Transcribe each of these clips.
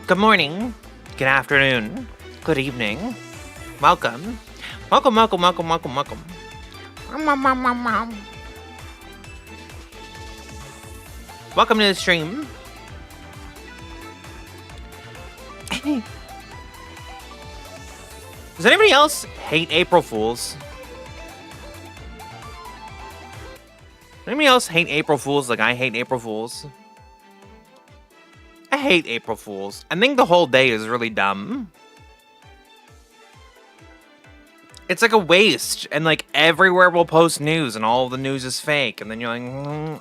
Good morning, good afternoon, good evening. Welcome. Welcome, welcome, welcome, welcome, welcome. Welcome to the stream. Does anybody else hate April Fools? Anybody else hate April Fools like I hate April Fools? I hate April Fools. I think the whole day is really dumb. It's like a waste, and like everywhere will post news, and all the news is fake, and then you're like,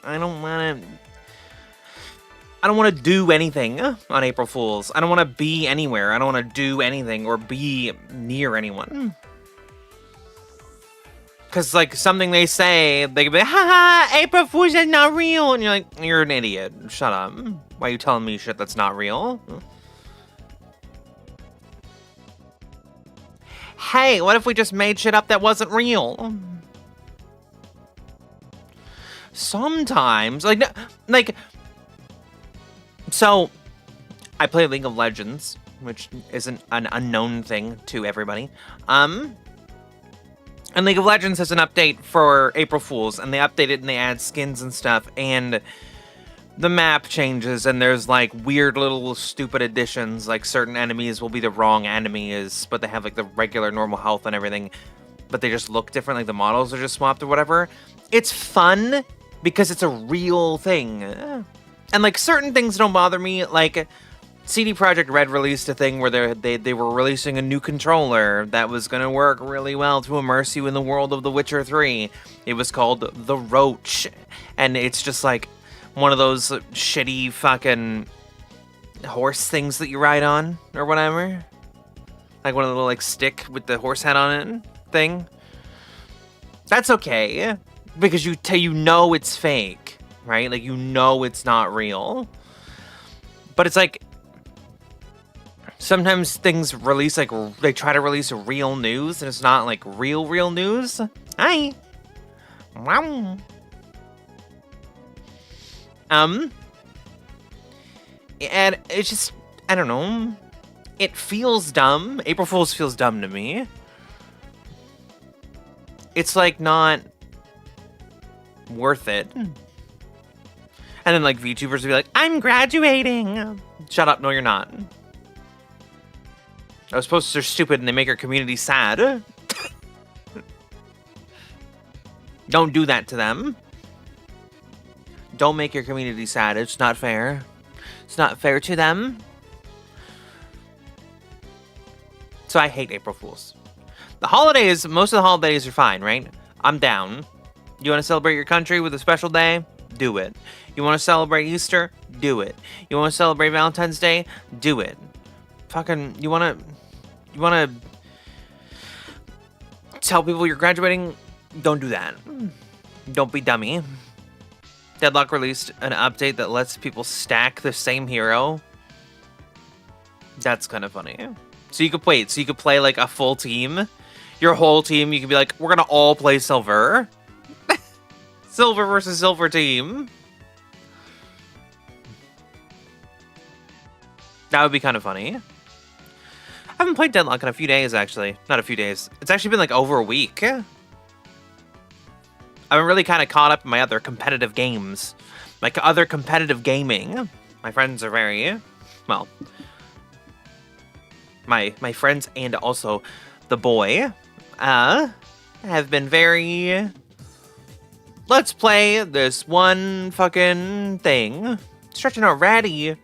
I don't want to do anything on April Fools. I don't want to be anywhere. I don't want to do anything or be near anyone. Because, like, something they say, they can be, haha, April Fools is not real. And you're like, you're an idiot. Shut up. Why are you telling me shit that's not real? Hey, what if we just made shit up that wasn't real? Sometimes, so, I play League of Legends, which isn't an unknown thing to everybody. And League of Legends has an update for April Fools, and they update it and they add skins and stuff, and the map changes, and there's like weird little stupid additions, like certain enemies will be the wrong enemies, but they have like the regular normal health and everything, but they just look different, like the models are just swapped or whatever. It's fun because it's a real thing. And like certain things don't bother me, like CD Projekt Red released a thing where they were releasing a new controller that was going to work really well to immerse you in the world of The Witcher 3. It was called the Roach, and it's just like one of those shitty fucking horse things that you ride on or whatever. Like one of the little like stick with the horse head on it thing. That's okay, because you know it's fake, right? Like you know it's not real. But it's like sometimes things release, like, they try to release real news, and it's not, like, real news. Hi. Wow. And it's just, I don't know. It feels dumb. April Fool's feels dumb to me. It's, like, not worth it. And then, like, VTubers would be like, I'm graduating. Shut up. No, you're not. Those posters are stupid and they make our community sad. Don't do that to them. Don't make your community sad. It's not fair. It's not fair to them. So I hate April Fools. The holidays, most of the holidays are fine, right? I'm down. You want to celebrate your country with a special day? Do it. You want to celebrate Easter? Do it. You want to celebrate Valentine's Day? Do it. Fucking, you want to tell people you're graduating? Don't do that. Don't be dummy. Deadlock released an update that lets people stack the same hero. That's kind of funny. So you could play like a full team. Your whole team, you could be like, we're gonna all play Silver. Silver versus Silver team. That would be kind of funny. I haven't played Deadlock in a few days, actually. Not a few days. It's actually been like over a week. I've been really kind of caught up in my other competitive games. Like other competitive gaming. My friends are very, well, my friends and also the boy have been very, let's play this one fucking thing. Stretching out ratty.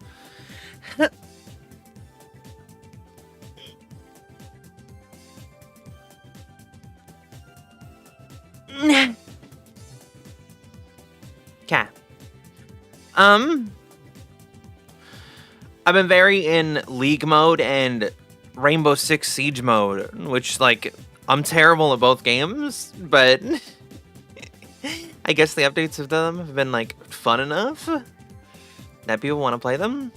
Cat. I've been very in League mode and Rainbow Six Siege mode, which, like, I'm terrible at both games, but I guess the updates of them have been, like, fun enough that people want to play them.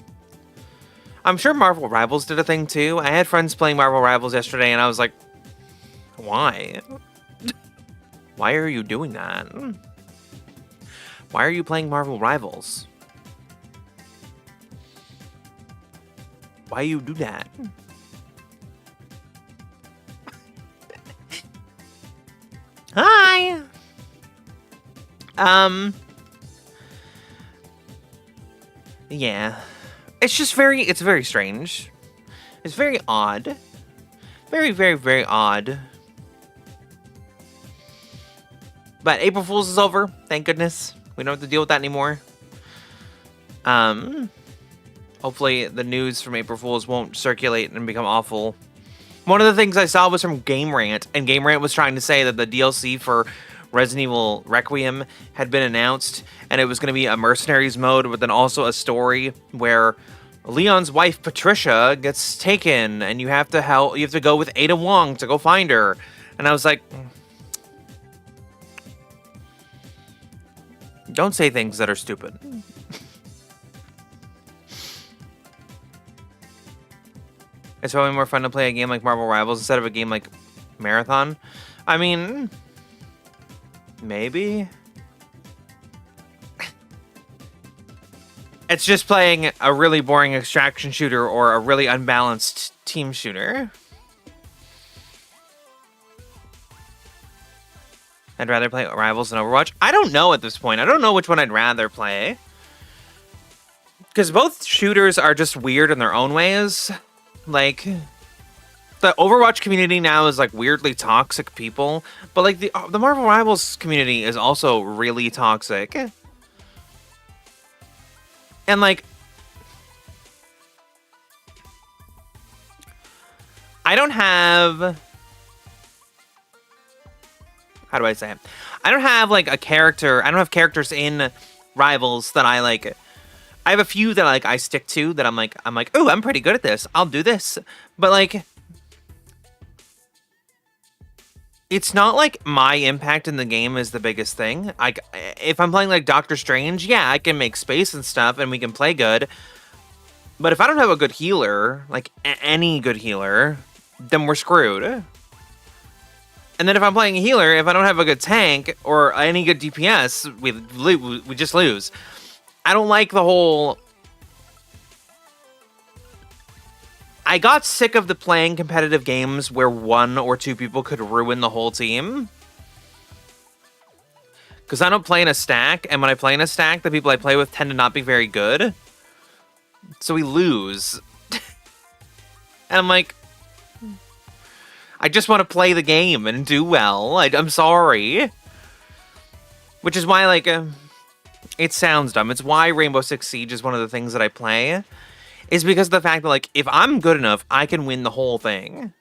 I'm sure Marvel Rivals did a thing, too. I had friends playing Marvel Rivals yesterday, and I was like, why? Why are you doing that? Why are you playing Marvel Rivals? Why you do that? Hi. Yeah. It's very strange. It's very odd. Very, very, very odd. But April Fool's is over. Thank goodness. We don't have to deal with that anymore. Hopefully the news from April Fool's won't circulate and become awful. One of the things I saw was from Game Rant, and Game Rant was trying to say that the DLC for Resident Evil Requiem had been announced, and it was going to be a mercenaries mode, but then also a story where Leon's wife Patricia gets taken, and you have to go with Ada Wong to go find her. And I was like, don't say things that are stupid. It's probably more fun to play a game like Marvel Rivals instead of a game like Marathon. I mean, maybe. It's just playing a really boring extraction shooter or a really unbalanced team shooter. I'd rather play Rivals than Overwatch. I don't know at this point. I don't know which one I'd rather play. Because both shooters are just weird in their own ways. Like, the Overwatch community now is like weirdly toxic people, but like the Marvel Rivals community is also really toxic. And like, I don't have, how do I say it? I don't have like a character, I don't have characters in Rivals that I like. I have a few that like I stick to that I'm like, oh, I'm pretty good at this. I'll do this. But like, it's not like my impact in the game is the biggest thing. If I'm playing like Doctor Strange, yeah, I can make space and stuff and we can play good. But if I don't have a good healer, like any good healer, then we're screwed. And then if I'm playing a healer, if I don't have a good tank or any good DPS, we just lose. I don't like the whole... I got sick of the playing competitive games where one or two people could ruin the whole team. Because I don't play in a stack, and when I play in a stack, the people I play with tend to not be very good. So we lose. And I'm like... I just want to play the game and do well. I'm sorry. Which is why, like... it sounds dumb. It's why Rainbow Six Siege is one of the things that I play. Is because of the fact that, like, if I'm good enough, I can win the whole thing.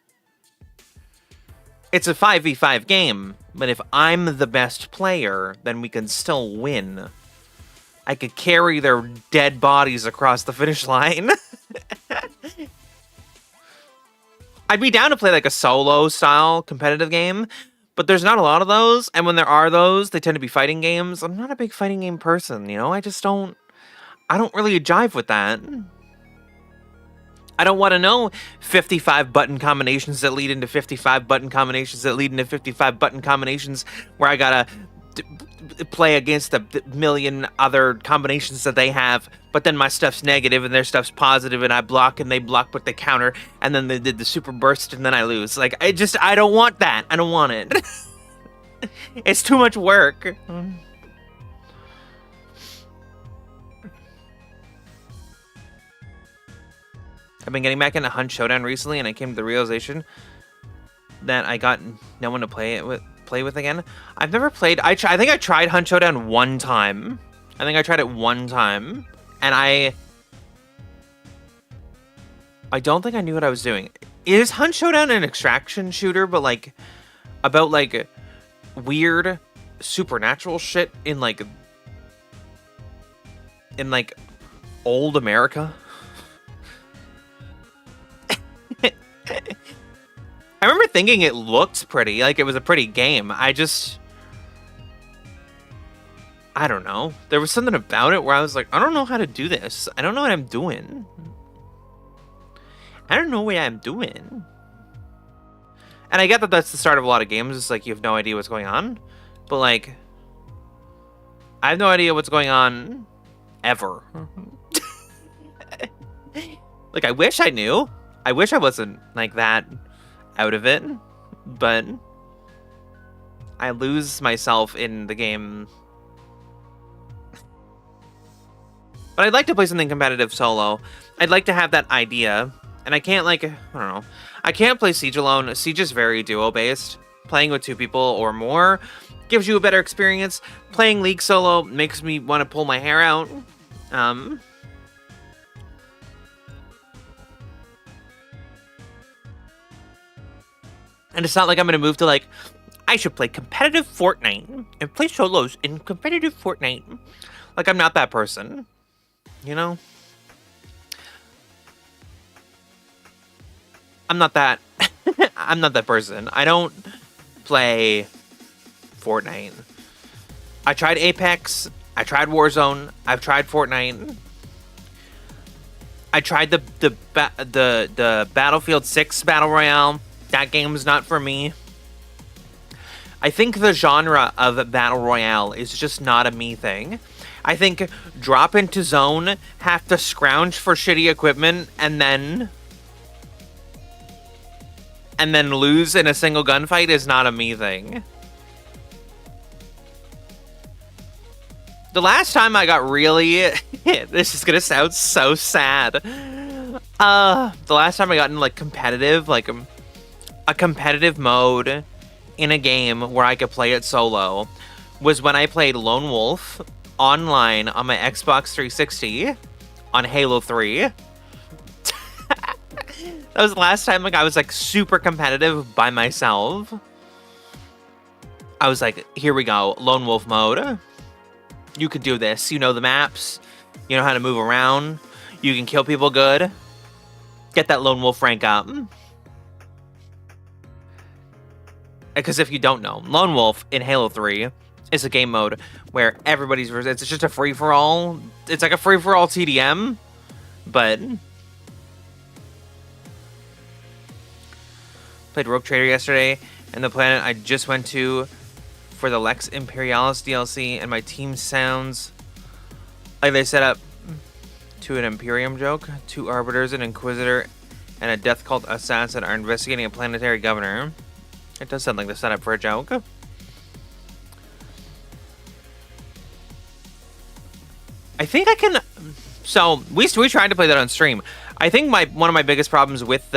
It's a 5v5 game, but if I'm the best player, then we can still win. I could carry their dead bodies across the finish line. I'd be down to play, like, a solo-style competitive game, but there's not a lot of those, and when there are those, they tend to be fighting games. I'm not a big fighting game person, you know? I don't really jive with that. I don't want to know 55 button combinations that lead into 55 button combinations that lead into 55 button combinations where I gotta play against a million other combinations that they have, but then my stuff's negative and their stuff's positive and I block and they block but they counter and then they did the super burst and then I lose. Like, I don't want that. I don't want it. It's too much work. I've been getting back into Hunt Showdown recently, and I came to the realization that I got no one to play with again. I've never played. I think I tried Hunt Showdown one time. I think I tried it one time, and I don't think I knew what I was doing. Is Hunt Showdown an extraction shooter, but like about like weird supernatural shit in like old America? I remember thinking it looked pretty, like it was a pretty game. I don't know. There was something about it where I was like, I don't know how to do this. I don't know what I'm doing. I don't know what I'm doing. And I get that that's the start of a lot of games. It's like you have no idea what's going on. But like, I have no idea what's going on ever. Like, I wish I knew. I wish I wasn't, like, that out of it. But I lose myself in the game. But I'd like to play something competitive solo. I'd like to have that idea. And I can't, like, I don't know. I can't play Siege alone. Siege is very duo-based. Playing with 2 people or more gives you a better experience. Playing League solo makes me want to pull my hair out. And it's not like I'm going to move to, like, I should play competitive Fortnite and play solos in competitive Fortnite. Like, I'm not that person. You know? I'm not that. I'm not that person. I don't play Fortnite. I tried Apex. I tried Warzone. I've tried Fortnite. I tried the Battlefield 6 Battle Royale. That game's not for me. I think the genre of Battle Royale is just not a me thing. I think drop into zone, have to scrounge for shitty equipment, and then lose in a single gunfight is not a me thing. The last time I got really... this is gonna sound so sad. The last time I got into, like, competitive, like, a competitive mode in a game where I could play it solo was when I played Lone Wolf online on my Xbox 360 on Halo 3. That was the last time, like, I was, like, super competitive by myself. I was like, here we go, Lone Wolf mode. You could do this. You know the maps. You know how to move around. You can kill people good. Get that Lone Wolf rank up. Because if you don't know, Lone Wolf in Halo 3 is a game mode where everybody's... It's just a free-for-all. It's like a free-for-all TDM, but... Played Rogue Trader yesterday, and the planet I just went to for the Lex Imperialis DLC, and my team sounds like they set up to an Imperium joke. 2 Arbiters, an Inquisitor, and a Death Cult Assassin are investigating a planetary governor. It does sound like the setup for a joke. I think I can... So, we tried to play that on stream. I think one of my biggest problems with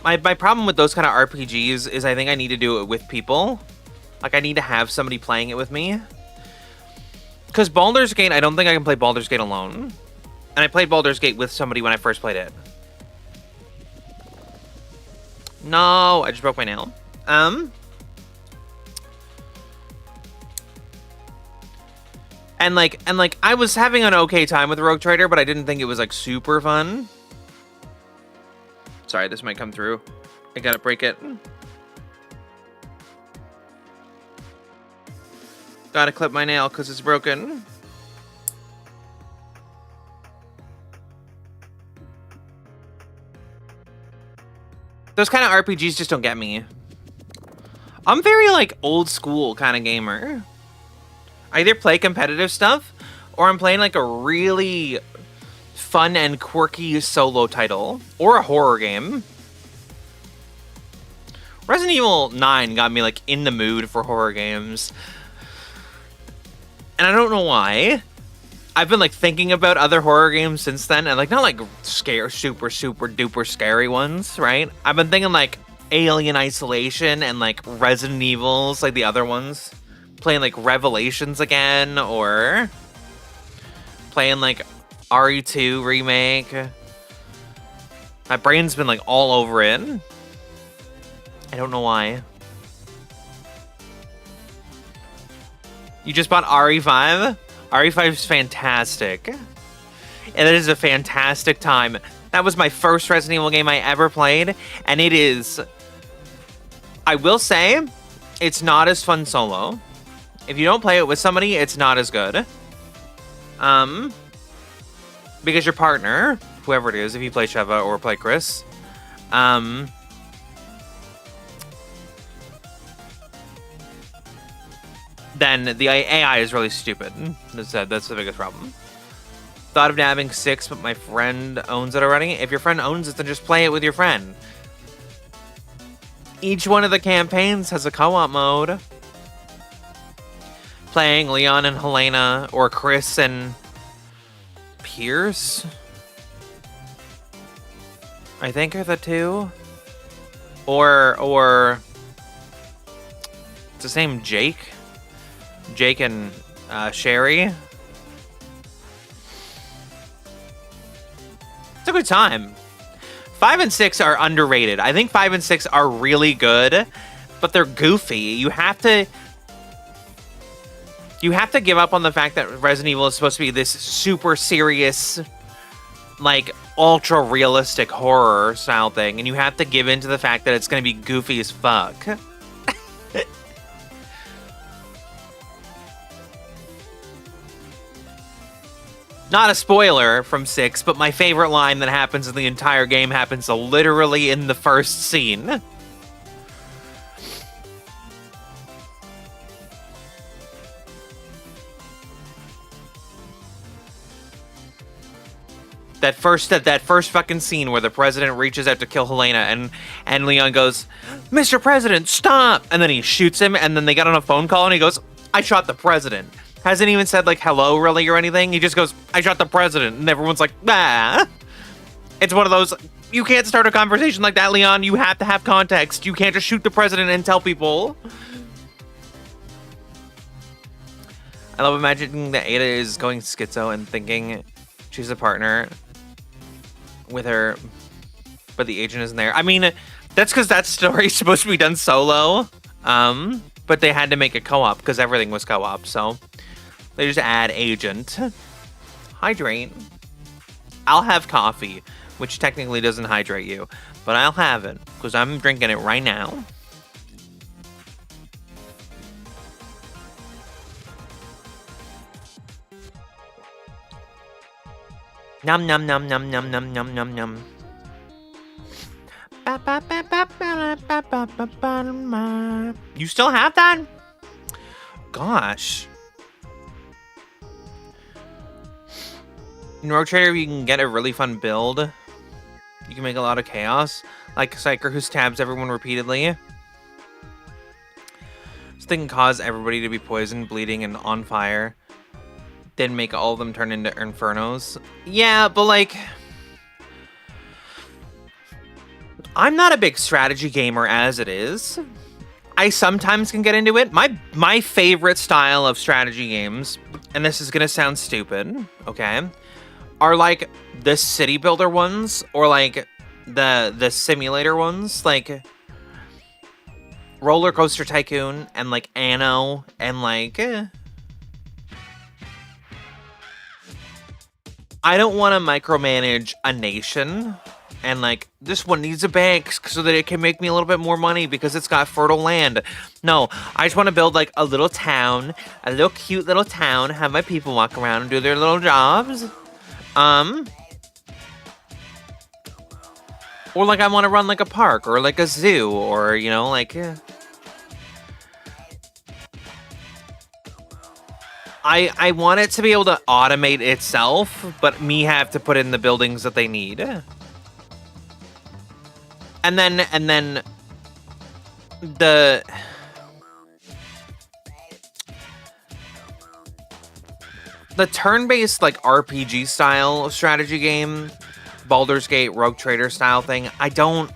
My problem with those kind of RPGs is I think I need to do it with people. Like, I need to have somebody playing it with me. Because Baldur's Gate, I don't think I can play Baldur's Gate alone. And I played Baldur's Gate with somebody when I first played it. No, I just broke my nail. And I was having an okay time with Rogue Trader, but I didn't think it was, like, super fun. Sorry, this might come through. I gotta break it. Gotta clip my nail because it's broken. Those kind of RPGs just don't get me. I'm very, like, old school kind of gamer. I either play competitive stuff, or I'm playing, like, a really fun and quirky solo title, or a horror game. Resident Evil 9 got me, like, in the mood for horror games. And I don't know why. I've been, like, thinking about other horror games since then, and, like, not, like, super duper scary ones, right? I've been thinking, like, Alien Isolation and, like, Resident Evils, like the other ones. Playing, like, Revelations again, or playing, like, RE2 remake. My brain's been, like, all over it. I don't know why. You just bought RE5? RE5 is fantastic. And it is a fantastic time. That was my first Resident Evil game I ever played, and it is... I will say, it's not as fun solo. If you don't play it with somebody, it's not as good. Because your partner, whoever it is, if you play Sheva or play Chris, then the AI is really stupid. That's the biggest problem. Thought of nabbing 6, but my friend owns it already. If your friend owns it, then just play it with your friend. Each one of the campaigns has a co-op mode. Playing Leon and Helena, or Chris and Pierce, I think are the two. Or it's the same Jake and Sherry. It's a good time. 5 and 6 are underrated. I think 5 and 6 are really good, but they're goofy. You have to give up on the fact that Resident Evil is supposed to be this super serious, like, ultra realistic horror style thing, and you have to give in to the fact that it's going to be goofy as fuck. Not a spoiler from 6, but my favorite line that happens in the entire game happens literally in the first scene. That first fucking scene where the president reaches out to kill Helena and Leon goes, "Mr. President, stop!" And then he shoots him, and then they get on a phone call and he goes, "I shot the president." Hasn't even said, like, hello, really, or anything. He just goes, "I shot the president." And everyone's like, "Ah." It's one of those, you can't start a conversation like that, Leon. You have to have context. You can't just shoot the president and tell people. I love imagining that Ada is going schizo and thinking she's a partner with her, but the agent isn't there. I mean, that's because that story's supposed to be done solo. But they had to make it co-op because everything was co-op, so they just add agent. Hydrate. I'll have coffee, which technically doesn't hydrate you, but I'll have it because I'm drinking it right now. Num num num num num num num num num. You still have that? Gosh. In Rogue Trader, you can get a really fun build. You can make a lot of chaos. Like Psyker, who stabs everyone repeatedly. This thing can cause everybody to be poisoned, bleeding, and on fire. Then make all of them turn into infernos. Yeah, but like, I'm not a big strategy gamer as it is. I sometimes can get into it. My favorite style of strategy games, and this is gonna sound stupid, okay, are like the city builder ones, or like the simulator ones, like Roller Coaster Tycoon and like Anno and like I don't want to micromanage a nation and like, this one needs a bank so that it can make me a little bit more money because it's got fertile land. No, I just want to build like a little town, a little cute little town, have my people walk around and do their little jobs. Or like I want to run like a park or like a zoo or, you know, like... I want it to be able to automate itself, but me have to put in the buildings that they need. And then the turn-based like RPG style strategy game, Baldur's Gate, Rogue Trader style thing, I don't...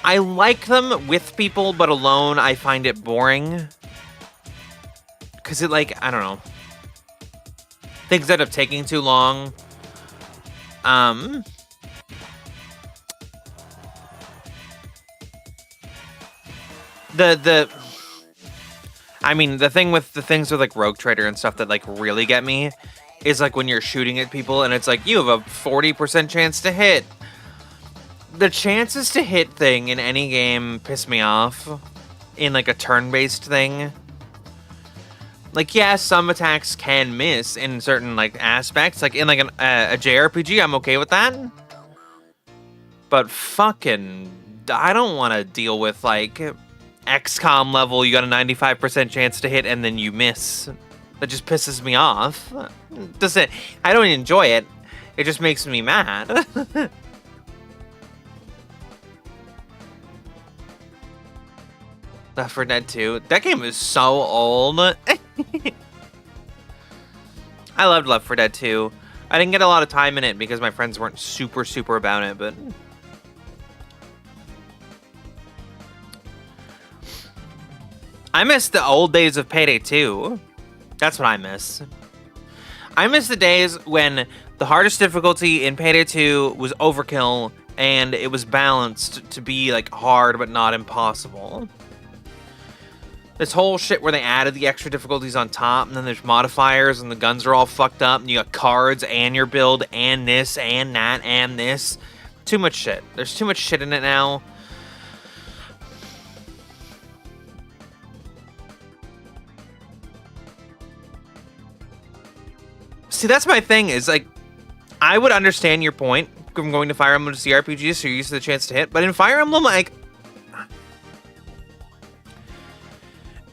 I like them with people, but alone I find it boring. Because it, like, I don't know. Things end up taking too long. I mean, the thing with the things with, like, Rogue Trader and stuff that, like, really get me is, like, when you're shooting at people and it's like, you have a 40% chance to hit. The chances to hit thing in any game piss me off. In, like, a turn-based thing. Like, yeah, some attacks can miss in certain, like, aspects. Like, in, like, a JRPG, I'm okay with that. But fucking... I don't want to deal with, like, XCOM level, you got a 95% chance to hit, and then you miss. That just pisses me off. Doesn't I don't enjoy it. It just makes me mad. Left 4 Dead 2. That game is so old. I loved Left 4 Dead 2. I didn't get a lot of time in it because my friends weren't super about it, but I miss the old days of Payday 2. That's what I miss. I miss the days when the hardest difficulty in Payday 2 was overkill and it was balanced to be like hard but not impossible. This whole shit where they added the extra difficulties on top, and then there's modifiers, and the guns are all fucked up, and you got cards, and your build, and this, and that, and this. Too much shit. There's too much shit in it now. See, that's my thing, is like, I would understand your point from going to Fire Emblem to CRPGs, so you're used to the chance to hit, but in Fire Emblem, like,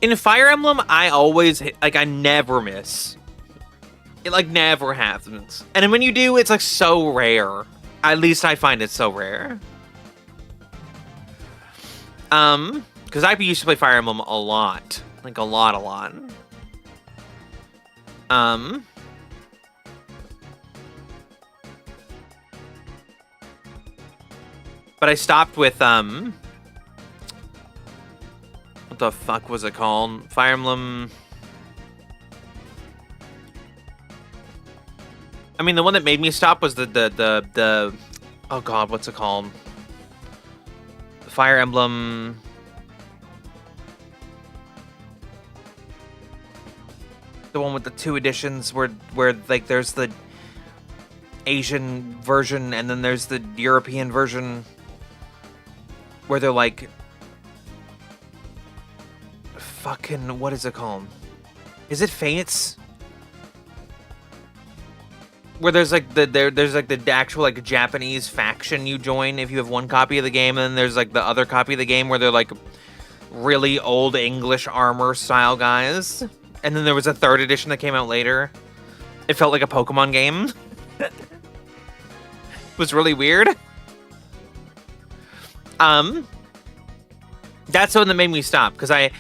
in Fire Emblem, I always hit, like, I never miss. It, like, never happens. And when you do, it's, like, so rare. At least I find it so rare. Because I used to play Fire Emblem a lot. Like, a lot. But I stopped with, what the fuck was it called? Fire Emblem... I mean, the one that made me stop was the oh god, what's it called? Fire Emblem... The one with the 2 editions where like there's the Asian version and then there's the European version where they're like fucking, what is it called? Is it Fates? Where there's like there's like the actual like Japanese faction you join if you have one copy of the game, and then there's like the other copy of the game where they're like really old English armor style guys. And then there was a 3rd edition that came out later. It felt like a Pokemon game. It was really weird. That's the one that made me stop, because I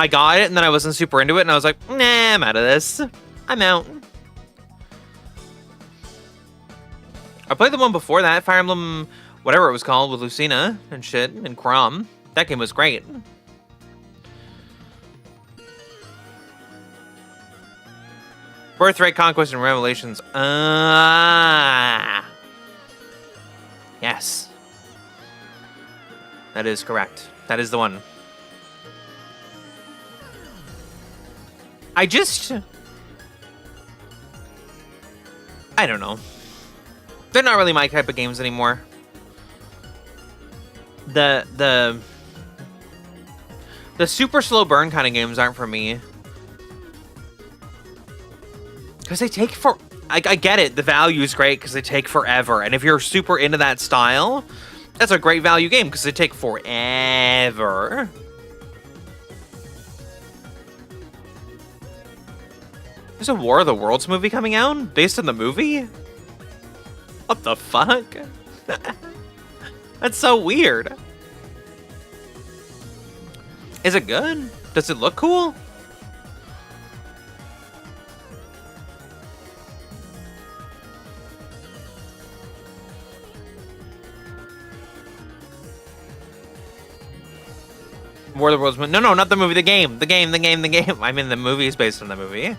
got it and then I wasn't super into it and I was like, nah, I'm out of this. I'm out. I played the one before that, Fire Emblem, whatever it was called, with Lucina and shit, and Chrom. That game was great. Birthright, Conquest, and Revelations. Yes. That is correct. That is the one. I don't know. They're not really my type of games anymore. The super slow burn kind of games aren't for me. Because they take for... I get it. The value is great because they take forever. And if you're super into that style, that's a great value game because they take forever. There's a War of the Worlds movie coming out based on the movie? What the fuck? That's so weird. Is it good? Does it look cool? War of the Worlds... No, not the movie, the game. The game. I mean, the movie is based on the movie.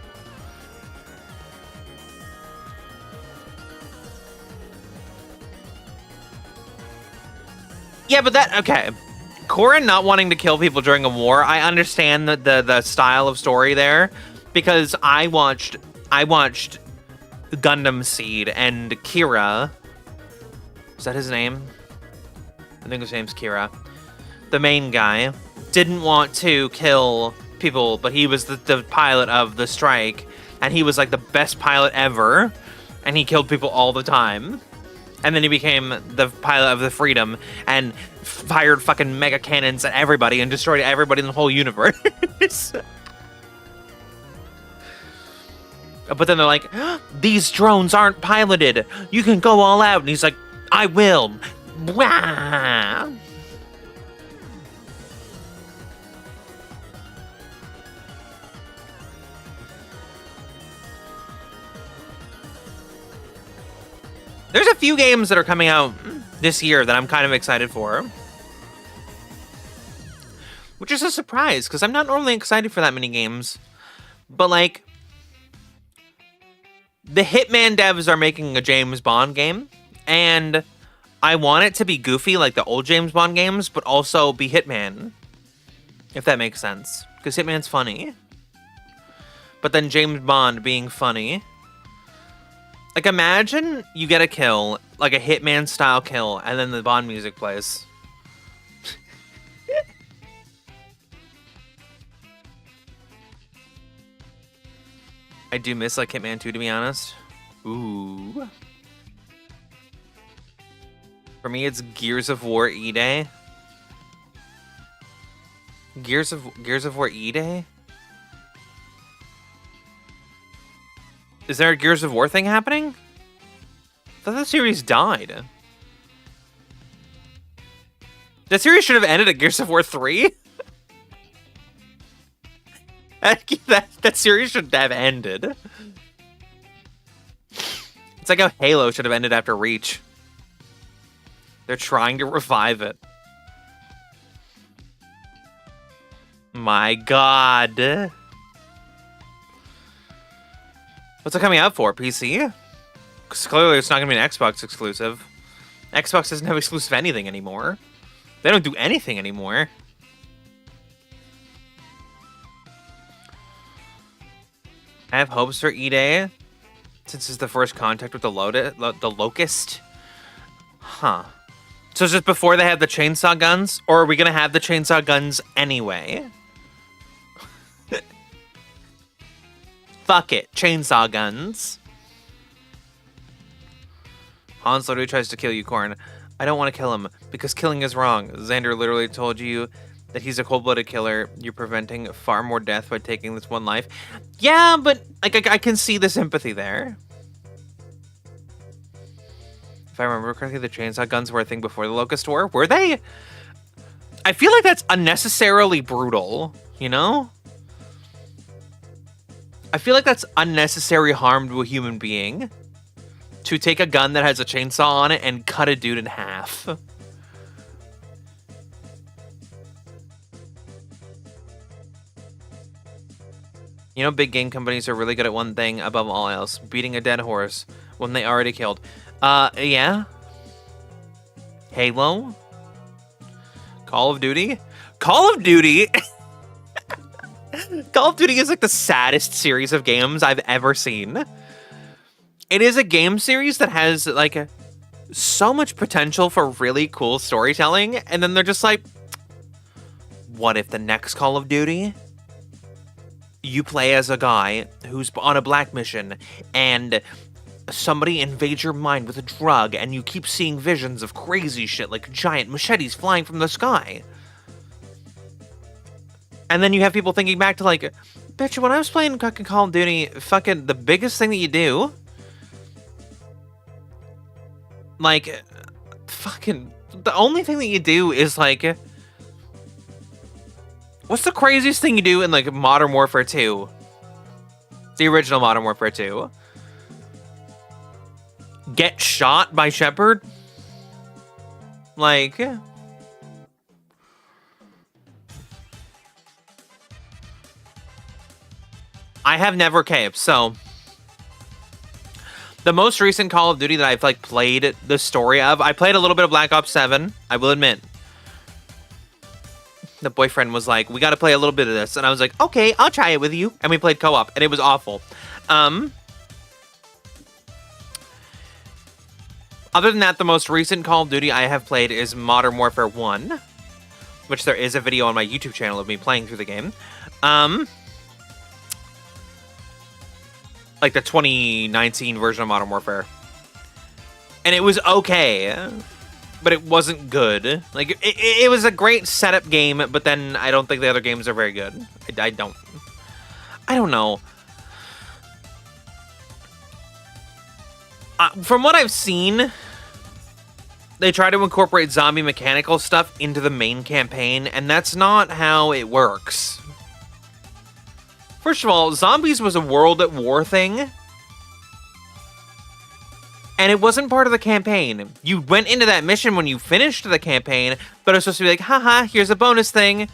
Yeah, but that... Okay. Corrin not wanting to kill people during a war, I understand the style of story there. Because I watched Gundam Seed, and Kira... Is that his name? I think his name's Kira. The main guy didn't want to kill people, but he was the pilot of the strike, and he was like the best pilot ever, and he killed people all the time. And then he became the pilot of the Freedom and fired fucking mega cannons at everybody and destroyed everybody in the whole universe. But then they're like, these drones aren't piloted. You can go all out. And he's like, I will. Wah! There's a few games that are coming out this year that I'm kind of excited for. Which is a surprise, because I'm not normally excited for that many games. But, like, the Hitman devs are making a James Bond game, and I want it to be goofy like the old James Bond games, but also be Hitman, if that makes sense. Because Hitman's funny. But then James Bond being funny. Like, imagine you get a kill, like a Hitman-style kill, and then the Bond music plays. I do miss, like, Hitman 2, to be honest. Ooh. For me, it's Gears of War E-Day. Gears of War E-Day? Is there a Gears of War thing happening? I thought the series died. The series should have ended at Gears of War 3? that series should have ended. It's like how Halo should have ended after Reach. They're trying to revive it. My god. What's it coming out for? PC? Because clearly it's not going to be an Xbox exclusive. Xbox doesn't have exclusive anything anymore. They don't do anything anymore. I have hopes for E-Day, since it's the first contact with the Locust. Huh. So just before they have the chainsaw guns? Or are we going to have the chainsaw guns anyway? Fuck it. Chainsaw guns. Han Solo tries to kill you, Korn. I don't want to kill him, because killing is wrong. Xander literally told you that he's a cold-blooded killer. You're preventing far more death by taking this one life. Yeah, but like I can see the sympathy there. If I remember correctly, the chainsaw guns were a thing before the Locust War. Were they? I feel like that's unnecessarily brutal, you know? I feel like that's unnecessary harm to a human being. To take a gun that has a chainsaw on it and cut a dude in half. You know, big game companies are really good at one thing above all else. Beating a dead horse when they already killed. Yeah? Halo? Call of Duty? Call of Duty? Call of Duty is like the saddest series of games I've ever seen. It is a game series that has like so much potential for really cool storytelling, and then they're just like, what if the next Call of Duty, you play as a guy who's on a black mission, and somebody invades your mind with a drug, and you keep seeing visions of crazy shit like giant machetes flying from the sky. And then you have people thinking back to like, bitch, when I was playing fucking Call of Duty, fucking the biggest thing that you do, like, fucking, the only thing that you do is like, what's the craziest thing you do in like Modern Warfare 2? The original Modern Warfare 2. Get shot by Shepard? Like, I have never caped, so the most recent Call of Duty that I've like played the story of, I played a little bit of Black Ops 7, I will admit. The boyfriend was like, we gotta play a little bit of this, and I was like, okay, I'll try it with you, and we played co-op, and it was awful. Other than that, the most recent Call of Duty I have played is Modern Warfare 1, which there is a video on my YouTube channel of me playing through the game. Like the 2019 version of Modern Warfare. And it was okay, but it wasn't good. Like, it was a great setup game, but then I don't think the other games are very good. I don't know. From what I've seen, they try to incorporate zombie mechanical stuff into the main campaign, and that's not how it works. First of all, zombies was a World at War thing, and it wasn't part of the campaign. You went into that mission when you finished the campaign, but it was supposed to be like, haha, here's a bonus thing.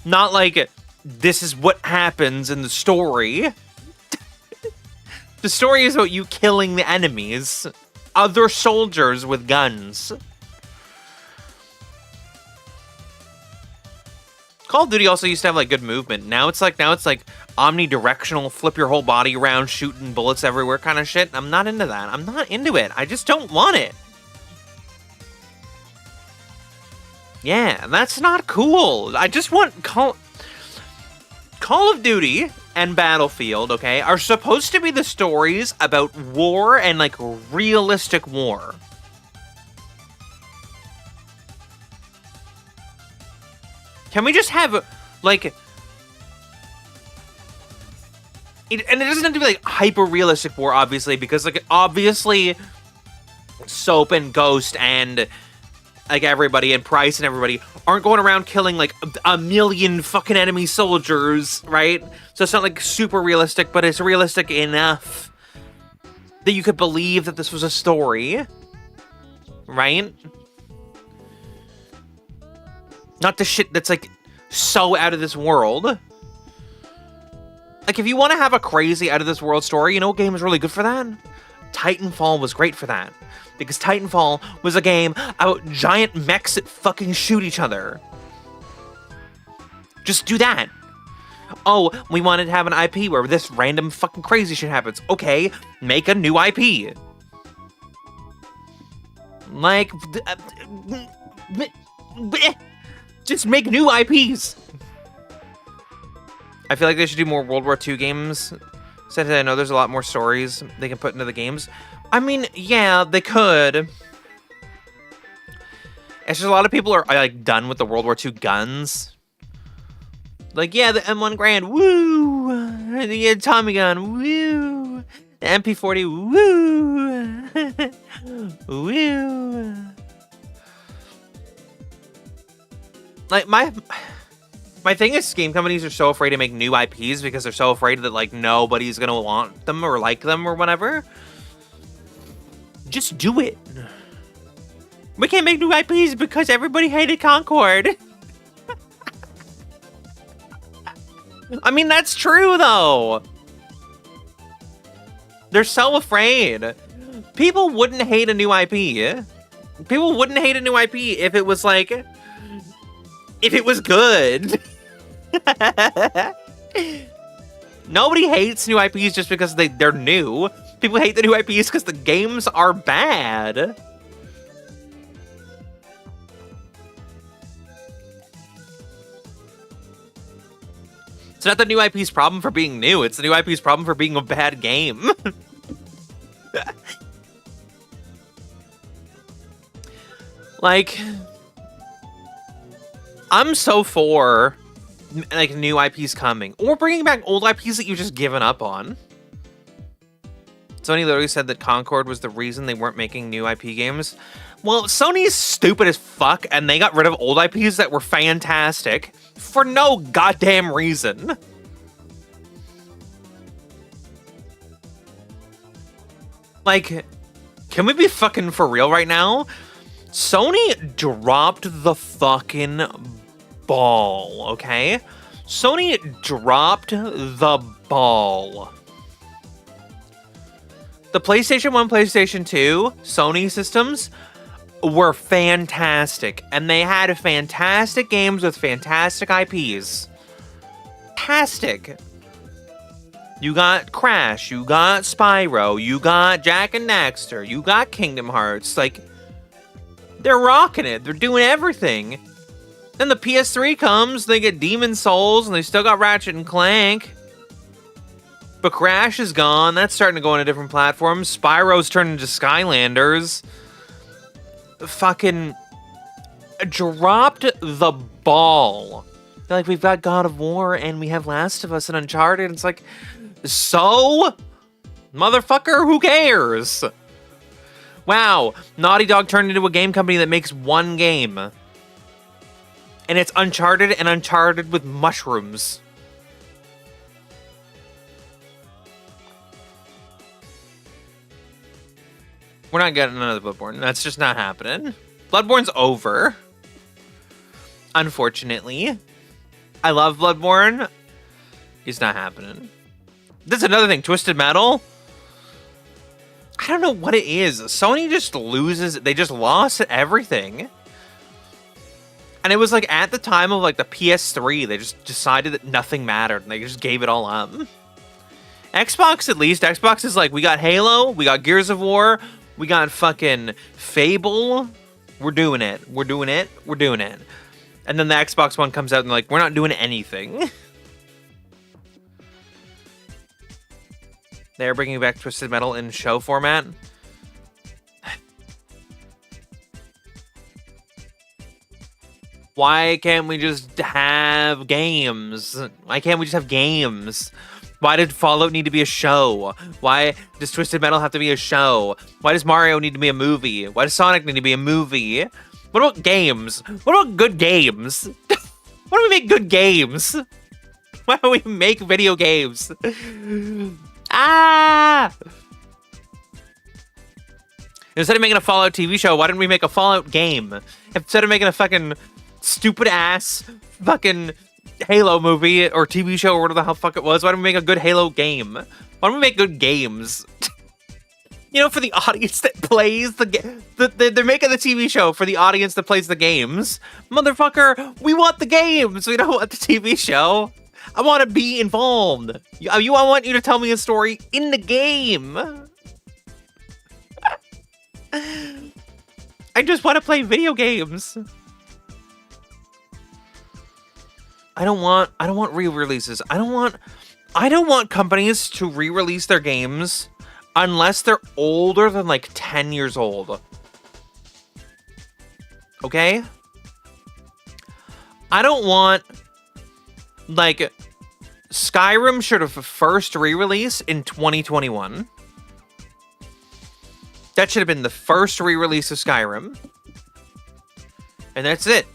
Not like, this is what happens in the story. The story is about you killing the enemies. Other soldiers with guns. Call of Duty also used to have like good movement. Now it's like omnidirectional, flip your whole body around, shooting bullets everywhere kind of shit. I'm not into that. I'm not into it. I just don't want it. Yeah, that's not cool. I just want Call of Duty and Battlefield, okay, are supposed to be the stories about war and like realistic war. Can we just have like and it doesn't have to be like hyper realistic war, obviously, because like obviously Soap and Ghost and like everybody and Price and everybody aren't going around killing like a million fucking enemy soldiers, right? So it's not like super realistic, but it's realistic enough that you could believe that this was a story, right? Not the shit that's like so out of this world. Like if you want to have a crazy out of this world story, you know what game is really good for that? Titanfall was great for that. Because Titanfall was a game about giant mechs that fucking shoot each other. Just do that. Oh, we wanted to have an IP where this random fucking crazy shit happens. Okay, make a new IP. Like, just make new IPs. I feel like they should do more World War II games. Since I know there's a lot more stories they can put into the games. I mean, yeah, they could. It's just a lot of people are like done with the World War II guns. Like, yeah, the M1 Grand, woo! The Tommy gun, woo! The MP40, woo! Woo! Like, my thing is game companies are so afraid to make new IPs because they're so afraid that, like, nobody's gonna want them or like them or whatever. Just do it. We can't make new IPs because everybody hated Concord. I mean, that's true, though. They're so afraid. People wouldn't hate a new IP. People wouldn't hate a new IP if it was, like... if it was good. Nobody hates new IPs just because they're new. People hate the new IPs because the games are bad. It's not the new IP's problem for being new. It's the new IP's problem for being a bad game. Like, I'm so for like new IPs coming or bringing back old IPs that you've just given up on. Sony literally said that Concord was the reason they weren't making new IP games. Well, Sony's stupid as fuck, and they got rid of old IPs that were fantastic for no goddamn reason. Like, can we be fucking for real right now? Sony dropped the fucking ball, okay? Sony dropped the ball. The PlayStation 1, PlayStation 2, Sony systems were fantastic. And they had fantastic games with fantastic IPs. Fantastic. You got Crash, you got Spyro, you got Jak and Daxter, you got Kingdom Hearts. Like, they're rocking it. They're doing everything. Then the PS3 comes, they get Demon Souls, and they still got Ratchet and Clank. But Crash is gone. That's starting to go on a different platform. Spyro's turned into Skylanders. Fucking dropped the ball. They're like, we've got God of War and we have Last of Us and Uncharted. It's like, so? Motherfucker, who cares? Wow, Naughty Dog turned into a game company that makes one game. And it's Uncharted, and Uncharted with mushrooms. We're not getting another Bloodborne. That's just not happening. Bloodborne's over. Unfortunately. I love Bloodborne. It's not happening. That's another thing. Twisted Metal. I don't know what it is. Sony just loses. They just lost everything. And it was like at the time of like the PS3, they just decided that nothing mattered and they just gave it all up. Xbox, at least. Xbox is like, we got Halo, we got Gears of War, we got fucking Fable. We're doing it. We're doing it. We're doing it. And then the Xbox One comes out and like, we're not doing anything. They're bringing back Twisted Metal in show format. Why can't we just have games? Why can't we just have games? Why did Fallout need to be a show? Why does Twisted Metal have to be a show? Why does Mario need to be a movie? Why does Sonic need to be a movie? What about games? What about good games? Why don't we make good games? Why don't we make video games? Ah! Instead of making a Fallout TV show, why didn't we make a Fallout game? Instead of making a fucking stupid ass fucking Halo movie or TV show or whatever the hell fuck it was, why don't we make a good Halo game? Why don't we make good games? You know, for the audience that plays the game. They're making the TV show for the audience that plays the games. Motherfucker, we want the games. We don't want the TV show. I want to be involved. I want you to tell me a story in the game. I just want to play video games. I don't want re-releases. I don't want companies to re-release their games unless they're older than like 10 years old. Okay? I don't want, like, Skyrim should have first re-release in 2021. That should have been the first re-release of Skyrim. And that's it.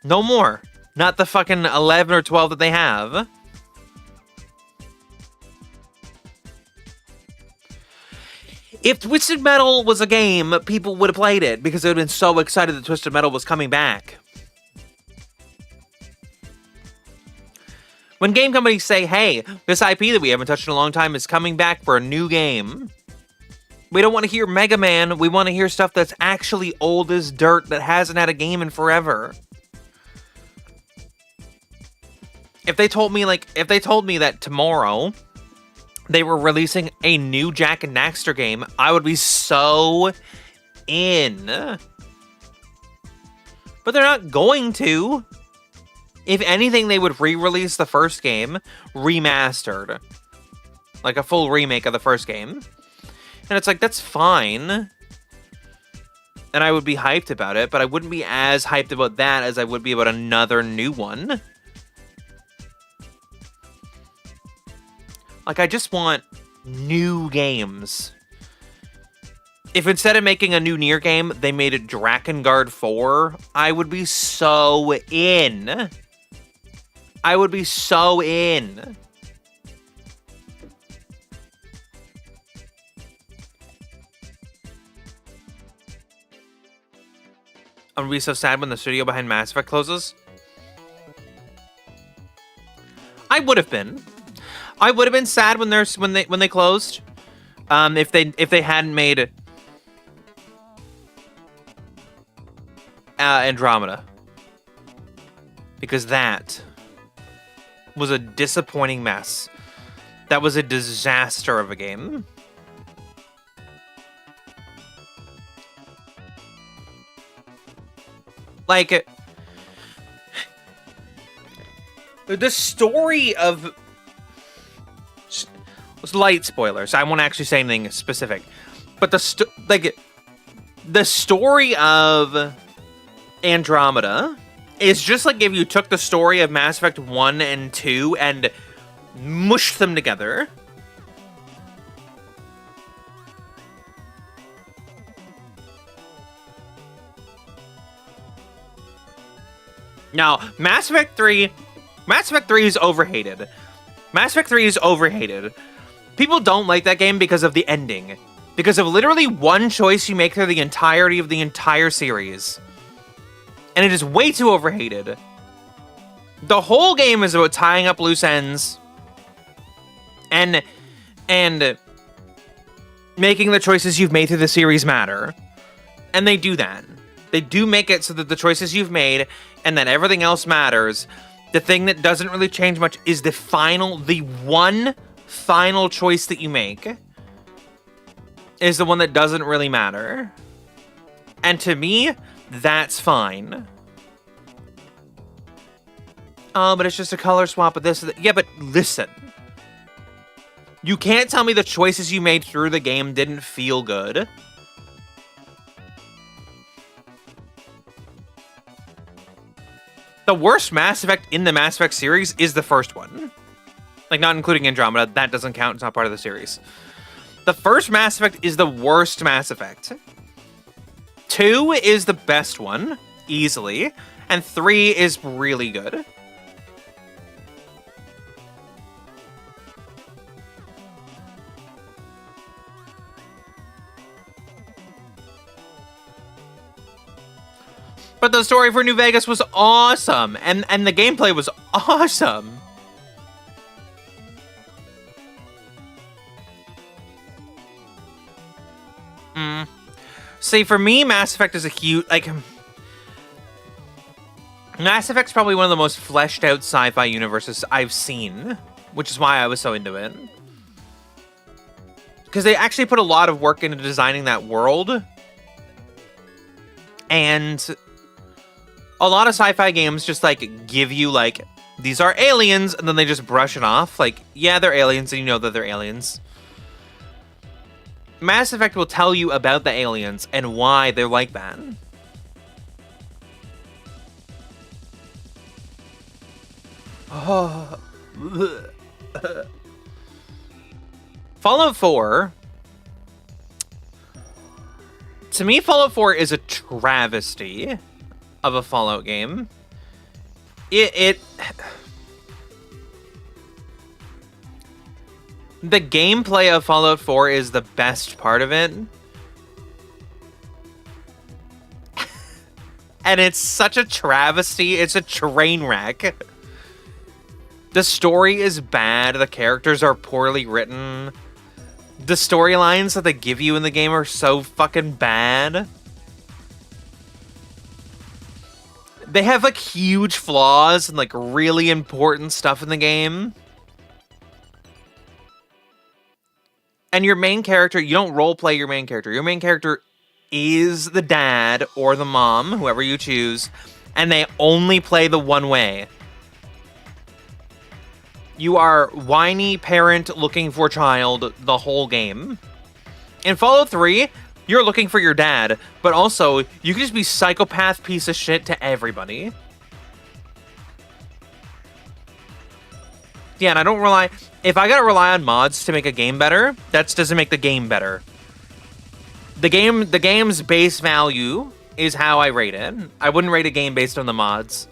No more. Not the fucking 11 or 12 that they have. If Twisted Metal was a game, people would have played it because they would have been so excited that Twisted Metal was coming back. When game companies say, hey, this IP that we haven't touched in a long time is coming back for a new game, we don't want to hear Mega Man, we want to hear stuff that's actually old as dirt that hasn't had a game in forever. If they told me that tomorrow they were releasing a new Jak and Daxter game, I would be so in. But they're not going to. If anything, they would re-release the first game remastered. Like a full remake of the first game. And it's like, that's fine. And I would be hyped about it, but I wouldn't be as hyped about that as I would be about another new one. Like, I just want new games. If instead of making a new Nier game, they made a Drakengard 4, I would be so in. I would be so in. I'm gonna be so sad when the studio behind Mass Effect closes. I would have been. I would have been sad when they closed. If they hadn't made Andromeda, because that was a disappointing mess. That was a disaster of a game. Like, the story of... Light spoilers. I won't actually say anything specific. But the story of Andromeda is just like if you took the story of Mass Effect 1 and 2 and mushed them together. Now, Mass Effect 3 is overhated. Mass Effect 3 is overhated. People don't like that game because of the ending. Because of literally one choice you make through the entirety of the entire series. And it is way too overhated. The whole game is about tying up loose ends and making the choices you've made through the series matter. And they do that. They do make it so that the choices you've made and that everything else matters. The thing that doesn't really change much is the one final choice that you make is the one that doesn't really matter. And to me, that's fine. Oh, but it's just a color swap of this. Yeah, but listen. You can't tell me the choices you made through the game didn't feel good. The worst Mass Effect in the Mass Effect series is the first one. Like, not including Andromeda. That doesn't count. It's not part of the series. The first Mass Effect is the worst Mass Effect. 2 is the best one, easily. And 3 is really good. But the story for New Vegas was awesome, and the gameplay was awesome. See, for me, Mass Effect is a huge, Mass Effect's probably one of the most fleshed out sci-fi universes I've seen, which is why I was so into it. Because they actually put a lot of work into designing that world. And a lot of sci-fi games just, give you, these are aliens, and then they just brush it off. Yeah, they're aliens, and you know that they're aliens. Mass Effect will tell you about the aliens and why they're like that. Fallout 4. To me, Fallout 4 is a travesty of a Fallout game. The gameplay of Fallout 4 is the best part of it. And it's such a travesty. It's a train wreck. The story is bad. The characters are poorly written. The storylines that they give you in the game are so fucking bad. They have, huge flaws and, really important stuff in the game. And your main character, you don't roleplay your main character. Your main character is the dad or the mom, whoever you choose, and they only play the one way. You are whiny parent looking for child the whole game. In Fallout 3, you're looking for your dad, but also, you can just be psychopath piece of shit to everybody. Yeah, and I don't rely... If I gotta rely on mods to make a game better, that doesn't make the game better. The game's base value is how I rate it. I wouldn't rate a game based on the mods.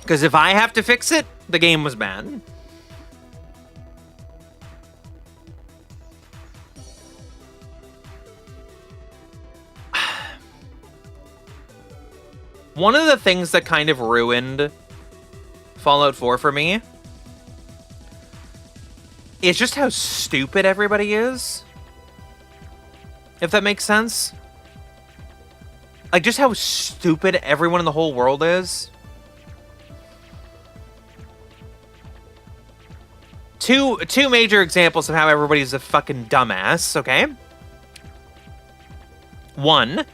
Because if I have to fix it, the game was bad. One of the things that kind of ruined Fallout 4 for me is just how stupid everybody is. If that makes sense. Just how stupid everyone in the whole world is. Two major examples of how everybody's a fucking dumbass, okay? One,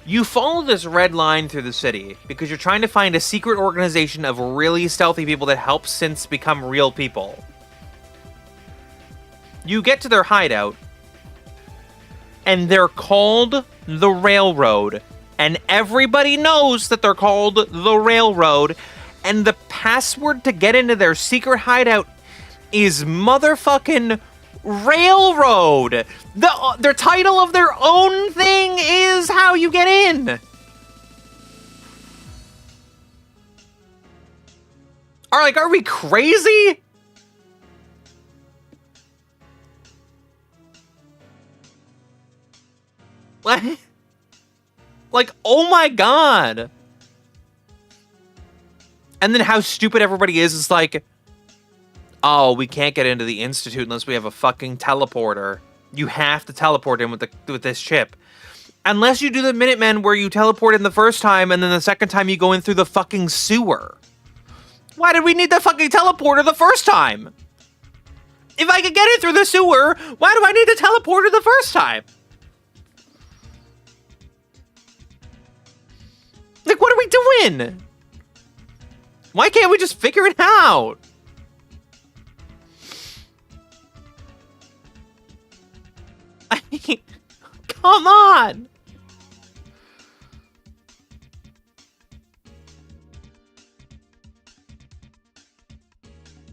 you follow this red line through the city because you're trying to find a secret organization of really stealthy people that help synths become real people. You get to their hideout, and they're called the Railroad. And everybody knows that they're called the Railroad, and the password to get into their secret hideout is motherfucking Railroad. The title of their own thing is how you get in. Are we crazy? Like, oh my god. And then how stupid everybody is like, oh, we can't get into the Institute unless we have a fucking teleporter. You have to teleport in with this chip. Unless you do the Minutemen where you teleport in the first time and then the second time you go in through the fucking sewer. Why did we need the fucking teleporter the first time? If I could get it through the sewer, why do I need the teleporter the first time? Like, what are we doing? Why can't we just figure it out? I mean, come on.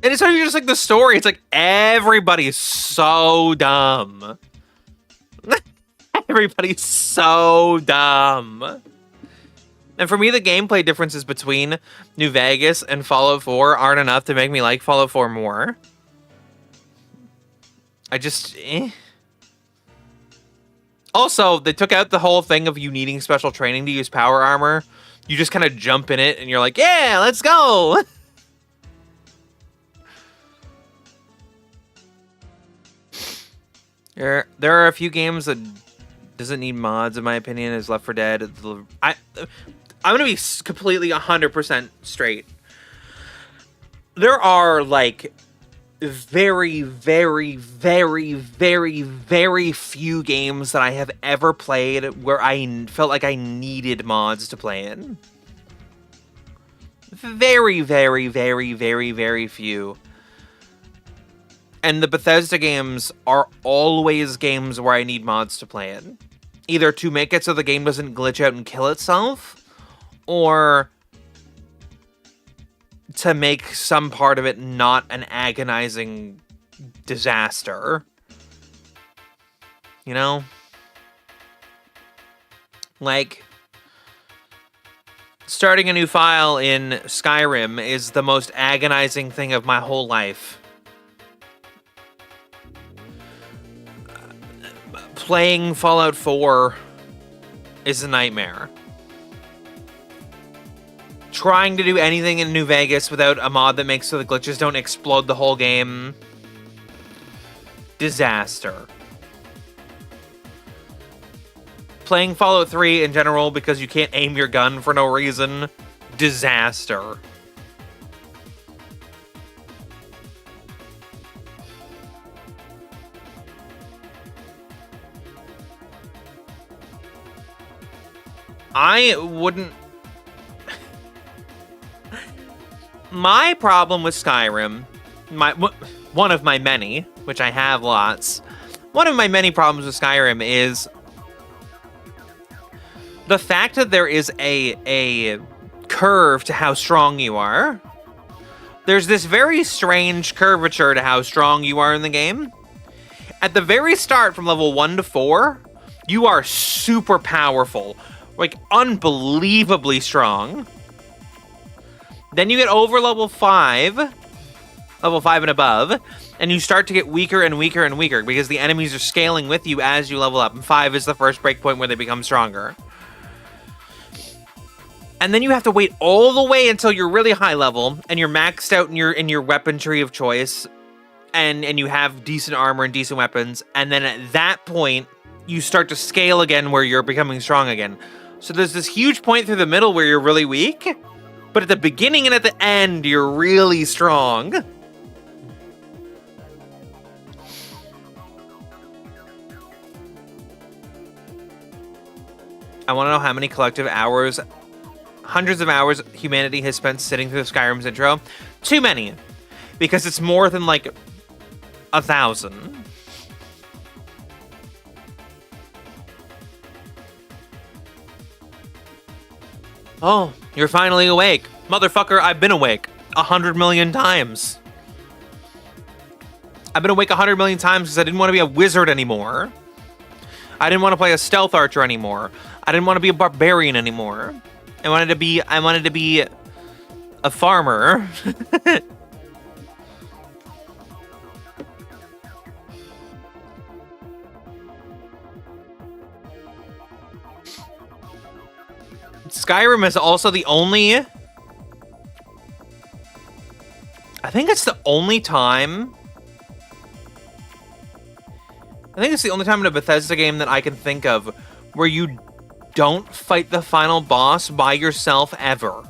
And it's not even just like the story. It's like everybody's so dumb. Everybody's so dumb. And for me, the gameplay differences between New Vegas and Fallout 4 aren't enough to make me like Fallout 4 more. I just... Also, they took out the whole thing of you needing special training to use power armor. You just kind of jump in it and you're like, yeah, let's go! There are a few games that doesn't need mods, in my opinion, is Left 4 Dead. I'm going to be completely 100% straight. There are, like, very, very, very, very, very few games that I have ever played where I felt like I needed mods to play in. Very, very, very, very, very few. And the Bethesda games are always games where I need mods to play in. Either to make it so the game doesn't glitch out and kill itself, or to make some part of it not an agonizing disaster. You know? Like, starting a new file in Skyrim is the most agonizing thing of my whole life. Playing Fallout 4 is a nightmare. Trying to do anything in New Vegas without a mod that makes so the glitches don't explode the whole game. Disaster. Playing Fallout 3 in general because you can't aim your gun for no reason. Disaster. I wouldn't... My problem with Skyrim, one of my many, which I have lots, one of my many problems with Skyrim is the fact that there is a curve to how strong you are. There's this very strange curvature to how strong you are in the game. At the very start, from level 1 to 4, you are super powerful. Like, unbelievably strong. Then you get over level 5 and above, and you start to get weaker and weaker and weaker because the enemies are scaling with you as you level up, and 5 is the first breakpoint where they become stronger. And then you have to wait all the way until you're really high level, and you're maxed out in your weapon tree of choice, and you have decent armor and decent weapons, and then at that point, you start to scale again where you're becoming strong again. So there's this huge point through the middle where you're really weak, but at the beginning and at the end, you're really strong. I want to know how many collective hours, hundreds of hours, humanity has spent sitting through Skyrim's intro. Too many. Because it's more than, like, 1,000. Oh, you're finally awake. Motherfucker, I've been awake 100 million times. I've been awake 100 million times because I didn't want to be a wizard anymore. I didn't want to play a stealth archer anymore. I didn't want to be a barbarian anymore. I wanted to be a farmer. Skyrim is also the only... I think it's the only time... I think it's the only time in a Bethesda game that I can think of where you don't fight the final boss by yourself ever.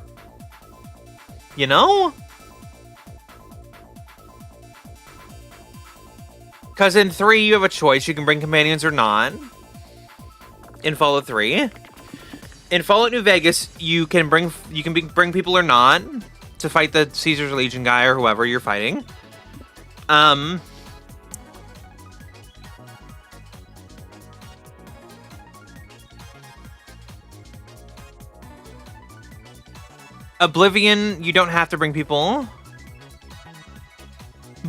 You know? Because in 3, you have a choice. You can bring companions or not. In Fallout 3. In Fallout New Vegas, you can bring people or not to fight the Caesar's Legion guy or whoever you're fighting. Oblivion, you don't have to bring people.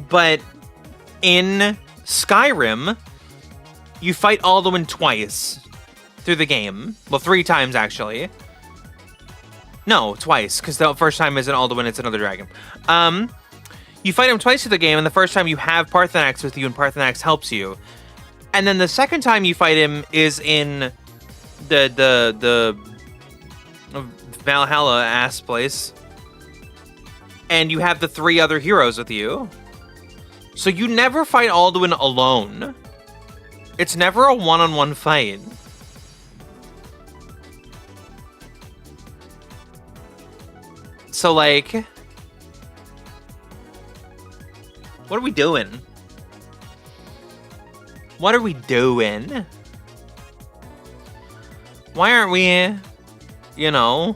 But in Skyrim, you fight Alduin twice through the game. Well, 3 times, actually. No, twice, because the first time isn't Alduin, it's another dragon. You fight him twice through the game, and the first time you have Parthenax with you, and Parthenax helps you. And then the second time you fight him is in the Valhalla ass place, and you have the 3 other heroes with you. So you never fight Alduin alone. It's never a one-on-one fight. So, like, what are we doing? What are we doing? Why aren't we, you know?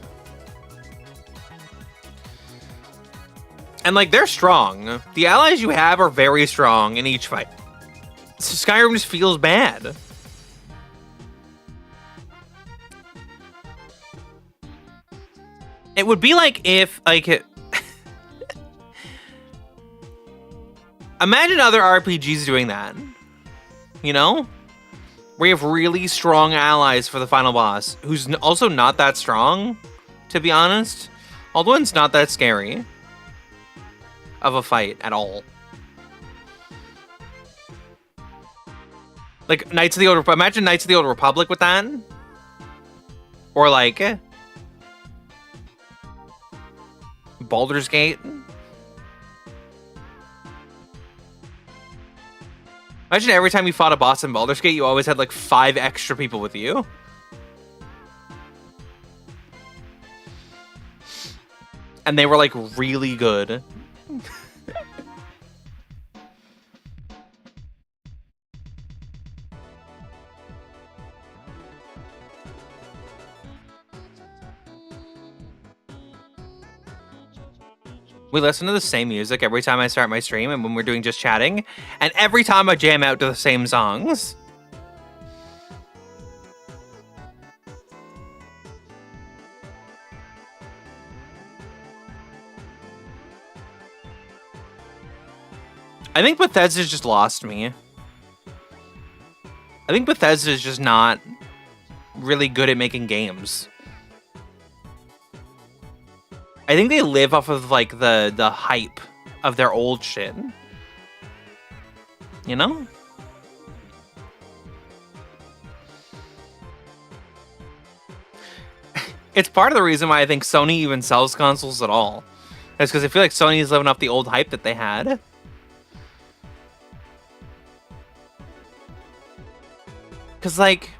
And, like, they're strong. The allies you have are very strong in each fight. So Skyrim just feels bad. It would be like if, like... Imagine other RPGs doing that. You know? Where you have really strong allies for the final boss, who's also not that strong, to be honest. Alduin's not that scary of a fight at all. Like, Knights of the Old... Imagine Knights of the Old Republic with that. Or, like... Baldur's Gate. Imagine every time you fought a boss in Baldur's Gate, you always had, like, 5 extra people with you. And they were, like, really good. We listen to the same music every time I start my stream and when we're doing just chatting, and every time I jam out to the same songs. I think Bethesda's just lost me. I think Bethesda's just not really good at making games. I think they live off of, like, the hype of their old shit. You know? It's part of the reason why I think Sony even sells consoles at all. It's because I feel like Sony's living off the old hype that they had. Because, like,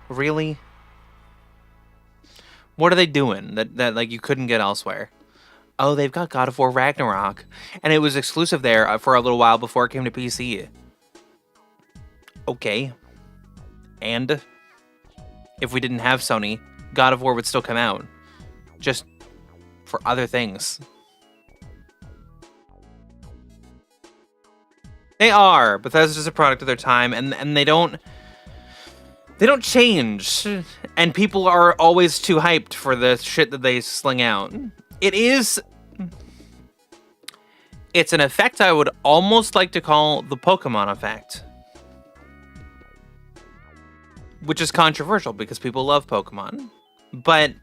really? What are they doing that like you couldn't get elsewhere? Oh, they've got God of War Ragnarok, and it was exclusive there for a little while before it came to PC. Okay. And if we didn't have Sony, God of War would still come out, just for other things. They are. Bethesda's a product of their time, and they don't change, and people are always too hyped for the shit that they sling out. It's an effect I would almost like to call the Pokemon effect. Which is controversial because people love Pokemon. But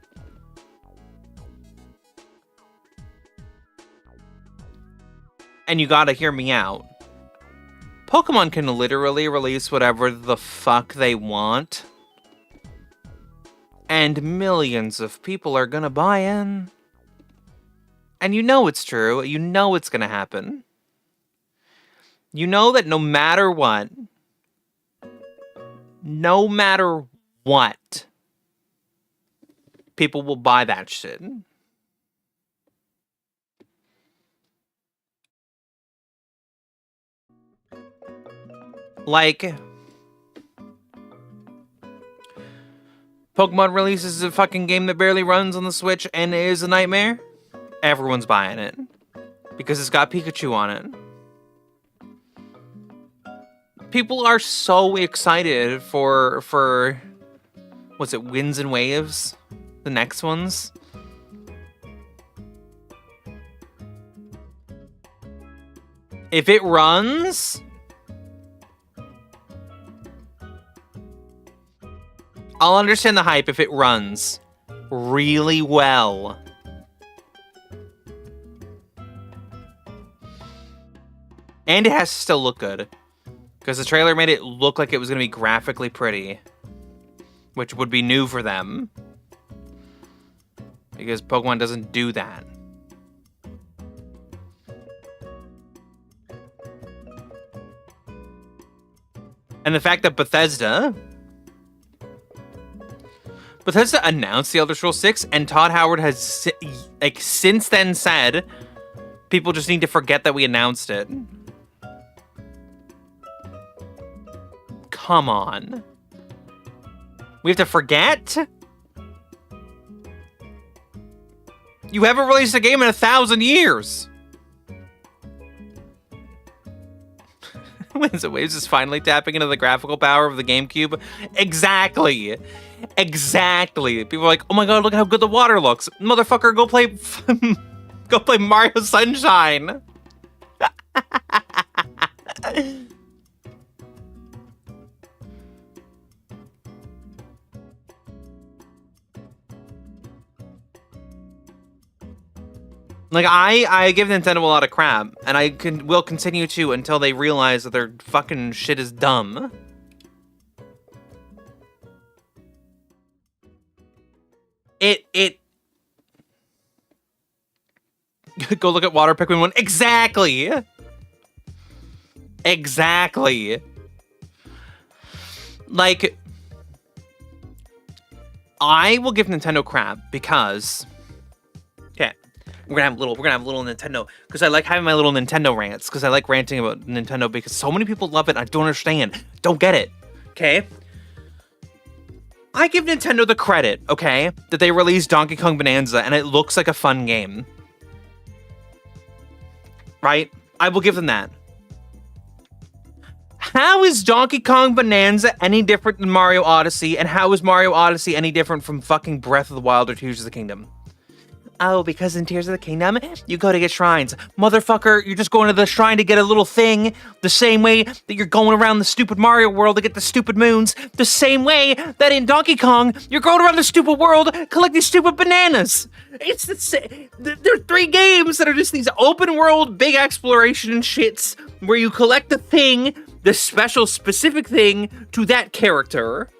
And you gotta hear me out. Pokemon can literally release whatever the fuck they want. And millions of people are gonna buy in. And you know it's true. You know it's gonna happen. You know that no matter what, people will buy that shit. Like, Pokemon releases a fucking game that barely runs on the Switch and is a nightmare. Everyone's buying it. Because it's got Pikachu on it. People are so excited for what's it, Winds and Waves? The next ones? If it runs, I'll understand the hype if it runs really well. And it has to still look good. Because the trailer made it look like it was going to be graphically pretty. Which would be new for them. Because Pokemon doesn't do that. And the fact that Bethesda announced the Elder Scrolls 6, and Todd Howard has, like, since then said, people just need to forget that we announced it. Come on. We have to forget? You haven't released a game in 1,000 years! Winds and Waves is finally tapping into the graphical power of the GameCube. Exactly! Exactly! People are like, oh my god, look how good the water looks! Motherfucker, go play... go play Mario Sunshine! Like, I give Nintendo a lot of crap, and I will continue to until they realize that their fucking shit is dumb. Go look at Water Pikmin 1. Exactly! Exactly! Like, I will give Nintendo crap because... Okay. We're gonna have a little Nintendo, because I like having my little Nintendo rants, because I like ranting about Nintendo, because so many people love it, and I don't understand. Don't get it, okay? I give Nintendo the credit, okay, that they released Donkey Kong Bonanza, and it looks like a fun game. Right? I will give them that. How is Donkey Kong Bonanza any different than Mario Odyssey, and how is Mario Odyssey any different from fucking Breath of the Wild or Tears of the Kingdom? Oh, because in Tears of the Kingdom, you go to get shrines. Motherfucker, you're just going to the shrine to get a little thing. The same way that you're going around the stupid Mario world to get the stupid moons. The same way that in Donkey Kong, you're going around the stupid world collecting stupid bananas. It's the same. There are 3 games that are just these open world, big exploration shits where you collect the thing, the special, specific thing to that character.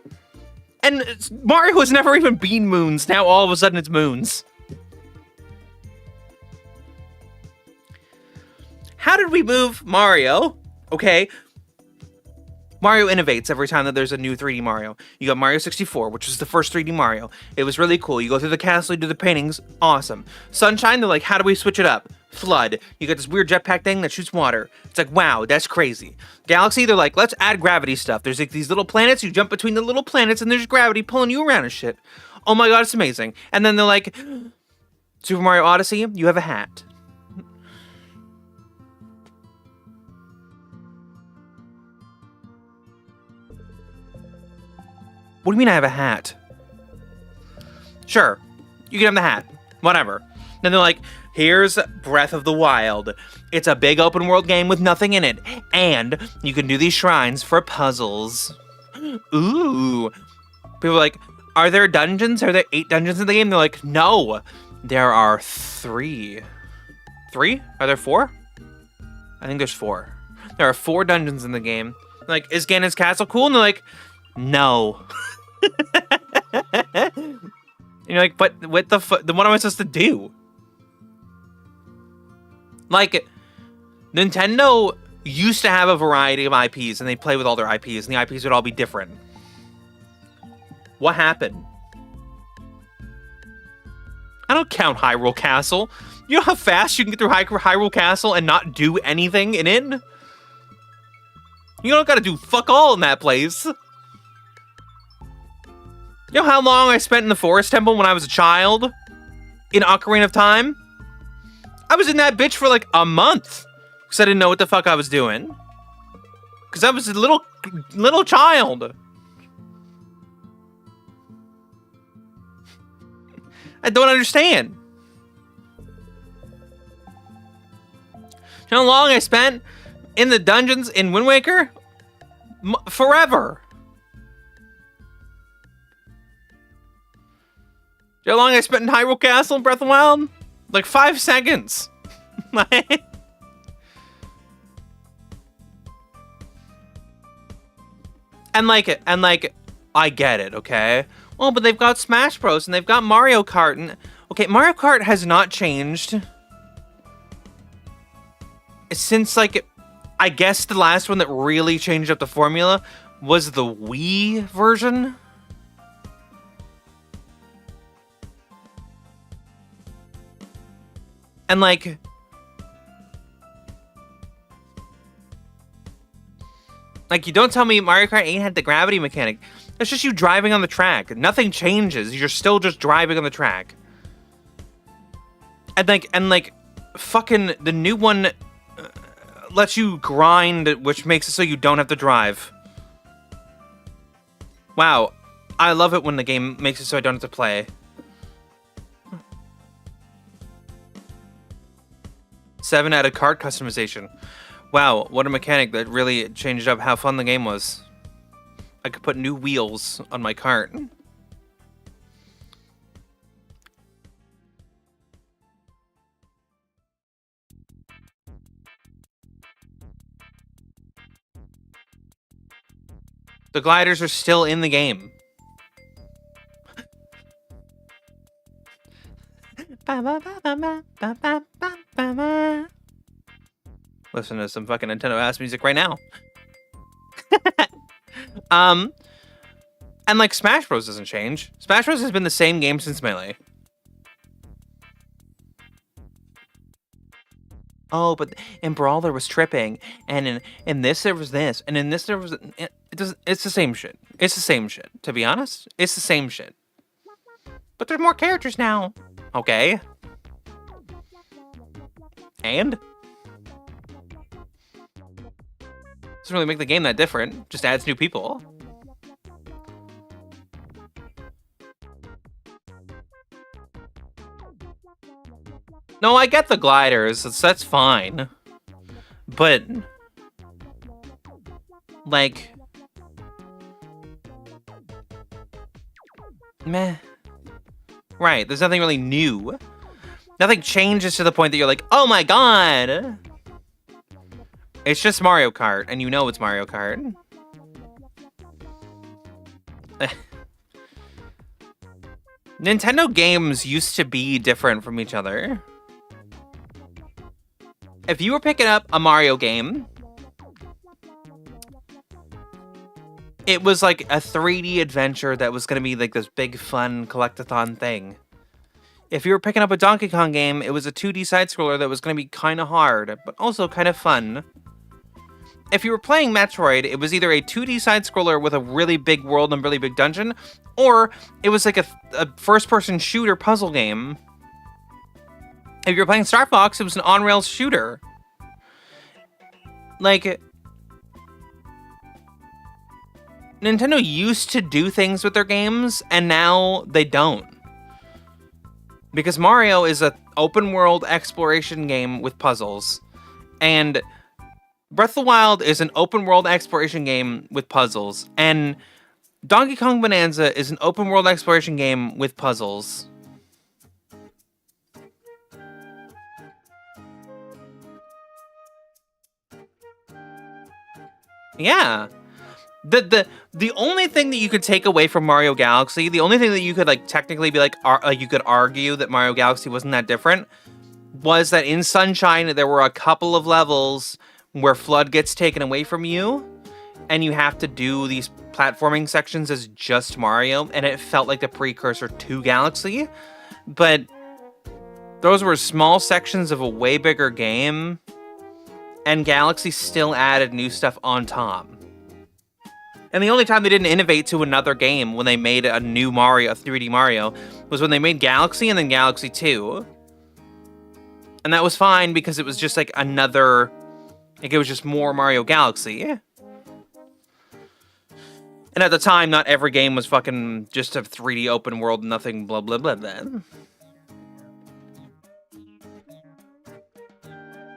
And Mario has never even been moons. Now all of a sudden it's moons. How did we move Mario? Okay. Mario innovates every time that there's a new 3D Mario. You got Mario 64, which was the first 3D Mario. It was really cool. You go through the castle, you do the paintings. Awesome. Sunshine, they're like, how do we switch it up? Flood. You got this weird jetpack thing that shoots water. It's like, wow, that's crazy. Galaxy, they're like, let's add gravity stuff. There's like these little planets. You jump between the little planets, and there's gravity pulling you around and shit. Oh my god, it's amazing. And then they're like, Super Mario Odyssey, you have a hat. What do you mean I have a hat? Sure, you can have the hat. Whatever. Then they're like, here's Breath of the Wild. It's a big open world game with nothing in it. And you can do these shrines for puzzles. Ooh. People are like, are there dungeons? Are there 8 dungeons in the game? They're like, no. There are 3. 3? Are there 4? I think there's 4. There are 4 dungeons in the game. Like, is Ganon's castle cool? And they're like, no. And you're like, but what the fuck? Then what am I supposed to do? Like, Nintendo used to have a variety of IPs, and they play with all their IPs, and the IPs would all be different. What happened? I don't count Hyrule Castle. You know how fast you can get through Hyrule Castle and not do anything in it? You don't gotta do fuck all in that place. You know how long I spent in the Forest Temple when I was a child? In Ocarina of Time? I was in that bitch for like a month. Because I didn't know what the fuck I was doing. Because I was a little child. I don't understand. You know how long I spent in the dungeons in Wind Waker? Forever. You know how long I spent in Hyrule Castle in Breath of the Wild? Like 5 seconds. And I get it, okay? Well, but they've got Smash Bros. And they've got Mario Kart. And okay, Mario Kart has not changed since, like, I guess the last one that really changed up the formula was the Wii version. And, like, you don't tell me Mario Kart 8 had the gravity mechanic. It's just you driving on the track. Nothing changes. You're still just driving on the track. And like, fucking the new one lets you grind, which makes it so you don't have to drive. Wow. I love it when the game makes it so I don't have to play. 7 added cart customization. Wow, what a mechanic that really changed up how fun the game was. I could put new wheels on my cart. The gliders are still in the game. Listen to some fucking Nintendo ass music right now. And like Smash Bros doesn't change. Smash Bros has been the same game since Melee. Oh, but in Brawl there was tripping, and in this there was this, and in this there was it doesn't. It's the same shit. It's the same shit. To be honest, it's the same shit. But there's more characters now. Okay. And doesn't really make the game that different. Just adds new people. No, I get the gliders. That's fine. But like, meh. Right, there's nothing really new. Nothing changes to the point that you're like, oh my god! It's just Mario Kart, and you know it's Mario Kart. Nintendo games used to be different from each other. If you were picking up a Mario game, it was like a 3D adventure that was going to be like this big fun collectathon thing. If you were picking up a Donkey Kong game, it was a 2D side-scroller that was going to be kind of hard, but also kind of fun. If you were playing Metroid, it was either a 2D side-scroller with a really big world and really big dungeon, or it was like a first-person shooter puzzle game. If you were playing Star Fox, it was an on-rails shooter. Like, Nintendo used to do things with their games, and now they don't. Because Mario is an open-world exploration game with puzzles, and Breath of the Wild is an open-world exploration game with puzzles, and Donkey Kong Bonanza is an open-world exploration game with puzzles. Yeah. The only thing that you could take away from Mario Galaxy, the only thing that you could like technically be like, you could argue that Mario Galaxy wasn't that different, was that in Sunshine there were a couple of levels where Flood gets taken away from you, and you have to do these platforming sections as just Mario, and it felt like the precursor to Galaxy. But those were small sections of a way bigger game, and Galaxy still added new stuff on top. And the only time they didn't innovate to another game when they made a new Mario, a 3D Mario, was when they made Galaxy and then Galaxy 2. And that was fine because it was just like another, like it was just more Mario Galaxy. And at the time, not every game was fucking just a 3D open world, nothing blah blah blah blah.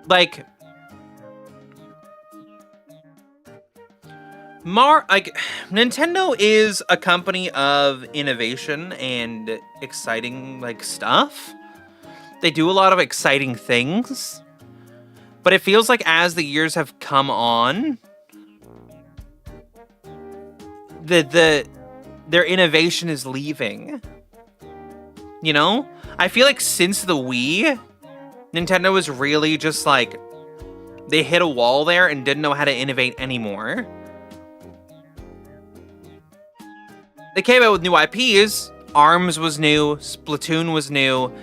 Like, Nintendo is a company of innovation and exciting, like, stuff. They do a lot of exciting things. But it feels like as the years have come on, their innovation is leaving. You know? I feel like since the Wii, Nintendo was really just like, they hit a wall there and didn't know how to innovate anymore. They came out with new IPs. ARMS was new. Splatoon was new.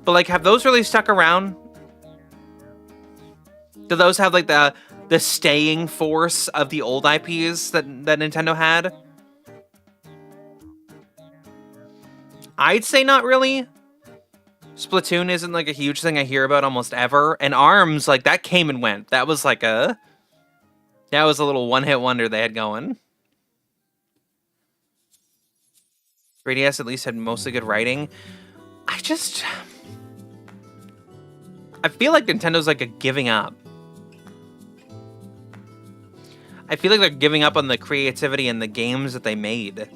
But, like, have those really stuck around? Do those have, like, the staying force of the old IPs that Nintendo had? I'd say not really. Splatoon isn't, like, a huge thing I hear about almost ever. And ARMS, like, that came and went. That was, like, that was a little one-hit wonder they had going. 3DS at least had mostly good writing. I feel like Nintendo's like giving up. I feel like they're giving up on the creativity and the games that they made.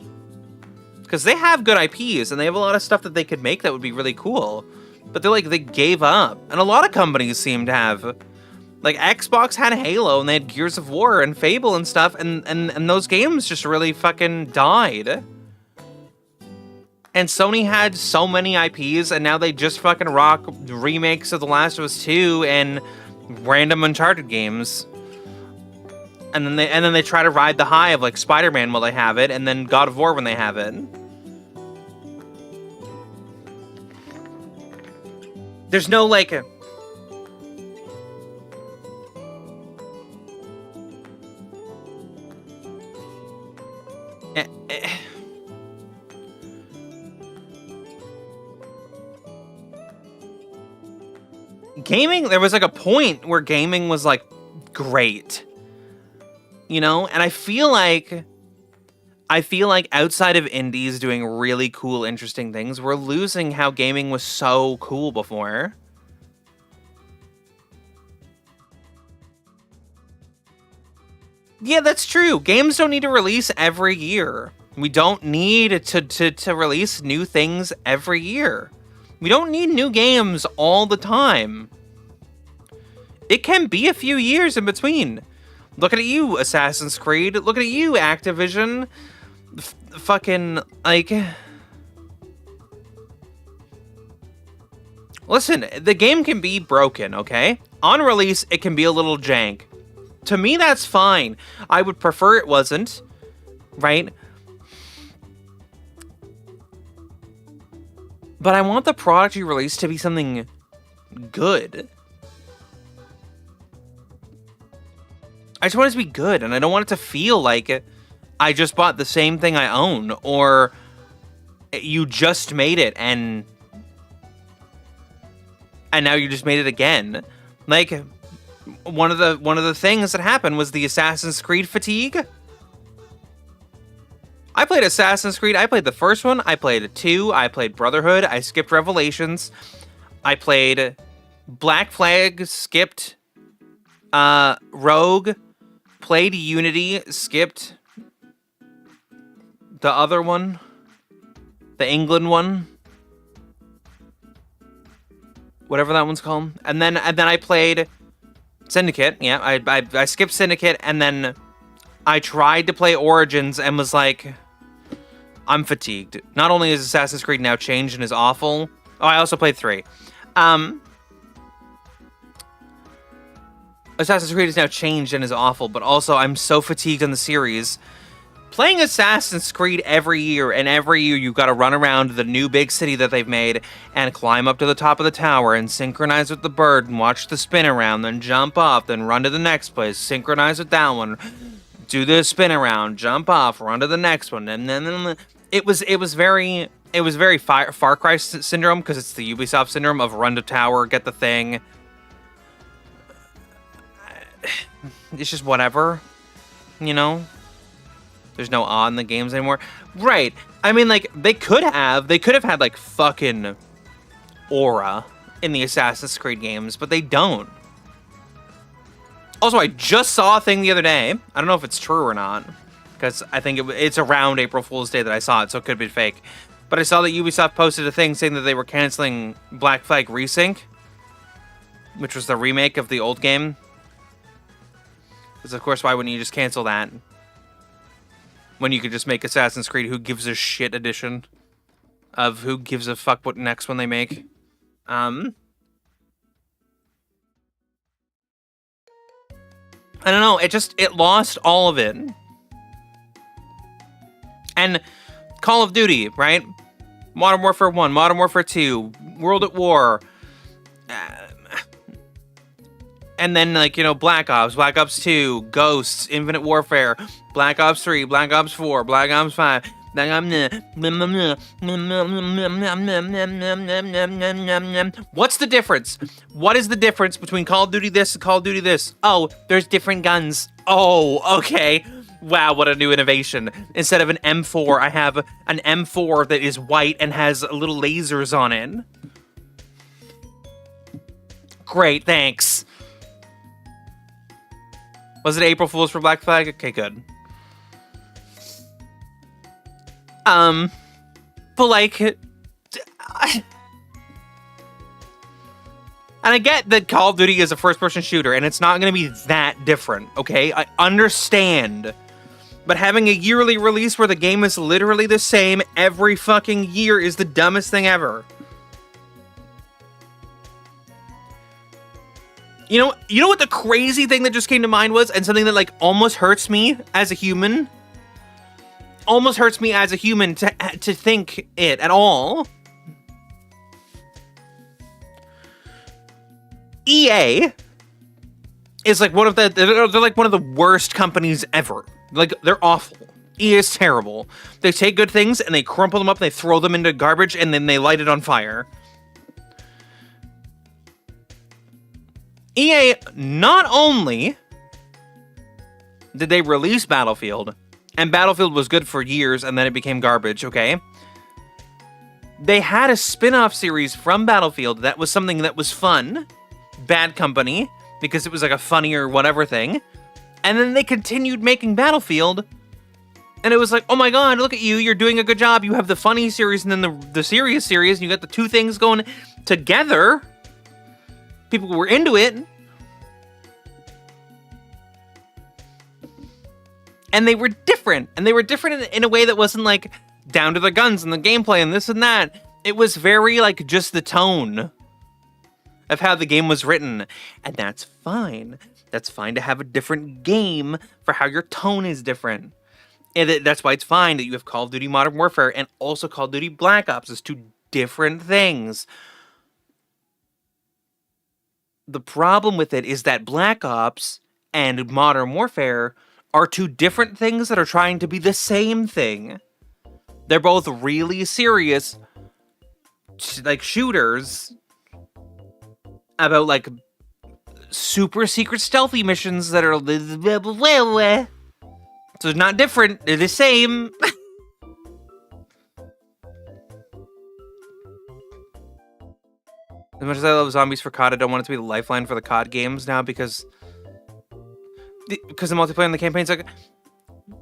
Because they have good IPs and they have a lot of stuff that they could make that would be really cool. But they gave up. And a lot of companies seem to have. Like, Xbox had Halo and they had Gears of War and Fable and stuff, and those games just really fucking died. And Sony had so many IPs, and now they just fucking rock remakes of The Last of Us 2 and random Uncharted games. And then they try to ride the high of like Spider-Man while they have it, and then God of War when they have it. There's no like gaming, there was like a point where gaming was like great, you know? And I feel like outside of indies doing really cool, interesting things, we're losing how gaming was so cool before. Yeah, that's true. Games don't need to release every year. We don't need to release new things every year. We don't need new games all the time. It can be a few years in between. Look at you, Assassin's Creed. Look at you, Activision. Fucking, like... Listen, the game can be broken, okay? On release, it can be a little jank. To me, that's fine. I would prefer it wasn't, right? But I want the product you release to be something good. I just want it to be good, and I don't want it to feel like I just bought the same thing I own, or you just made it, and now you just made it again. Like, one of the things that happened was the Assassin's Creed fatigue. I played Assassin's Creed. I played the first one. I played 2. I played Brotherhood. I skipped Revelations. I played Black Flag. Skipped Rogue. Played Unity. Skipped the other one. The England one. Whatever that one's called. And then I played Syndicate. Yeah, I skipped Syndicate, and then I tried to play Origins and was like, I'm fatigued. Not only is Assassin's Creed now changed and is awful. Oh, I also played 3. Assassin's Creed is now changed and is awful, but also I'm so fatigued on the series. Playing Assassin's Creed every year, and every year you've got to run around the new big city that they've made and climb up to the top of the tower and synchronize with the bird and watch the spin around, then jump off, then run to the next place, synchronize with that one, do the spin around, jump off, run to the next one, and then it was very Far Cry syndrome, because it's the Ubisoft syndrome of run to tower, get the thing. It's just whatever, you know? There's no awe in the games anymore. Right. I mean, like, they could have had, like, fucking aura in the Assassin's Creed games, but they don't. Also, I just saw a thing the other day. I don't know if it's true or not, because I think it's around April Fool's Day that I saw it, so it could be fake. But I saw that Ubisoft posted a thing saying that they were canceling Black Flag Resync, which was the remake of the old game. Because, of course, why wouldn't you just cancel that? When you could just make Assassin's Creed Who Gives a Shit edition of Who Gives a Fuck what next one they make. I don't know, it lost all of it. And Call of Duty, right? Modern Warfare 1, Modern Warfare 2, World at War, and then, like, you know, Black Ops 2, Ghosts, Infinite Warfare, Black Ops 3, Black Ops 4, Black Ops 5, Black Ops... What's the difference? What is the difference between Call of Duty this and Call of Duty this? Oh, there's different guns. Oh, okay. Wow, what a new innovation. Instead of an M4, I have an M4 that is white and has little lasers on it. Great, thanks. Was it April Fool's for Black Flag? Okay, good. But like, and I get that Call of Duty is a first-person shooter, and it's not going to be that different, okay? I understand. But having a yearly release where the game is literally the same every fucking year is the dumbest thing ever. You know what the crazy thing that just came to mind was, and something that, like, almost hurts me as a human? Almost hurts me as a human to think it at all. EA is like they're like one of the worst companies ever. Like, they're awful. EA is terrible. They take good things and they crumple them up, they throw them into garbage, and then they light it on fire. EA, not only did they release Battlefield, and Battlefield was good for years, and then it became garbage, okay? They had a spin-off series from Battlefield that was something that was fun. Bad Company, because it was like a funnier whatever thing. And then they continued making Battlefield, and it was like, oh my god, look at you, you're doing a good job. You have the funny series and then the serious series, and you got the two things going together. People were into it. And they were different. And they were different in a way that wasn't like down to the guns and the gameplay and this and that. It was very like just the tone of how the game was written. And that's fine. That's fine to have a different game for how your tone is different. And that's why it's fine that you have Call of Duty Modern Warfare and also Call of Duty Black Ops as two different things. The problem with it is that Black Ops and Modern Warfare are two different things that are trying to be the same thing. They're both really serious, like, shooters about, like, super secret stealthy missions that are... So it's not different, they're the same. As much as I love Zombies for COD, I don't want it to be the lifeline for the COD games now because the multiplayer and the campaign's like...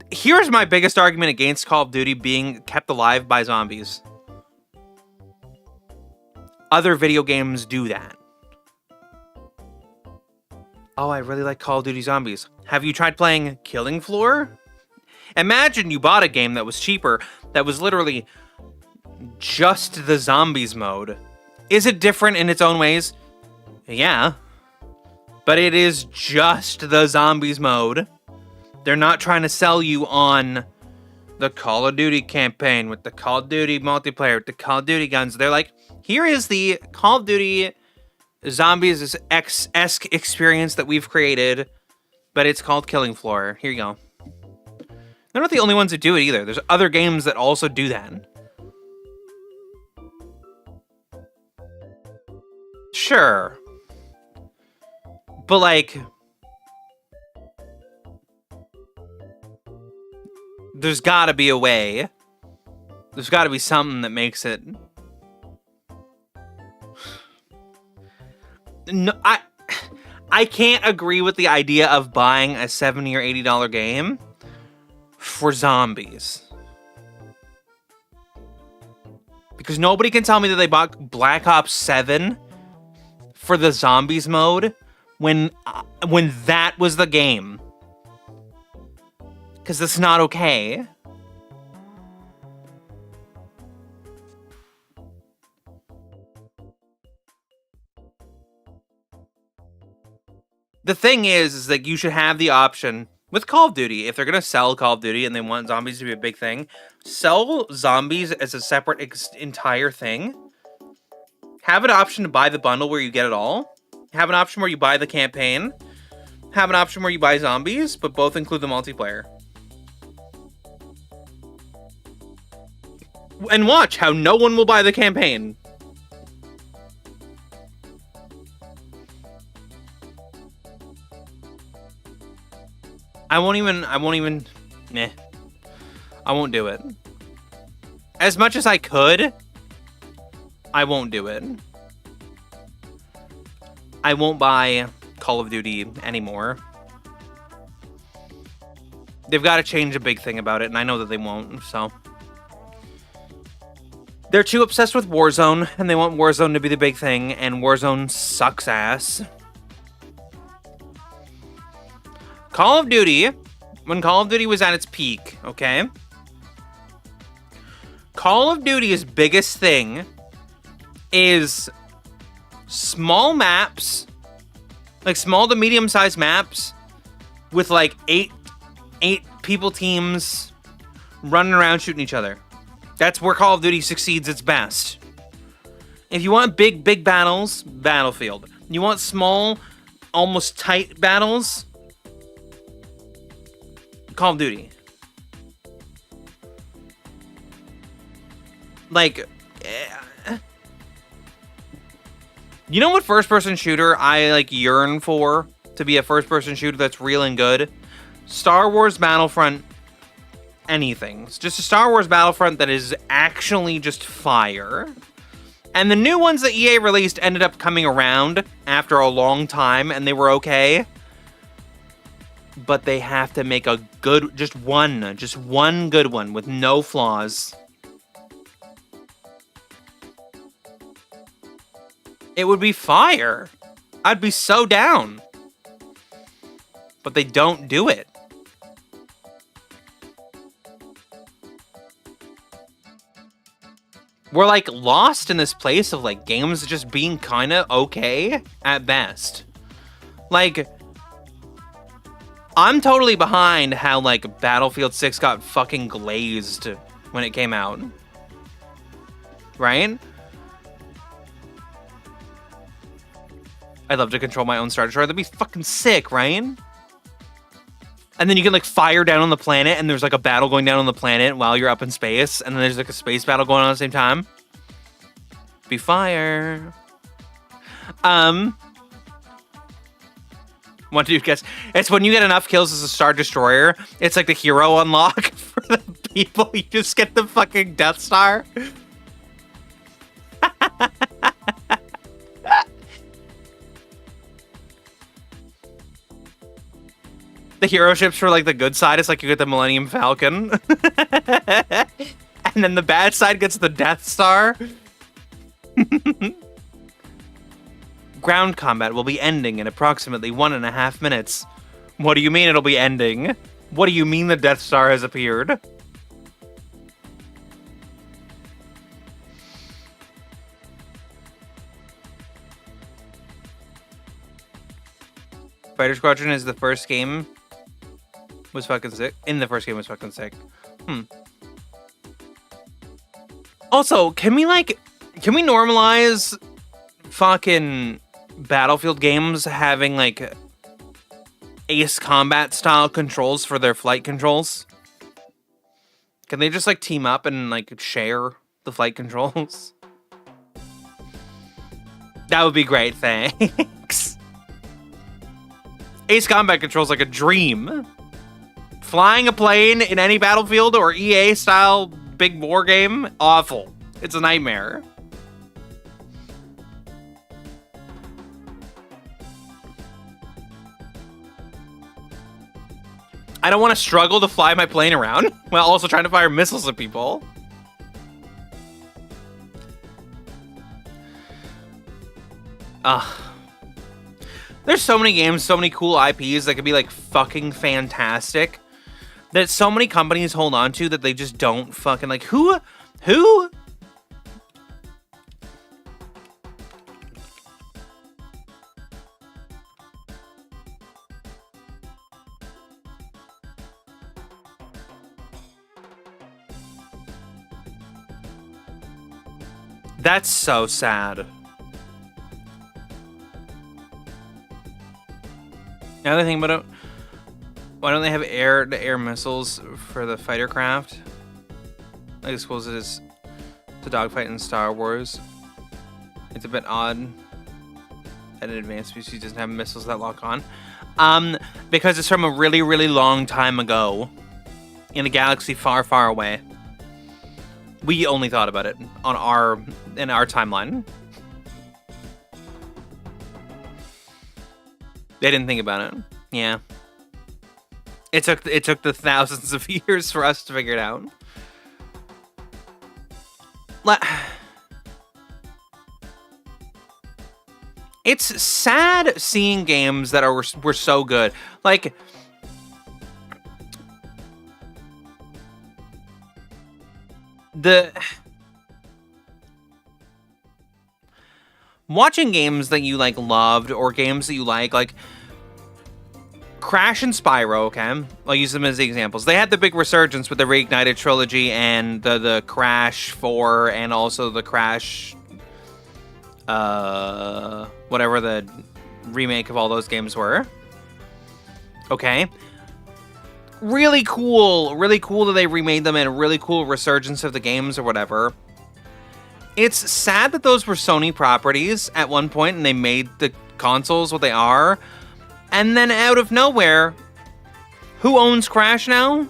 Here's my biggest argument against Call of Duty being kept alive by zombies. Other video games do that. Oh, I really like Call of Duty Zombies. Have you tried playing Killing Floor? Imagine you bought a game that was cheaper, that was literally just the zombies mode. Is it different in its own ways? Yeah. But it is just the zombies mode. They're not trying to sell you on the Call of Duty campaign with the Call of Duty multiplayer, with the Call of Duty guns. They're like, here is the Call of Duty Zombies-esque experience that we've created, but it's called Killing Floor. Here you go. They're not the only ones that do it either. There's other games that also do that. Sure. But, like, there's gotta be a way. There's gotta be something that makes it... No, I can't agree with the idea of buying a $70 or $80 game for zombies. Because nobody can tell me that they bought Black Ops 7 for the zombies mode when that was the game. Because that's not okay. The thing is that you should have the option with Call of Duty, if they're going to sell Call of Duty and they want zombies to be a big thing, sell zombies as a separate entire thing. Have an option to buy the bundle where you get it all. Have an option where you buy the campaign. Have an option where you buy zombies, but both include the multiplayer. And watch how no one will buy the campaign. I won't even, nah. I won't do it. As much as I could, I won't do it. I won't buy Call of Duty anymore. They've got to change a big thing about it, and I know that they won't, so. They're too obsessed with Warzone, and they want Warzone to be the big thing, and Warzone sucks ass. Call of Duty, when Call of Duty was at its peak, okay? Call of Duty's biggest thing is small maps, like small to medium-sized maps with like eight people teams running around shooting each other. That's where Call of Duty succeeds its best. If you want big battles, Battlefield. You want small, almost tight battles, Call of Duty. Like, you know what first-person shooter I, like, yearn for to be a first-person shooter that's real and good? Star Wars Battlefront anything. It's just a Star Wars Battlefront that is actually just fire. And the new ones that EA released ended up coming around after a long time, and they were okay. But they have to make a good, just one good one with no flaws. It would be fire. I'd be so down. But they don't do it. We're like lost in this place of like games just being kind of okay at best. Like, I'm totally behind how, like, Battlefield 6 got fucking glazed when it came out. Right? I'd love to control my own Star Destroyer. That'd be fucking sick, right? And then you can, like, fire down on the planet, and there's, like, a battle going down on the planet while you're up in space, and then there's, like, a space battle going on at the same time. Be fire. What do you guess? It's when you get enough kills as a Star Destroyer, it's like the hero unlock for the people. You just get the fucking Death Star. The hero ships for like the good side, it's like you get the Millennium Falcon. And then the bad side gets the Death Star. ground combat will be ending in approximately 1.5 minutes. What do you mean it'll be ending? What do you mean the Death Star has appeared? Fighter Squadron is the first game. Was fucking sick. In the first game was fucking sick. Also, can we normalize fucking Battlefield games having like Ace Combat style controls for their flight controls? Can they just like team up and like share the flight controls? That would be great, thanks. Ace Combat controls like a dream. Flying a plane in any Battlefield or EA style big war game, awful. It's a nightmare. I don't want to struggle to fly my plane around while also trying to fire missiles at people. There's so many games, so many cool IPs that could be like fucking fantastic that so many companies hold on to that they just don't fucking like. Who? That's so sad. Another thing about it, why don't they have air-to-air missiles for the fighter craft? I suppose it is to dogfight in Star Wars. It's a bit odd that an advanced species doesn't have missiles that lock on. Because it's from a really, really long time ago in a galaxy far, far away. We only thought about it in our timeline. They didn't think about it. Yeah. It took the thousands of years for us to figure it out. It's sad seeing games that were so good. Like watching games that you like loved or games that you like Crash and Spyro, okay? I'll use them as the examples. They had the big resurgence with the Reignited trilogy and the Crash 4 and also the Crash whatever the remake of all those games were. Okay. Really cool that they remade them and a really cool resurgence of the games or whatever. It's sad that those were Sony properties at one point and they made the consoles what they are. And then out of nowhere, who owns Crash now?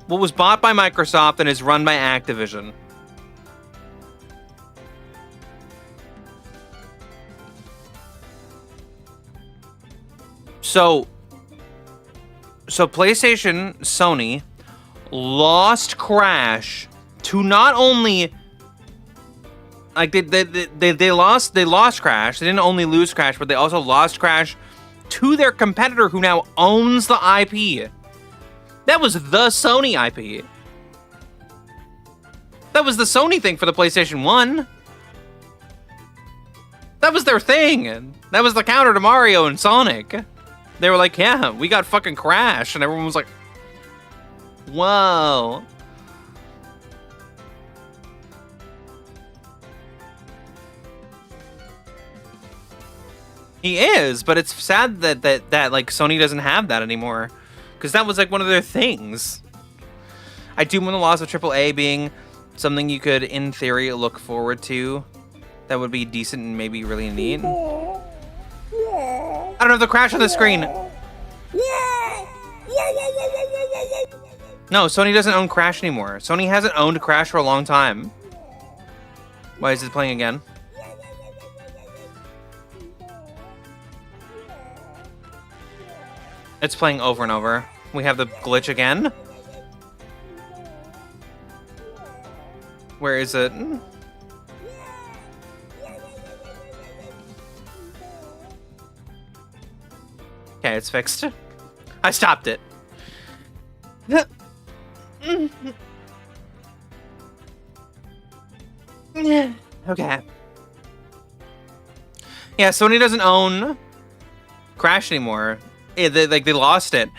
Well, was bought by Microsoft and is run by Activision. So PlayStation, Sony, lost Crash to not only... Like, they lost Crash. They didn't only lose Crash, but they also lost Crash to their competitor who now owns the IP. That was the Sony IP. That was the Sony thing for the PlayStation 1. That was their thing. That was the counter to Mario and Sonic. They were like, yeah, we got fucking Crash. And everyone was like, whoa. He is, but it's sad that like Sony doesn't have that anymore, because that was like one of their things. I do want the loss of AAA being something you could, in theory, look forward to. That would be decent and maybe really neat. I don't have the Crash on the screen. No, Sony doesn't own Crash anymore. Sony hasn't owned Crash for a long time. Why is it playing again? It's playing over and over. We have the glitch again. Where is it? Okay, it's fixed. I stopped it. Okay. Yeah, Sony doesn't own Crash anymore. They lost it.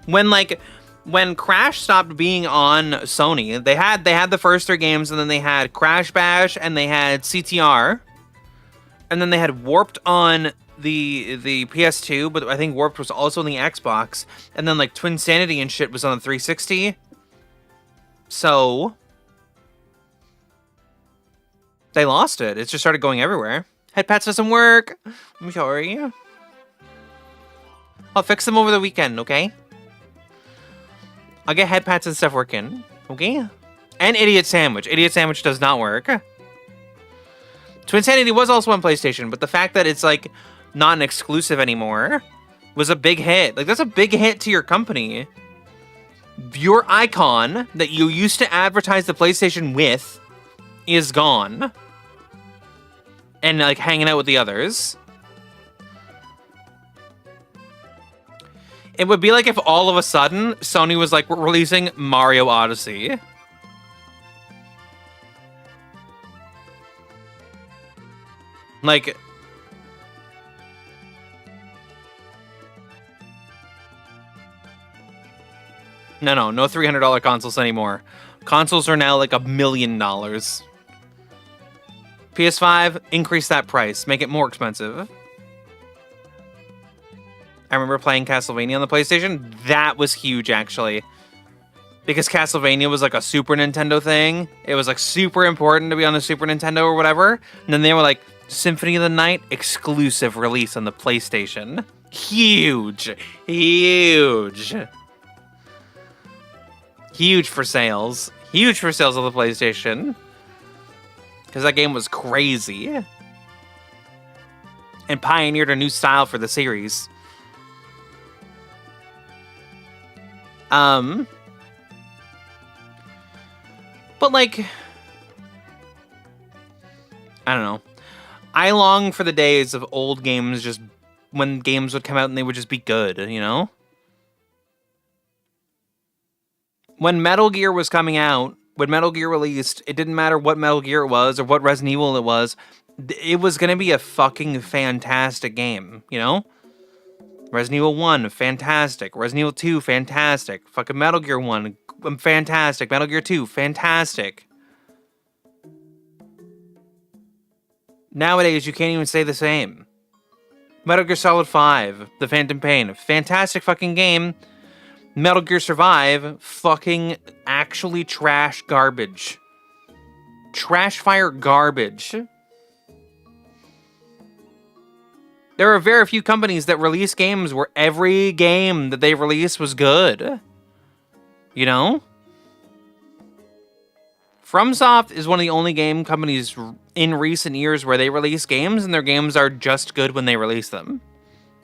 When Crash stopped being on Sony, they had the first 3 games, and then they had Crash Bash, and they had CTR, and then they had Warped on the PS2, but I think Warped was also on the Xbox, and then like Twin Sanity and shit was on the 360. So they lost it. It just started going everywhere. Head pats doesn't work. I'm sorry. I'll fix them over the weekend, okay? I'll get head pats and stuff working, okay? And Idiot Sandwich. Idiot Sandwich does not work. Twin Sanity was also on PlayStation, but the fact that it's like not an exclusive anymore was a big hit. Like, that's a big hit to your company. Your icon that you used to advertise the PlayStation with is gone. And like hanging out with the others. It would be like if all of a sudden Sony was like, we're releasing Mario Odyssey. Like, no $300 consoles anymore. Consoles are now like $1 million. PS5, increase that price, make it more expensive. I remember playing Castlevania on the PlayStation. That was huge, actually. Because Castlevania was like a Super Nintendo thing. It was like super important to be on the Super Nintendo or whatever. And then they were like, Symphony of the Night, exclusive release on the PlayStation. Huge. Huge. Huge for sales. Huge for sales on the PlayStation. Because that game was crazy. And pioneered a new style for the series. But like, I don't know. I long for the days of old games, just when games would come out and they would just be good, you know? When Metal Gear was coming out, when Metal Gear released, it didn't matter what Metal Gear it was or what Resident Evil it was going to be a fucking fantastic game, you know? Resident Evil 1, fantastic. Resident Evil 2, fantastic. Fucking Metal Gear 1, fantastic. Metal Gear 2, fantastic. Nowadays, you can't even say the same. Metal Gear Solid 5, The Phantom Pain, fantastic fucking game. Metal Gear Survive, fucking actually trash garbage. Trash fire garbage. There are very few companies that release games where every game that they release was good. You know? FromSoft is one of the only game companies in recent years where they release games and their games are just good when they release them.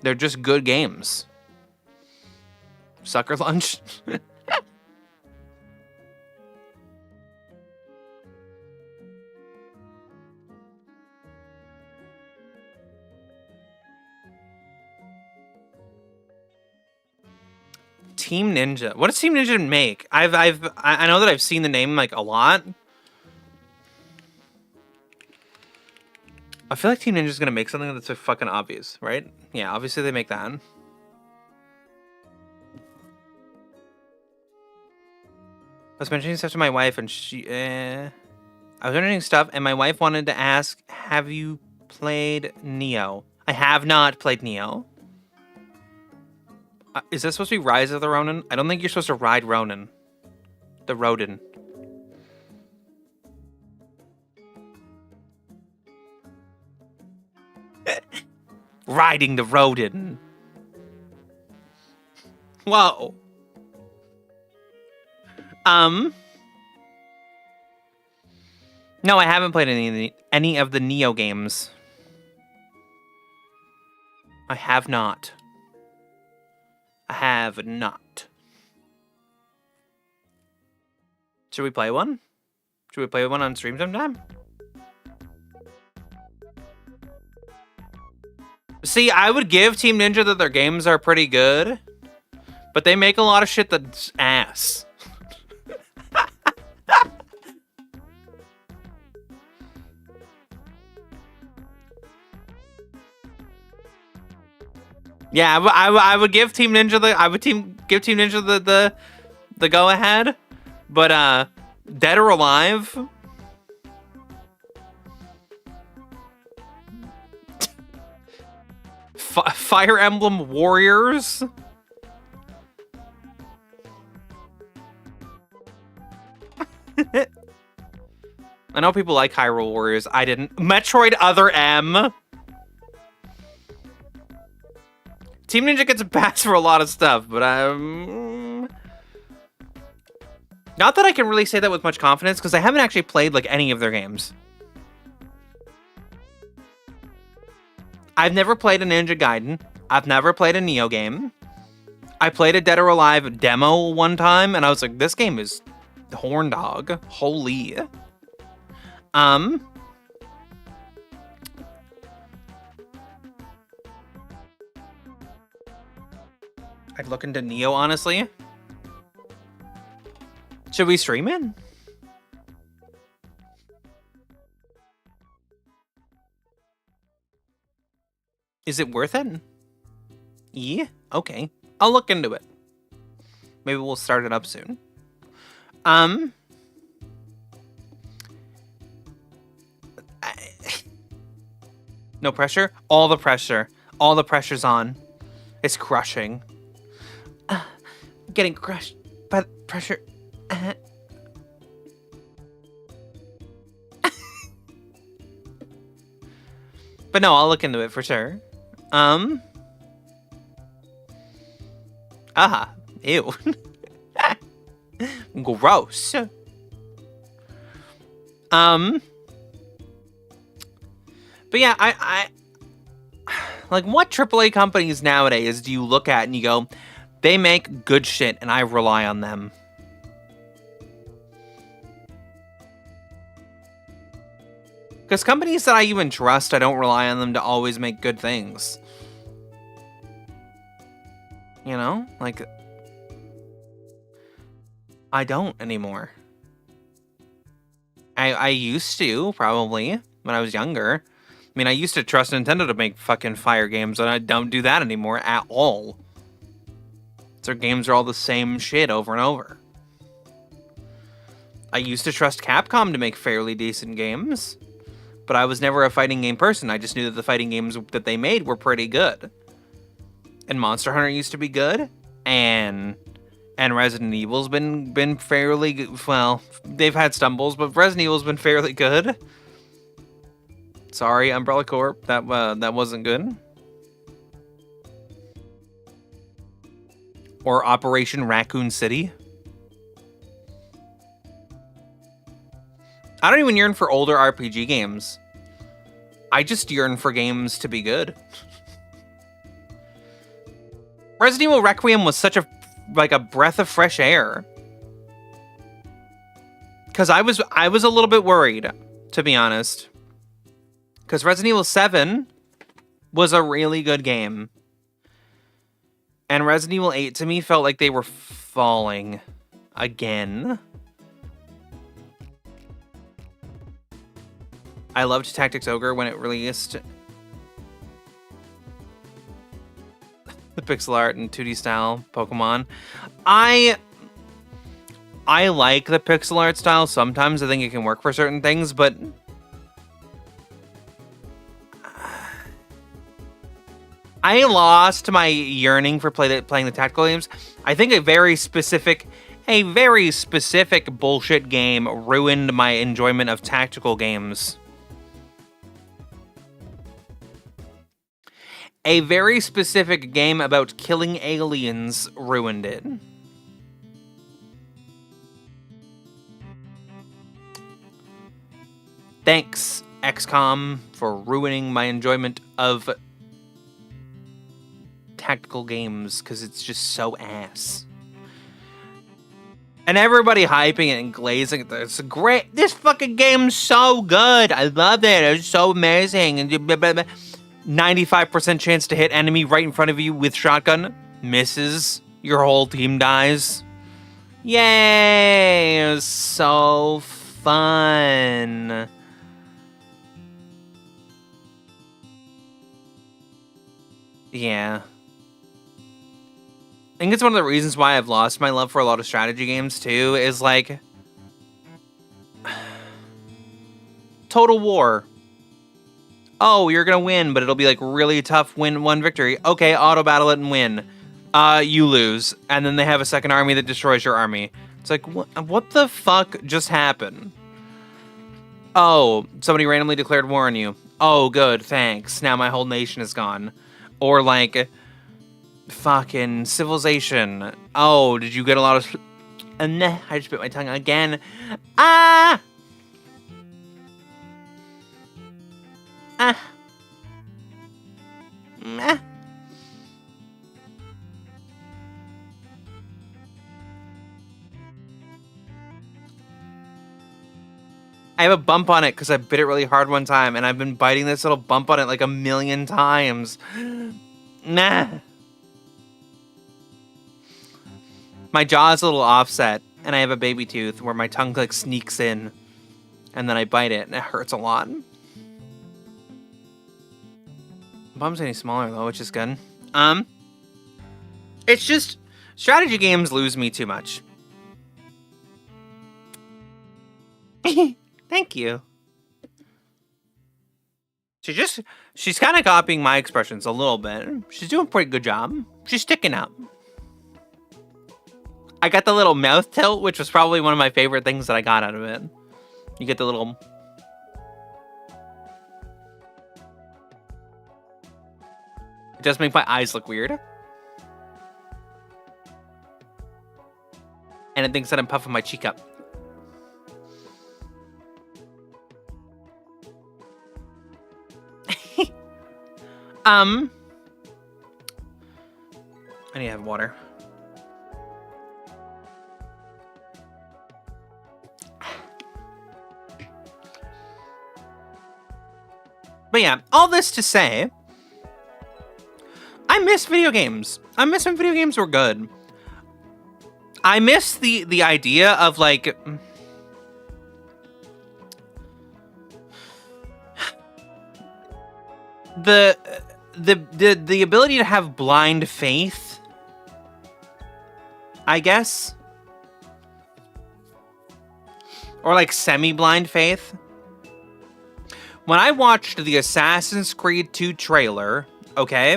They're just good games. Sucker Lunch. Team Ninja. What does Team Ninja make? I know that I've seen the name like a lot. I feel like Team Ninja's gonna make something that's fucking obvious, right? Yeah, obviously they make that. I was mentioning stuff to my wife, and I was mentioning stuff, and my wife wanted to ask, "Have you played Neo?" I have not played Neo. Is this supposed to be Rise of the Ronin? I don't think you're supposed to ride Ronin. The Rodin. Riding the Rodin. Whoa. No, I haven't played any of the Neo games. I have not. I have not. Should we play one? Should we play one on stream sometime? See, I would give Team Ninja that their games are pretty good, but they make a lot of shit that's ass. Yeah, I would give Team Ninja give Team Ninja the go ahead, but Dead or Alive. Fire Emblem Warriors. I know people like Hyrule Warriors. I didn't. Metroid Other M. Team Ninja gets a pass for a lot of stuff, but not that I can really say that with much confidence, because I haven't actually played like any of their games. I've never played a Ninja Gaiden. I've never played a Neo game. I played a Dead or Alive demo one time, and I was like, this game is horn dog. Holy. I'd look into Neo, honestly. Should we stream it? Is it worth it? Yeah? Okay. I'll look into it. Maybe we'll start it up soon. No pressure? All the pressure. All the pressure's on. It's crushing. Getting crushed by the pressure. But no, I'll look into it for sure. Ew. Gross. But yeah, I like, what AAA companies nowadays do you look at and you go, they make good shit and I rely on them? Because companies that I even trust, I don't rely on them to always make good things. You know? Like, I don't anymore. I used to, probably, when I was younger. I mean, I used to trust Nintendo to make fucking fire games, and I don't do that anymore at all. Their games are all the same shit over and over. I used to trust Capcom to make fairly decent games, but I was never a fighting game person. I just knew that the fighting games that they made were pretty good. And Monster Hunter used to be good, and Resident Evil's been fairly good. Well, they've had stumbles, but Resident Evil's been fairly good. Sorry, Umbrella Corp, that wasn't good. Or Operation Raccoon City. I don't even yearn for older RPG games. I just yearn for games to be good. Resident Evil Requiem was such a breath of fresh air. Because I was a little bit worried, to be honest. Because Resident Evil 7 was a really good game. And Resident Evil 8 to me felt like they were falling again. I loved Tactics Ogre when it released. The pixel art and 2D style Pokemon. I like the pixel art style. Sometimes I think it can work for certain things, but I lost my yearning for playing the tactical games. I think a very specific bullshit game ruined my enjoyment of tactical games. A very specific game about killing aliens ruined it. Thanks, XCOM, for ruining my enjoyment of tactical games, because it's just so ass. And everybody hyping it and glazing it. It's great. This fucking game's so good. I love it. It's so amazing. And 95% chance to hit enemy right in front of you with shotgun. Misses. Your whole team dies. Yay! It was so fun. Yeah. I think it's one of the reasons why I've lost my love for a lot of strategy games, too, is like... Total War. Oh, you're gonna win, but it'll be like really tough one victory. Okay, auto battle it and win. You lose. And then they have a second army that destroys your army. It's like, what the fuck just happened? Oh, somebody randomly declared war on you. Oh, good, thanks. Now my whole nation is gone. Or like, fucking civilization. Oh, did you get a lot of... I just bit my tongue again. Ah! Ah. Ah. I have a bump on it because I bit it really hard one time, and I've been biting this little bump on it like 1,000,000 times. Nah. My jaw is a little offset, and I have a baby tooth where my tongue like sneaks in, and then I bite it, and it hurts a lot. The bump's getting smaller though, which is good. It's just strategy games lose me too much. Thank you. She's kind of copying my expressions a little bit. She's doing a pretty good job. She's sticking up. I got the little mouth tilt, which was probably one of my favorite things that I got out of it. You get the little... It does make my eyes look weird. And it thinks that I'm puffing my cheek up. I need to have water. But yeah, all this to say, I miss video games. I miss when video games were good. I miss the idea of like the ability to have blind faith, I guess. Or like semi-blind faith. When I watched the Assassin's Creed 2 trailer, okay,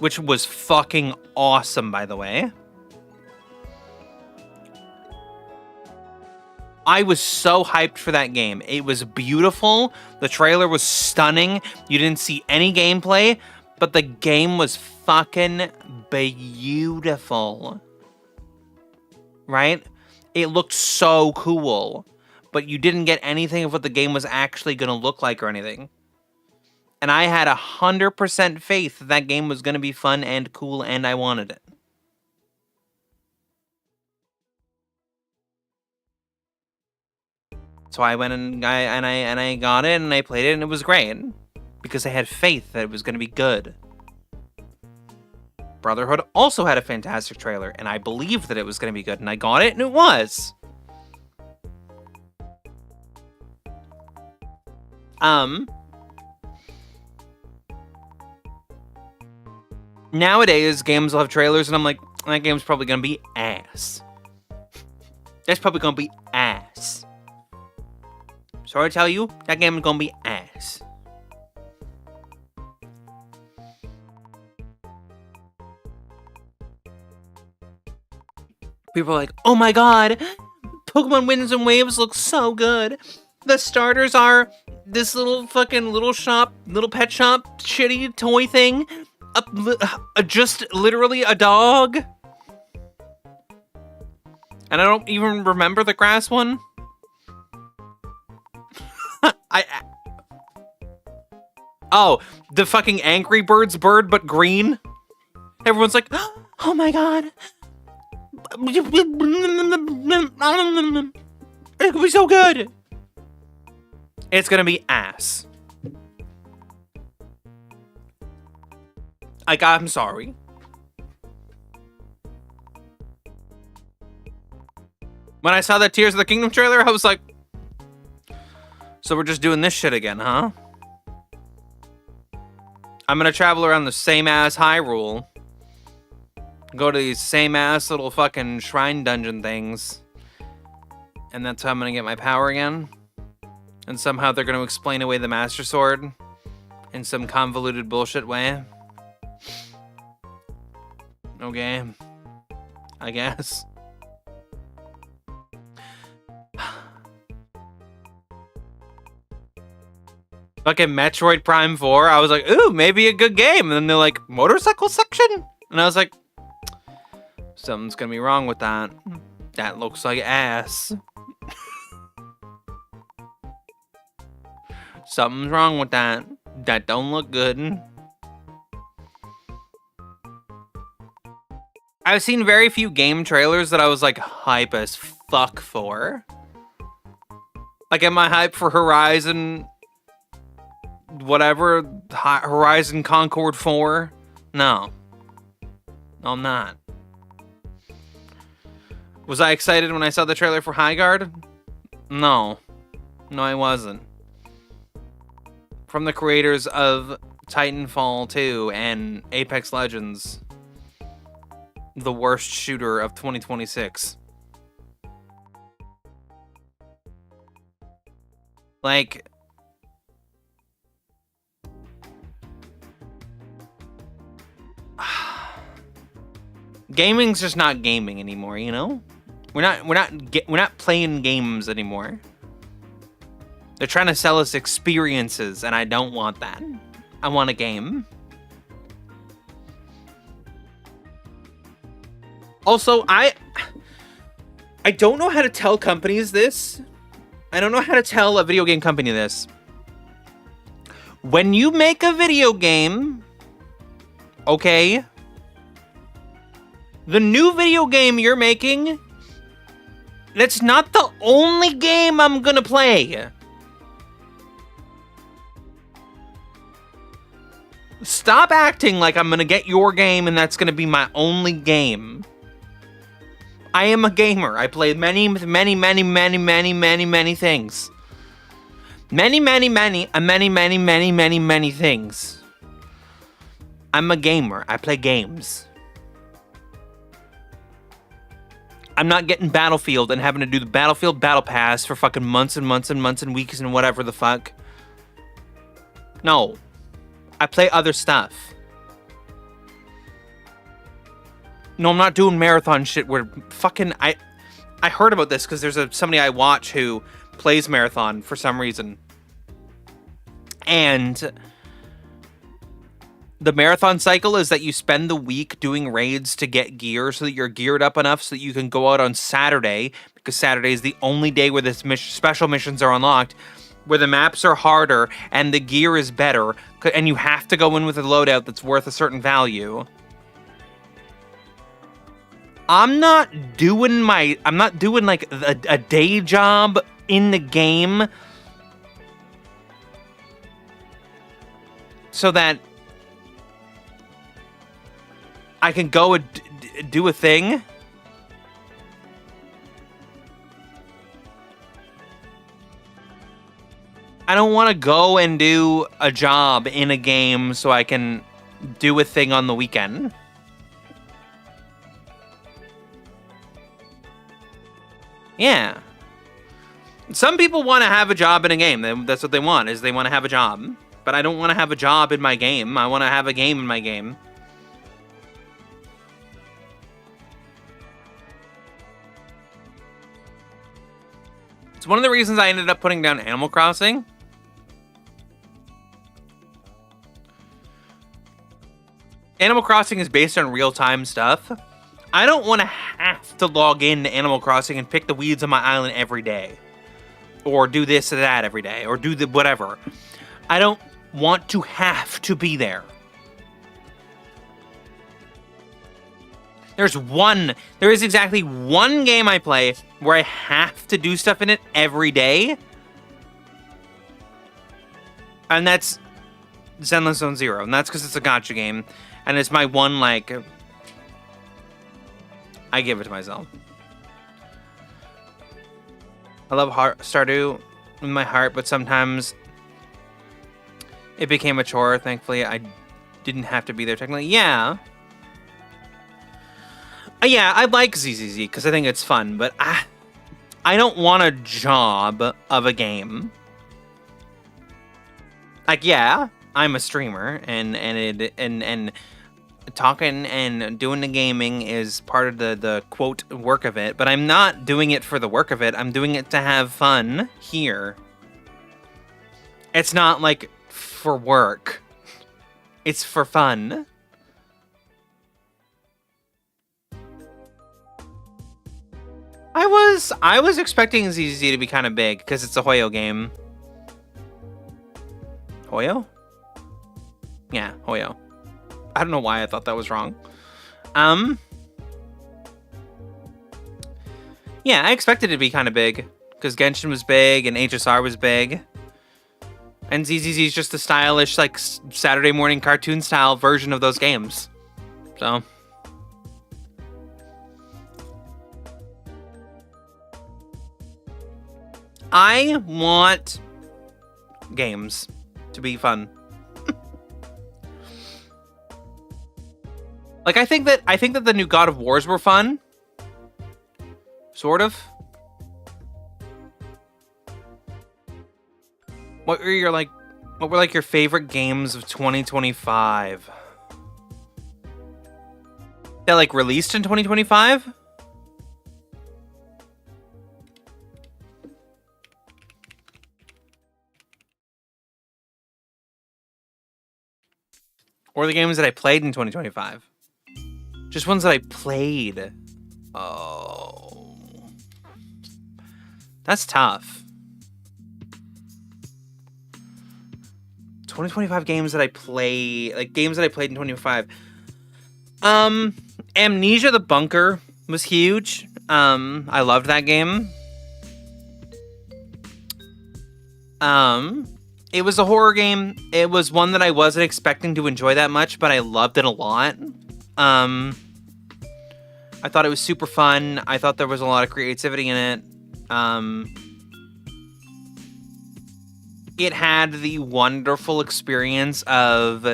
which was fucking awesome, by the way, I was so hyped for that game. It was beautiful. The trailer was stunning. You didn't see any gameplay, but the game was fucking beautiful. Right? It looked so cool, but you didn't get anything of what the game was actually going to look like or anything. And I had 100% faith that that game was going to be fun and cool, and I wanted it. So I went and I got it and I played it and it was great because I had faith that it was going to be good. Brotherhood also had a fantastic trailer and I believed that it was going to be good and I got it and it was. Nowadays games will have trailers and I'm like, that game's probably going to be ass. That's probably going to be ass. Sorry to tell you, that game is gonna be ass. People are like, oh my god, Pokemon Winds and Waves looks so good. The starters are this little fucking little pet shop, shitty toy thing. Just literally a dog. And I don't even remember the grass one. Oh, the fucking Angry Birds bird, but green. Everyone's like, oh my god. It's gonna be so good. It's gonna be ass. Like, I'm sorry. When I saw that Tears of the Kingdom trailer, I was like, so we're just doing this shit again, huh? I'm gonna travel around the same ass Hyrule. Go to these same ass little fucking shrine dungeon things. And that's how I'm gonna get my power again. And somehow they're gonna explain away the Master Sword in some convoluted bullshit way. Okay. I guess. Fucking Metroid Prime 4, I was like, ooh, maybe a good game. And then they're like, motorcycle section? And I was like, something's gonna be wrong with that. That looks like ass. Something's wrong with that. That don't look good. I've seen very few game trailers that I was like hype as fuck for. Like, am I hype for Horizon... whatever, Horizon Concord 4? No. No, I'm not. Was I excited when I saw the trailer for Highguard? No. No, I wasn't. From the creators of Titanfall 2 and Apex Legends. The worst shooter of 2026. Like... gaming's just not gaming anymore, you know? We're not playing games anymore. They're trying to sell us experiences, and I don't want that. I want a game. Also, I don't know how to tell companies this. I don't know how to tell a video game company this. When you make a video game, okay, the new video game you're making, that's not the only game I'm gonna play. Stop acting like I'm gonna get your game and that's gonna be my only game. I am a gamer. I play many things. Many things. I'm a gamer. I play games. I'm not getting Battlefield and having to do the Battlefield Battle Pass for fucking months and months and months and weeks and whatever the fuck. No. I play other stuff. No, I'm not doing marathon shit where fucking... I heard about this because there's somebody I watch who plays marathon for some reason. And the marathon cycle is that you spend the week doing raids to get gear so that you're geared up enough so that you can go out on Saturday, because Saturday is the only day where the special missions are unlocked, where the maps are harder and the gear is better, and you have to go in with a loadout that's worth a certain value. I'm not doing like a day job in the game so that I can go and do a thing. I don't want to go and do a job in a game so I can do a thing on the weekend. Yeah. Some people want to have a job in a game. That's what they want, is they want to have a job. But I don't want to have a job in my game. I want to have a game in my game. It's one of the reasons I ended up putting down Animal Crossing. Animal Crossing is based on real-time stuff. I don't want to have to log in to Animal Crossing and pick the weeds on my island every day. Or do this or that every day. Or do the whatever. I don't want to have to be there. There is exactly one game I play where I have to do stuff in it every day. And that's Zenless Zone Zero. And that's because it's a gacha game. And it's my one, like, I give it to myself. I love Stardew in my heart, but sometimes it became a chore. Thankfully, I didn't have to be there technically. Yeah. Yeah, I like ZZZ because I think it's fun, but I don't want a job of a game. Like, yeah, I'm a streamer, and talking and doing the gaming is part of the quote work of it, but I'm not doing it for the work of it. I'm doing it to have fun here. It's not like for work. It's for fun. I was expecting ZZ to be kind of big because it's a Hoyo game. Hoyo? Yeah, Hoyo. I don't know why I thought that was wrong. Yeah, I expected it to be kind of big because Genshin was big and HSR was big. And ZZZ is just a stylish, like, Saturday morning cartoon style version of those games. So. I want games to be fun. Like, I think that the new God of Wars were fun. Sort of. What were your favorite games of 2025? That like released in 2025? Or the games that I played in 2025? Just ones that I played. Oh. That's tough. 2025 games that I play, like games that I played in 2025. Amnesia the Bunker was huge. I loved that game. It was a horror game. It was one that I wasn't expecting to enjoy that much, but I loved it a lot. I thought it was super fun. I thought there was a lot of creativity in it. It had the wonderful experience of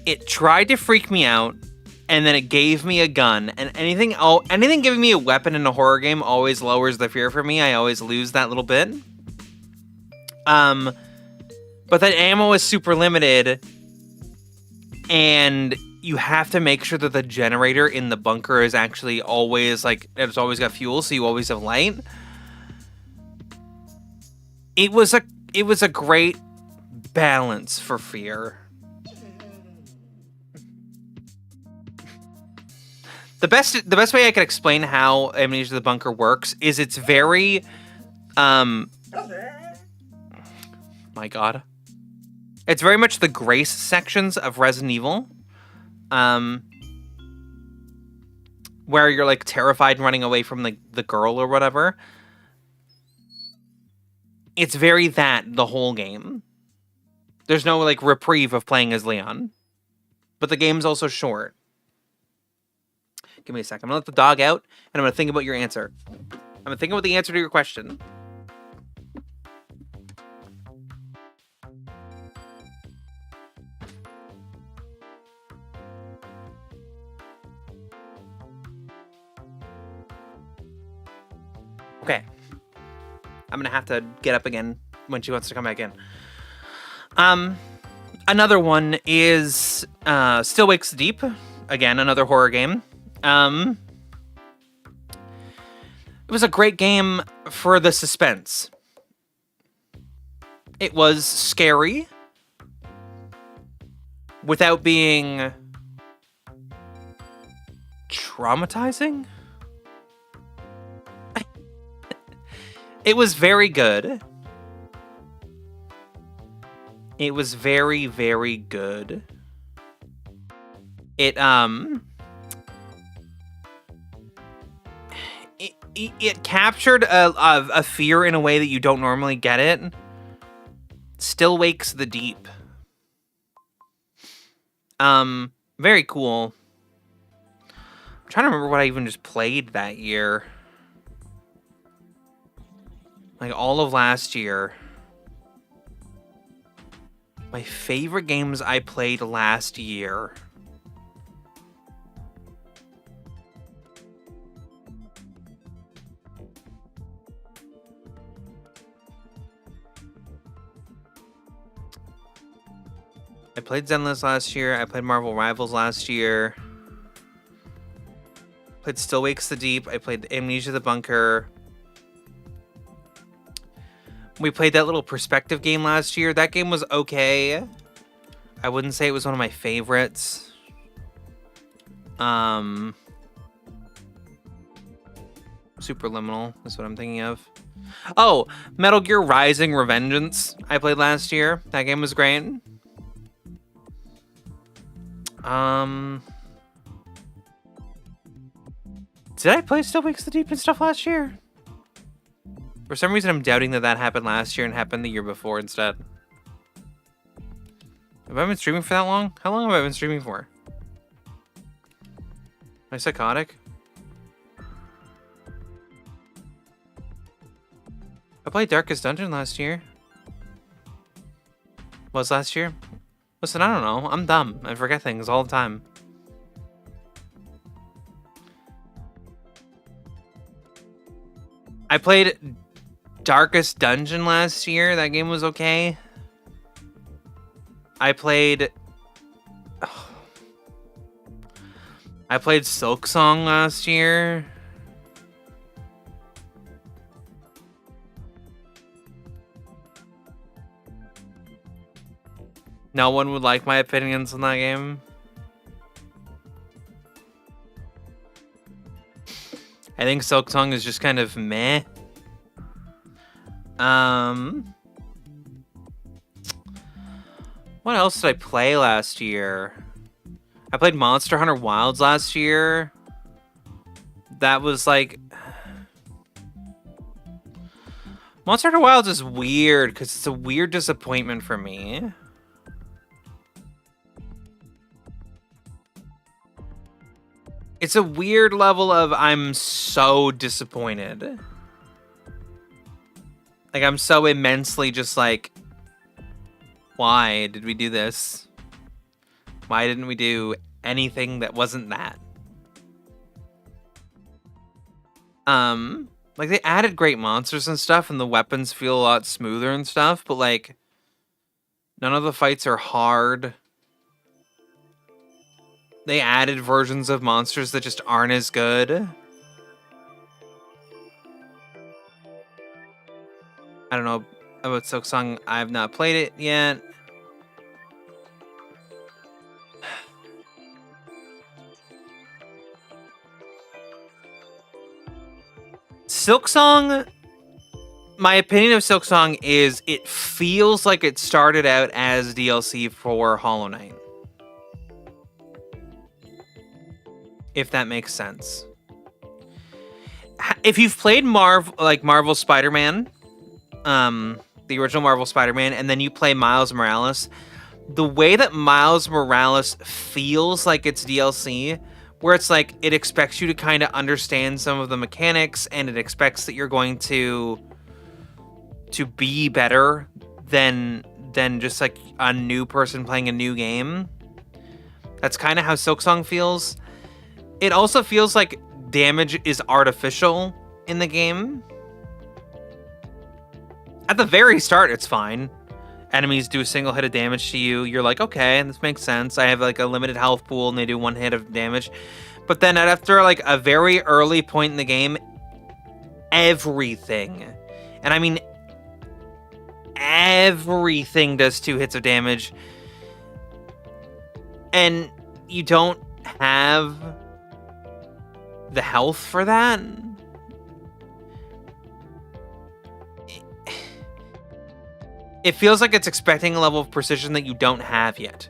it tried to freak me out, and then it gave me a gun. And anything giving me a weapon in a horror game always lowers the fear for me. I always lose that little bit. But that ammo is super limited, and you have to make sure that the generator in the bunker is actually always, like, it's always got fuel, so you always have light. It was a great balance for fear. The best way I can explain how Amnesia the Bunker works is it's very, my God. It's very much the grace sections of Resident Evil. Where you're like terrified and running away from the girl or whatever. It's very that the whole game. There's no like reprieve of playing as Leon. But the game's also short. Give me a sec. I'm gonna let the dog out and I'm gonna think about your answer. I'm gonna think about the answer to your question. Okay. I'm gonna have to get up again when she wants to come back in. Another one is Still Wakes Deep. Again, another horror game. It was a great game for the suspense. It was scary without being traumatizing. It was very good. It was very, very good. It captured a fear in a way that you don't normally get it. Still Wakes the Deep. Very cool. I'm trying to remember what I even just played that year. Like, all of last year. My favorite games I played last year. I played Zenless last year. I played Marvel Rivals last year. Played Still Wakes the Deep. I played Amnesia the Bunker. We played that little perspective game last year. That game was okay. I wouldn't say it was one of my favorites. Superliminal is what I'm thinking of. Oh, Metal Gear Rising Revengeance I played last year. That game was great. Did I play Still Wakes the Deep and stuff last year? For some reason, I'm doubting that happened last year and happened the year before instead. Have I been streaming for that long? How long have I been streaming for? Am I psychotic? I played Darkest Dungeon last year. Was last year? Listen, I don't know. I'm dumb. I forget things all the time. I played Darkest Dungeon last year. That game was okay. I played Silk Song last year. No one would like my opinions on that game. I think Silk Song is just kind of meh. What else did I play last year? I played Monster Hunter Wilds last year. That was like... Monster Hunter Wilds is weird because it's a weird disappointment for me. It's a weird level of I'm so disappointed. Like, I'm so immensely just like, why did we do this? Why didn't we do anything that wasn't that? Like, they added great monsters and stuff, and the weapons feel a lot smoother and stuff, but like, none of the fights are hard. They added versions of monsters that just aren't as good. I don't know about Silk Song. I've not played it yet. Silk Song, my opinion of Silk Song is it feels like it started out as DLC for Hollow Knight. If that makes sense. If you've played Marvel Spider-Man, the original Marvel Spider-Man, and then you play Miles Morales, the way that Miles Morales feels like it's DLC, where it's like it expects you to kind of understand some of the mechanics, and it expects that you're going to be better than just like a new person playing a new game. That's kind of how Silk Song feels. It also feels like damage is artificial in the game. At the very start, it's fine. Enemies do a single hit of damage to you. You're like, okay, this makes sense. I have like a limited health pool and they do one hit of damage. But then after like a very early point in the game, everything, and I mean everything, does 2 hits of damage. And you don't have the health for that. It feels like it's expecting a level of precision that you don't have yet.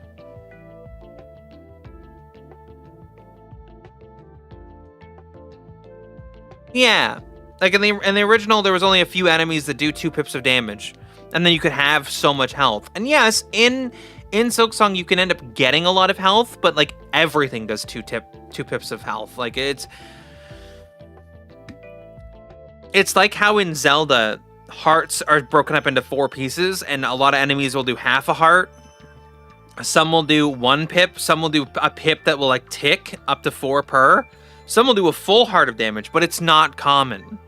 Yeah, like in the original, there was only a few enemies that do 2 pips of damage, and then you could have so much health. And yes, in in Silksong you can end up getting a lot of health, but like everything does 2 pips of health. Like it's like how in Zelda hearts are broken up into 4 pieces, and a lot of enemies will do half a heart. Some will do 1 pip, some will do a pip that will like tick up to 4 per. Some will do a full heart of damage, but it's not common.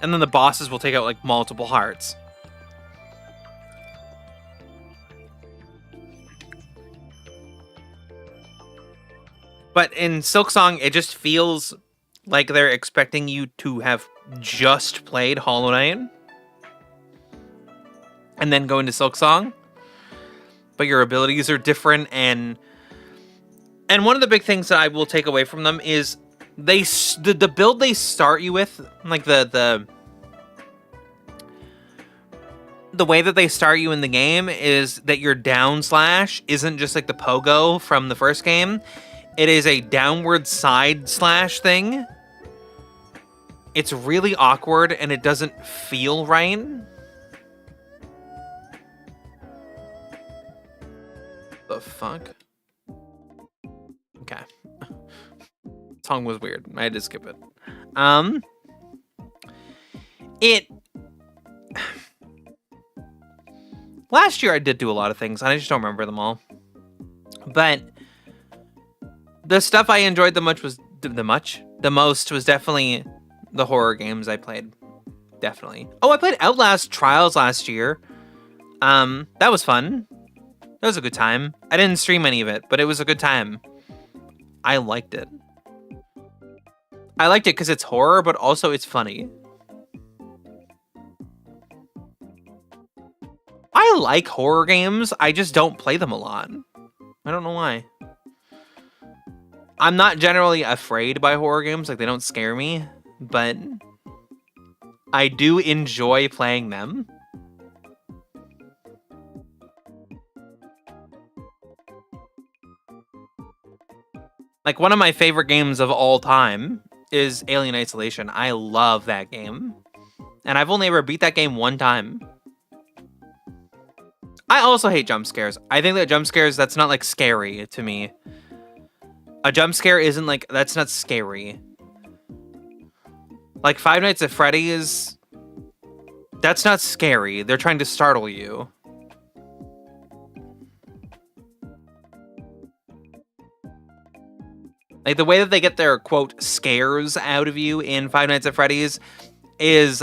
And then the bosses will take out like multiple hearts. But in Silksong, it just feels like they're expecting you to have just played Hollow Knight and then go into Silksong. But your abilities are different, and one of the big things that I will take away from them is the build they start you with, like the way that they start you in the game is that your down slash isn't just like the pogo from the first game. It is a downward side slash thing. It's really awkward and it doesn't feel right. The fuck? Okay. Song was weird. I had to skip it. Last year I did do a lot of things, and I just don't remember them all. But the stuff I enjoyed the most was definitely the horror games I played. Definitely. Oh, I played Outlast Trials last year. That was fun. That was a good time. I didn't stream any of it, but it was a good time. I liked it. I liked it because it's horror, but also it's funny. I like horror games. I just don't play them a lot. I don't know why. I'm not generally afraid by horror games. Like, they don't scare me. But I do enjoy playing them. Like, one of my favorite games of all time is Alien Isolation. I love that game. And I've only ever beat that game one time. I also hate jump scares. I think that jump scares, that's not, like, scary to me. A jump scare isn't, like, that's not scary. Like, Five Nights at Freddy's, that's not scary. They're trying to startle you. Like, the way that they get their, quote, scares out of you in Five Nights at Freddy's is,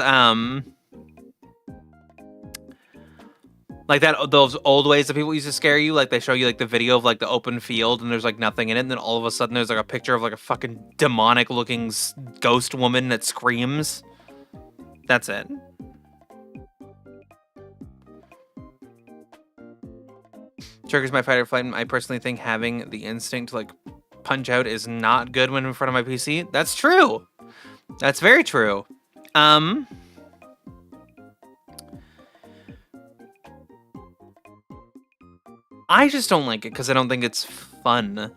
like those old ways that people used to scare you. Like, they show you, like, the video of, like, the open field and there's, like, nothing in it. And then all of a sudden there's, like, a picture of, like, a fucking demonic-looking ghost woman that screams. That's it. Triggers my fight or flight. And I personally think having the instinct to, like, punch out is not good when in front of my PC. That's true. That's very true. I just don't like it because I don't think it's fun.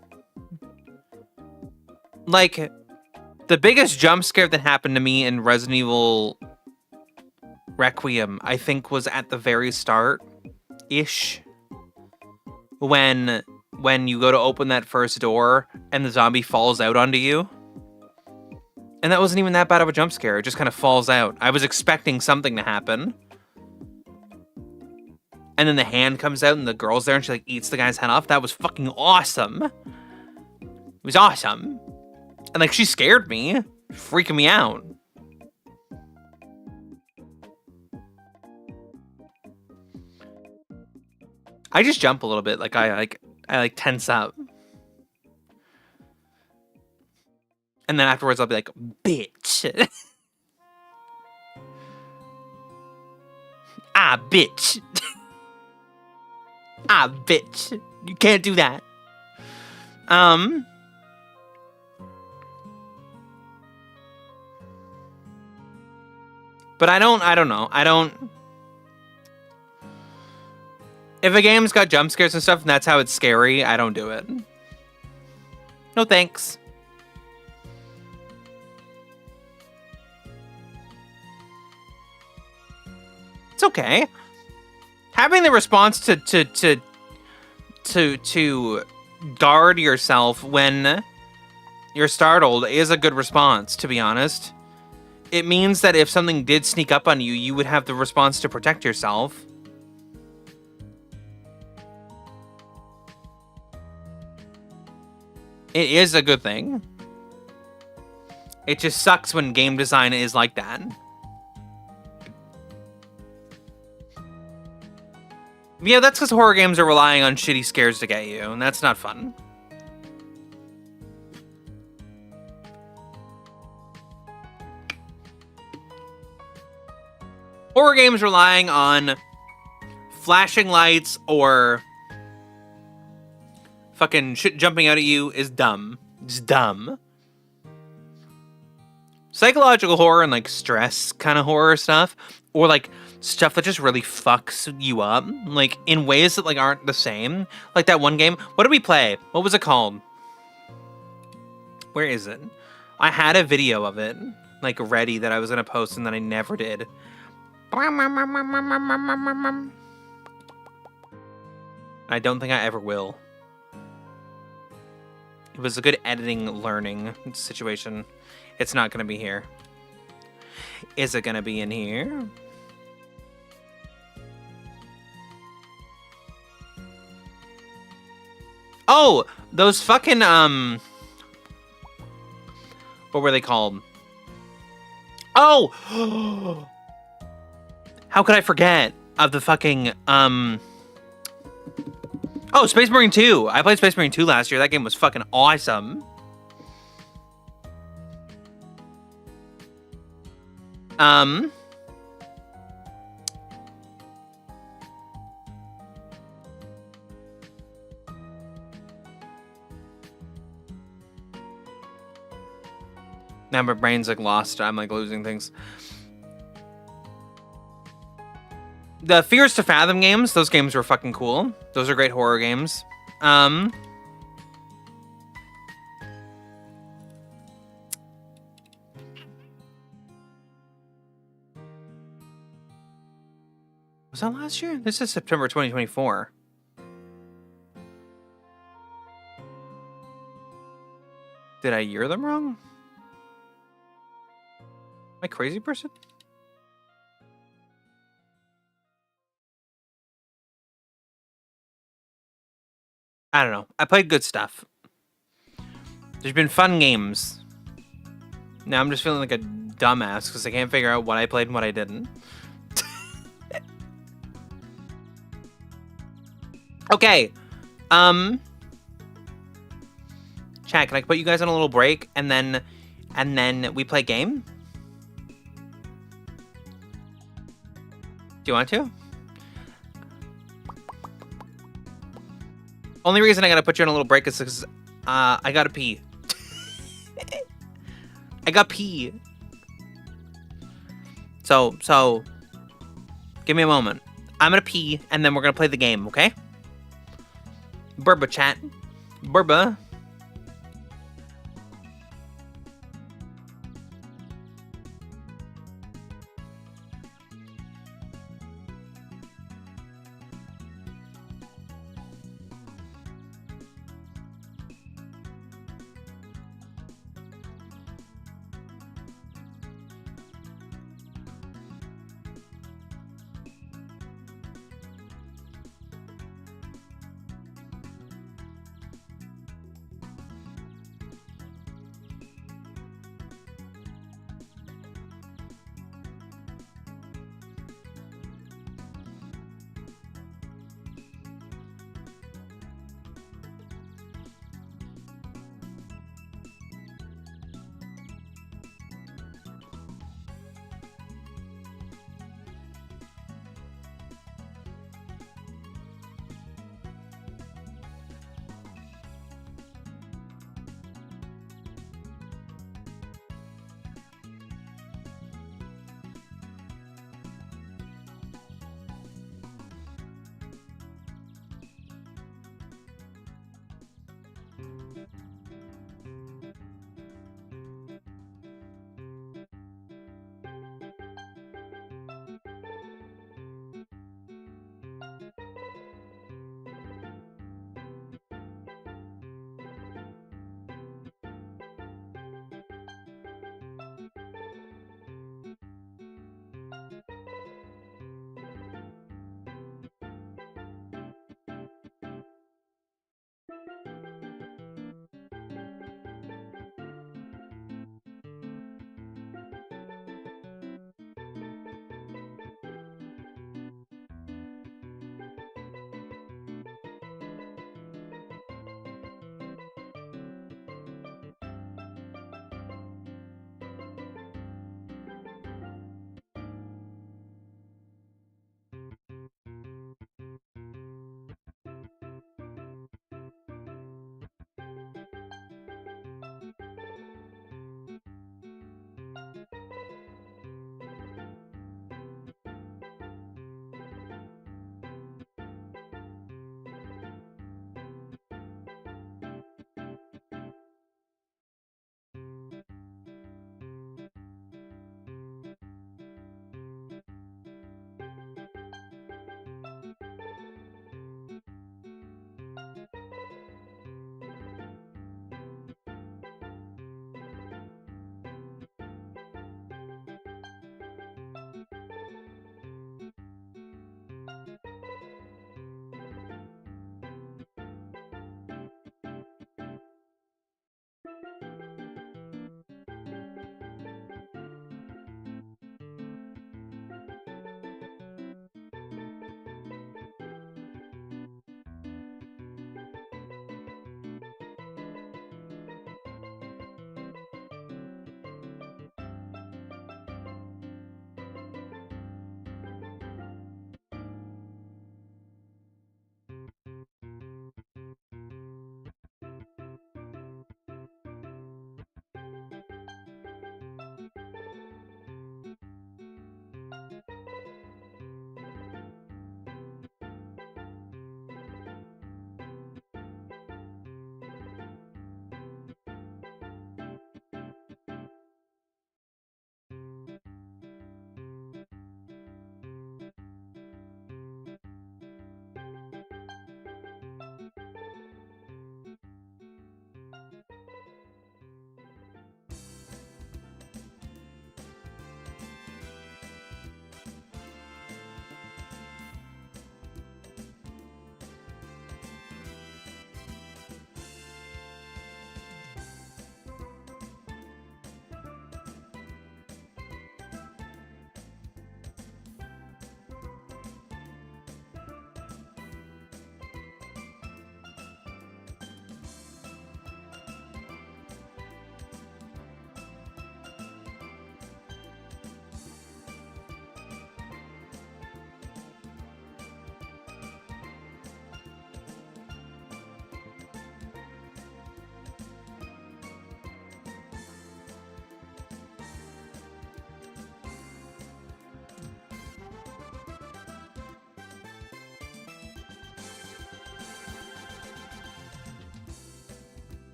Like, the biggest jump scare that happened to me in Resident Evil Requiem, I think, was at the very start-ish. When you go to open that first door and the zombie falls out onto you. And that wasn't even that bad of a jump scare. It just kind of falls out. I was expecting something to happen. And then the hand comes out and the girl's there and she, like, eats the guy's head off. That was fucking awesome. It was awesome. And, like, she scared me. Freaking me out. I just jump a little bit. Like, I tense up. And then afterwards I'll be like, bitch. Ah, bitch. Ah, bitch. You can't do that. But I don't know. If a game's got jump scares and stuff and that's how it's scary, I don't do it. No thanks. It's okay. having the response to guard yourself when you're startled is a good response, to be honest. It means that if something did sneak up on you, you would have the response to protect yourself. It is a good thing. It just sucks when game design is like that. Yeah, that's because horror games are relying on shitty scares to get you, and that's not fun. Horror games relying on flashing lights or fucking shit jumping out at you is dumb. It's dumb. Psychological horror and like stress kind of horror stuff, or like stuff that just really fucks you up, like in ways that like aren't the same. Like that one game. What did we play? What was it called? Where is it? I had a video of it, like ready that I was gonna post and then I never did. I don't think I ever will. It was a good editing learning situation. It's not gonna be here. Is it gonna be in here? Oh, those fucking what were they called? Oh! How could I forget of the fucking oh, Space Marine 2. I played Space Marine 2 last year. That game was fucking awesome. Now my brain's like lost. I'm like losing things. The Fears to Fathom games, those games were fucking cool. Those are great horror games. Was that last year? This is September 2024. Did I year them wrong? Am I a crazy person? I don't know. I played good stuff. There's been fun games. Now I'm just feeling like a dumbass because I can't figure out what I played and what I didn't. Okay. Chat, can I put you guys on a little break and then we play game? Do you want to? Only reason I gotta put you on a little break is because I gotta pee. I got pee. So give me a moment. I'm gonna pee and then we're gonna play the game, okay? Burba chat. Burba.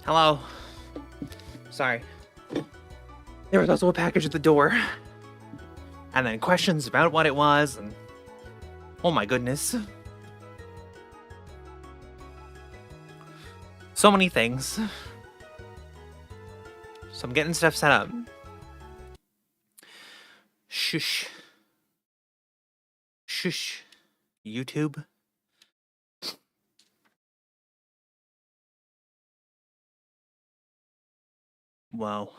Hello. Sorry. There was also a package at the door. And then questions about what it was, and oh my goodness. So many things. So I'm getting stuff set up. Shush. Shush. YouTube. Wow.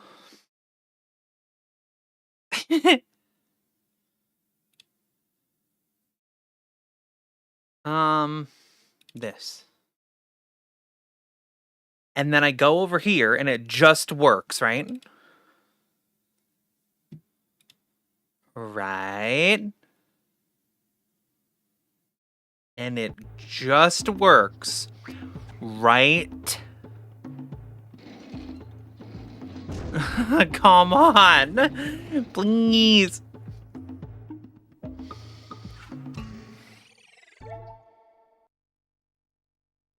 This. And then I go over here and it just works, right? Right. And it just works. Right. Come on. Please.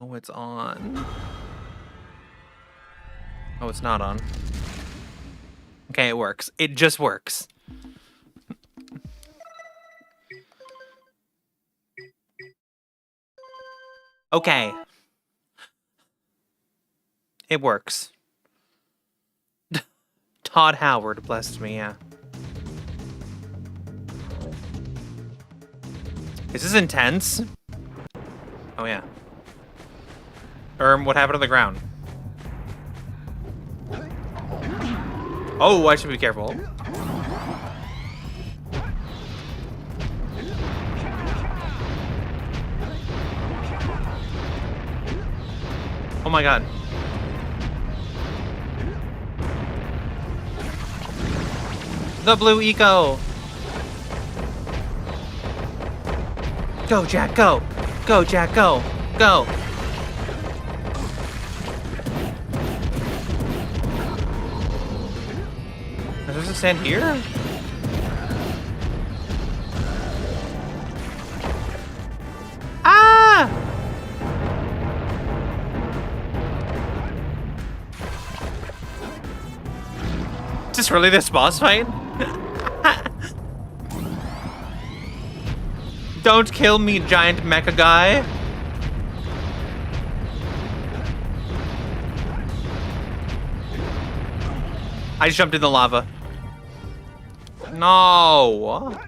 Oh, it's on. Oh, it's not on. Okay, it works. It just works. Okay. It works. Todd Howard blessed me, yeah. Is this intense? Oh, yeah. What happened to the ground? Oh, I should be careful. Oh my god. The blue eco. Go, Jack, go. Go, Jack, go. Go. Does this stand here? Ah! Is this really this boss fight? Don't kill me, giant mecha guy. I jumped in the lava. No.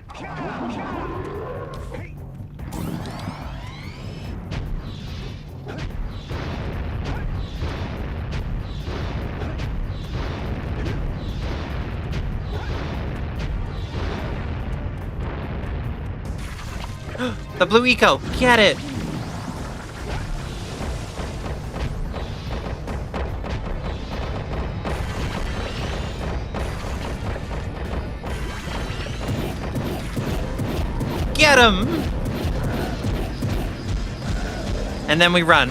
The blue eco, get it. Get him! And then we run.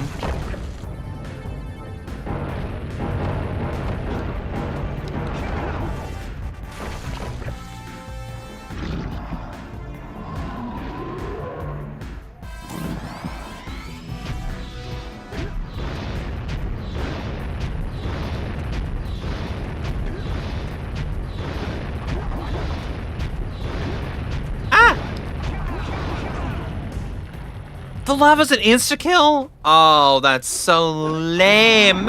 The lava's an insta-kill? Oh, that's so lame.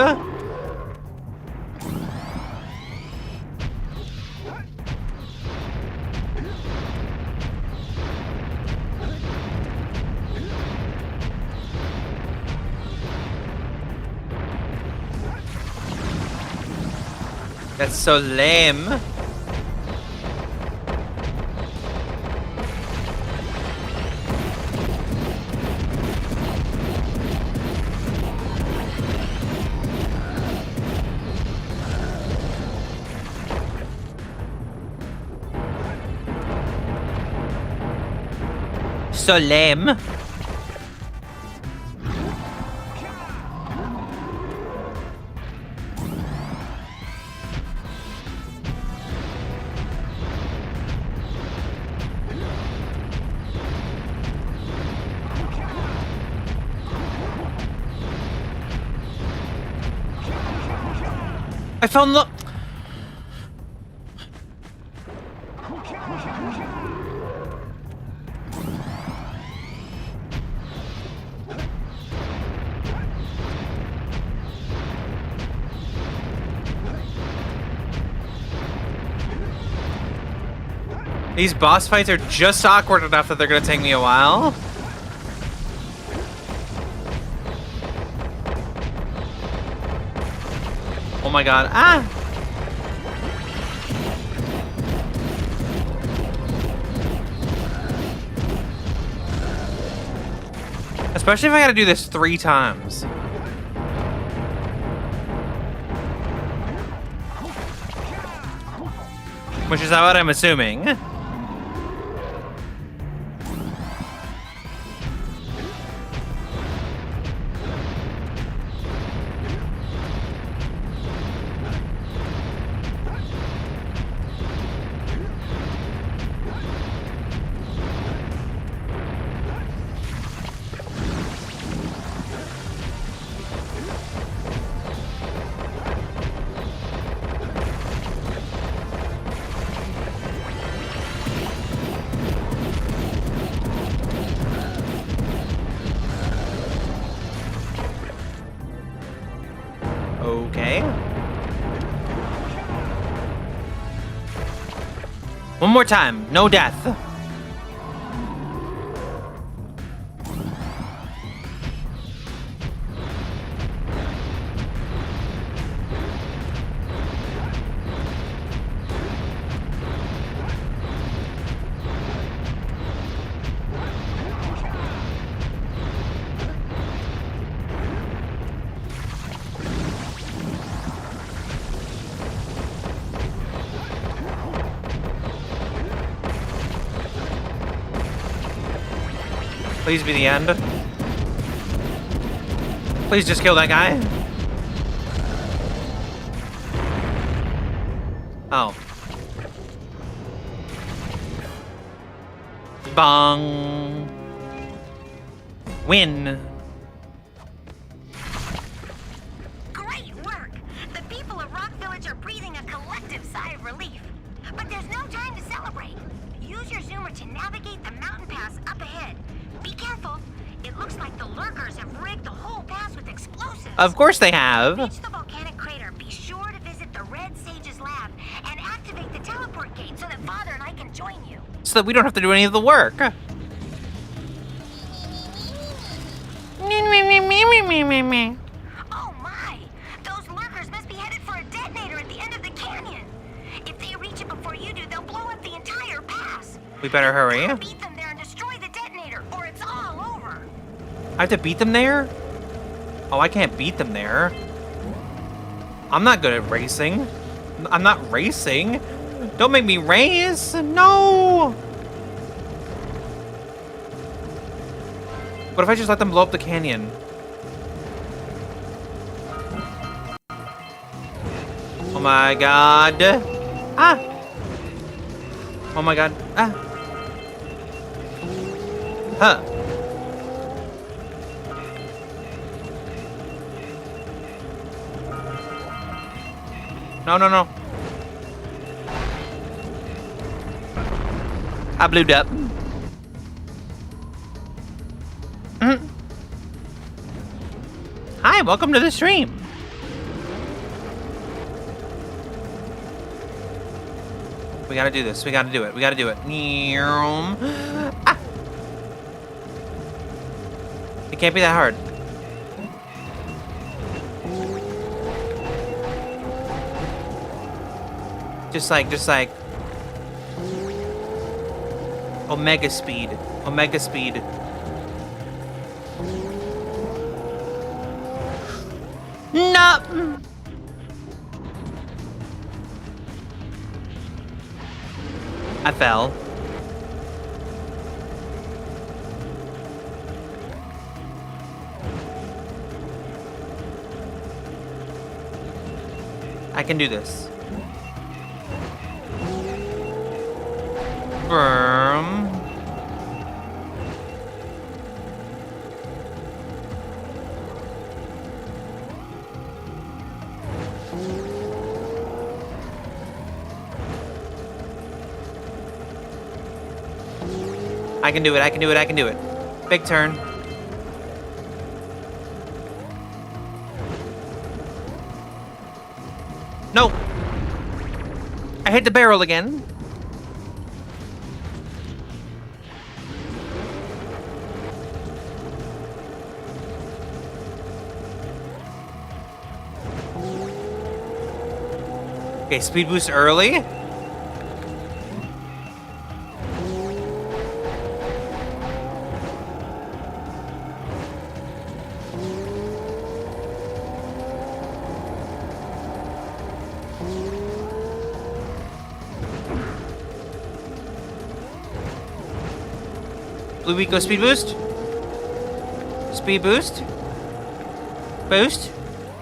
That's so lame. So lame. I fell in love. These boss fights are just awkward enough that they're gonna take me a while. Oh my god. Ah! Especially if I gotta do this 3 times. Which is what I'm assuming. Okay. One more time. No death. Please be the end. Please just kill that guy. Oh. Bong. Win. Great work! The people of Rock Village are breathing a collective sigh of relief. But there's no time to celebrate. Use your zoomer to navigate the mountain pass up ahead. Be careful. It looks like the lurkers have rigged the whole pass with explosives. Of course they have. Reach the volcanic crater. Be sure to visit the Red Sage's lab and activate the teleport gate so that Father and I can join you. So that we don't have to do any of the work. Oh my! Those lurkers must be headed for a detonator at the end of the canyon. If they reach it before you do, they'll blow up the entire pass. We better hurry. Beat them there and destroy the detonator, or it's all over. I have to beat them there? Oh, I can't beat them there. I'm not good at racing. I'm not racing. Don't make me race. No. What if I just let them blow up the canyon? Oh my god. Ah. Oh my god. Ah. Huh. No, no, no. I blew up. Hi, welcome to the stream. We gotta do this. We gotta do it. We gotta do it. Ah. It can't be that hard. Just like Omega speed. Omega speed. No. I fell. I can do this. Boom. I can do it, I can do it, I can do it. Big turn. No! I hit the barrel again. Okay, speed boost early. Blue Eco speed boost. Speed boost. Boost.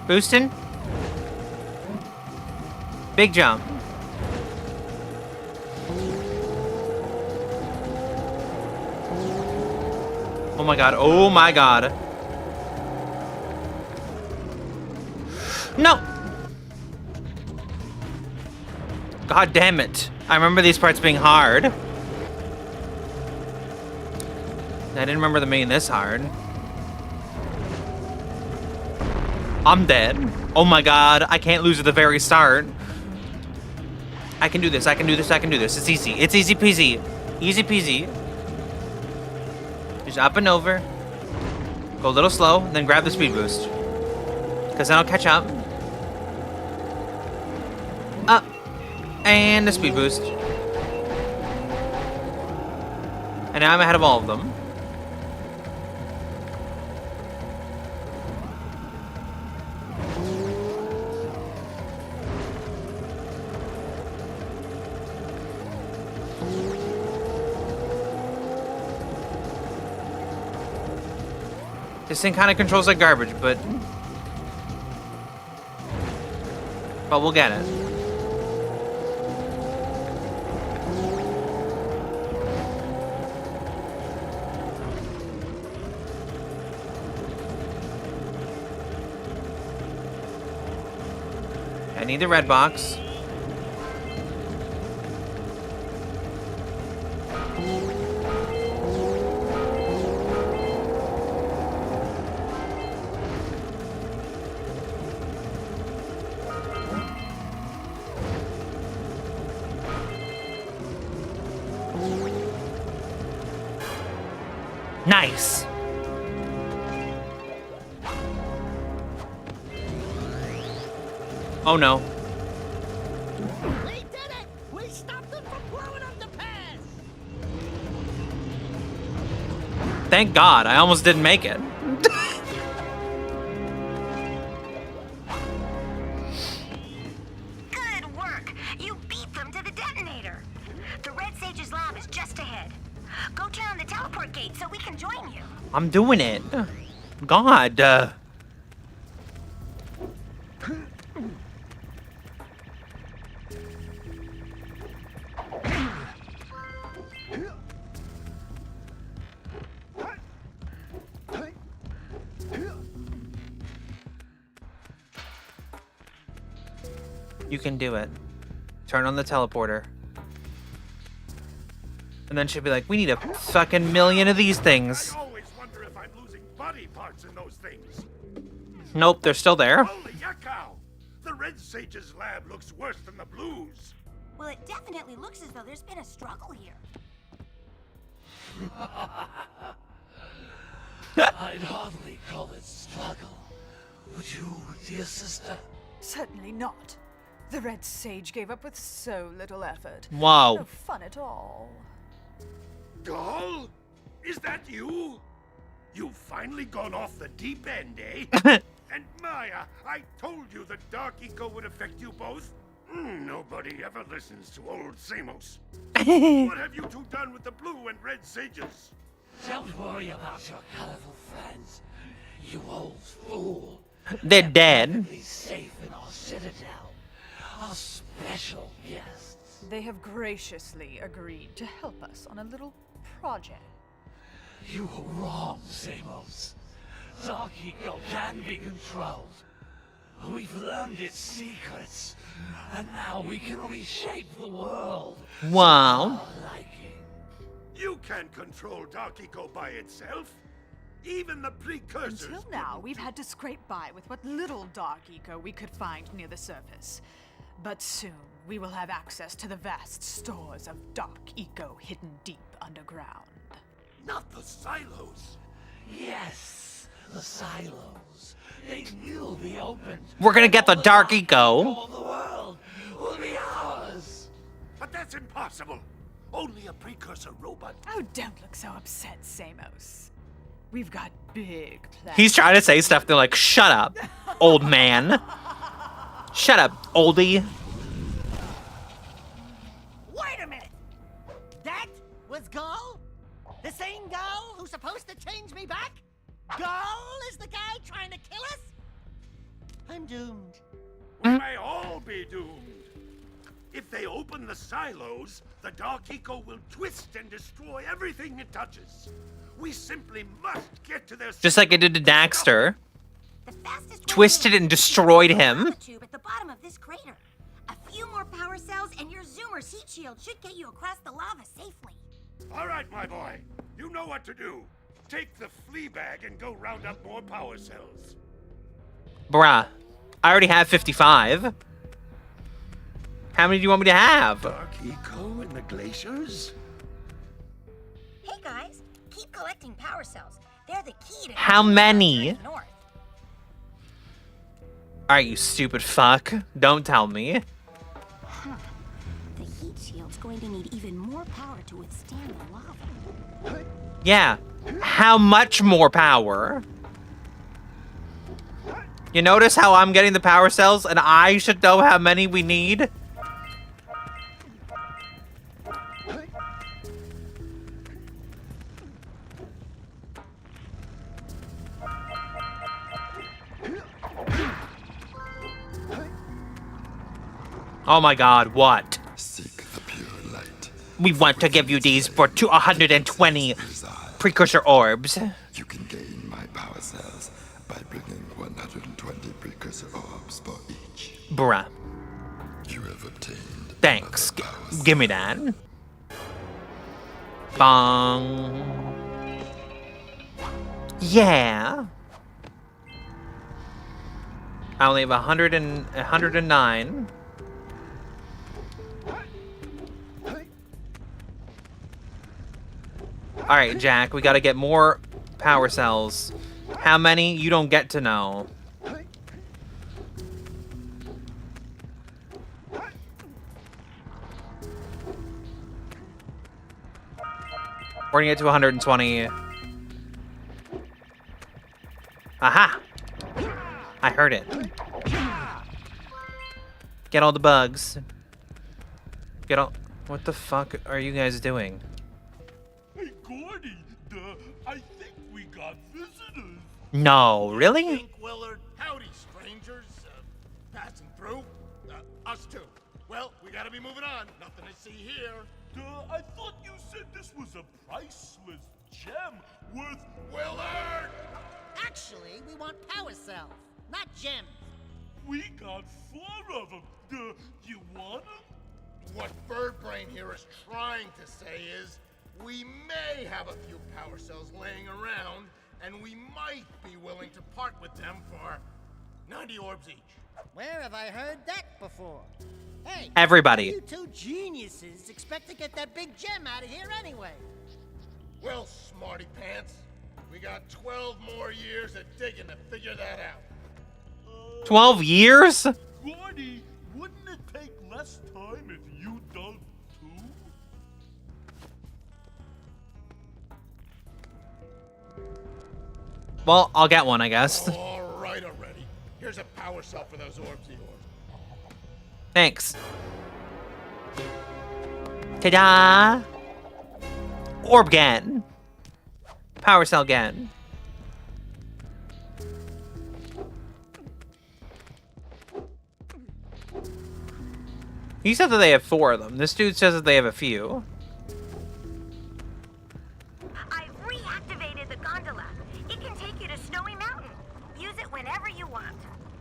Boosting. Big jump. Oh my god. Oh my god. No! God damn it. I remember these parts being hard. I didn't remember them being this hard. I'm dead. Oh my god. I can't lose at the very start. I can do this, I can do this, I can do this. It's easy. It's easy peasy. Easy peasy. Just up and over. Go a little slow, then grab the speed boost. Because then I'll catch up. Up. And the speed boost. And now I'm ahead of all of them. This thing kind of controls like garbage, but we'll get it. I need the red box. Nice. Oh no. We did it! We stopped them from blowing up the pass! Thank God, I almost didn't make it. Good work. You beat them to the detonator. The Red Sage's lab is just ahead. Go turn on the teleport gate so we can join you. I'm doing it. God. You can do it. Turn on the teleporter. And then she'll be like, we need a fucking million of these things. I always wonder if I'm losing body parts in those things. Nope, they're still there. Holy yakkow! The Red Sage's lab looks worse than the Blues. Well, it definitely looks as though there's been a struggle here. I'd hardly call it struggle. Would you, dear sister? Certainly not. The Red Sage gave up with so little effort. Wow. No fun at all. Doll? Is that you? You've finally gone off the deep end, eh? And Maya, I told you the Dark Eco would affect you both. Nobody ever listens to old Samos. What have you two done with the Blue and Red Sages? Don't worry about your colorful friends, you old fool. They're dead. Perfectly safe in our citadel. Our special guests. They have graciously agreed to help us on a little project. You were wrong, Samos. Dark Eco can be controlled. We've learned its secrets, and now we can reshape the world. Wow. To our liking. You can't control Dark Eco by itself. Even the precursors. Until now, couldn't. we've had to scrape by with what little dark eco we could find near the surface. But soon, we will have access to the vast stores of dark eco hidden deep underground. Not the silos. Yes, the silos. They will be opened. We're gonna get the dark eco. All the world will be ours. But that's impossible. Only a precursor robot. Oh, don't look so upset, Samos. We've got big plans. He's trying to say stuff. They're like, shut up, old man. Shut up, oldie. Wait a minute! That was Gull? The same Gull who's supposed to change me back? Gull is the guy trying to kill us? I'm doomed. We may all be doomed. If they open the silos, the Dark Eco will twist and destroy everything it touches. We simply must get to their. Just like it did to Daxter. The fastest way Twisted and destroyed him. lava tube at the bottom of this crater. A few more power cells and your Zoomer's heat shield should get you across the lava safely. All right, my boy. You know what to do. Take the flea bag and go round up more power cells. Bruh, I already have 55. How many do you want me to have? Dark Eco in the glaciers? Hey guys, keep collecting power cells. They're the key to How many? north. Alright, you stupid fuck. Don't tell me. The heat shield's going to need even more power to withstand the lava. Yeah. How much more power? You notice how I'm getting the power cells and I should know how many we need? Oh my god, what? Seek the pure light. We want to give you these for 120 precursor orbs. You can gain my power cells by bringing 120 precursor orbs for each. Bruh. You have obtained. Thanks. another power cell. Give me that. Bong. Yeah. I only have 109. Alright, Jack, we gotta get more power cells. How many? You don't get to know. We're gonna get to 120. Aha! I heard it. Get all the bugs. Get all... What the fuck are you guys doing? Hey, Gordy, I think we got visitors. No, really? Willard. Howdy, strangers. Passing through. Us too. Well, we gotta be moving on. Nothing to see here. I thought you said this was a priceless gem worth... Willard! Actually, we want power cells, not gems. We got 4 of them. You want them? What Birdbrain here is trying to say is, we may have a few power cells laying around, and we might be willing to part with them for 90 orbs each. Where have I heard that before? Hey, Everybody. you two geniuses expect to get that big gem out of here anyway. Well, smarty pants, we got 12 more years of digging to figure that out. 12 years? Gordy, wouldn't it take less time if you dug too? Well, I'll get one, I guess. All right already. Here's a power cell for those orbs of yours. Thanks. Ta-da! Orb gan. Power cell gan. He said that they have 4 of them. This dude says that they have a few. I've reactivated the gondola. It can take you to Snowy Mountain. Use it whenever you want.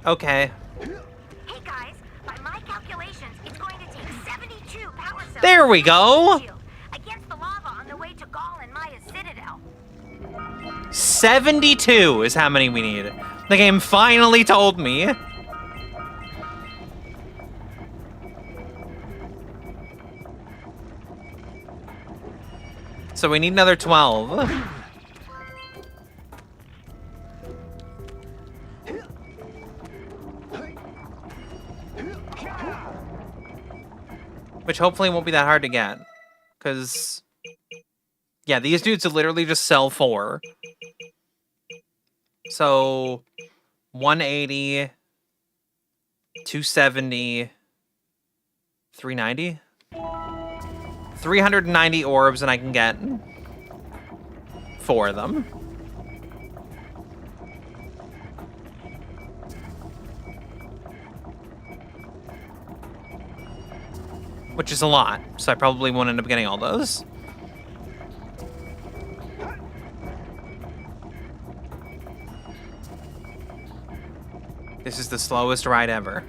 Okay. Hey guys, by my calculations, it's going to take 72 power cells. There we go. Against the lava on the way to 72 is how many we need. The game finally told me. So we need another 12. Which hopefully won't be that hard to get. Because, yeah, these dudes will literally just sell 4. So, 180, 270, 390? 390 orbs, and I can get 4 of them. Which is a lot, so I probably won't end up getting all those. This is the slowest ride ever.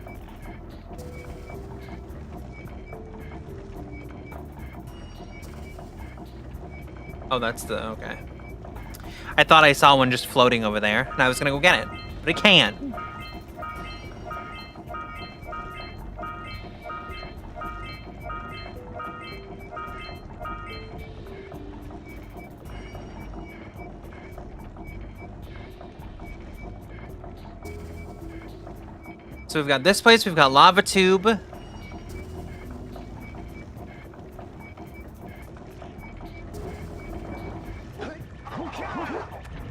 Oh, that's the, okay. I thought I saw one just floating over there, and I was gonna go get it, but I can't. So we've got this place, we've got Lava Tube.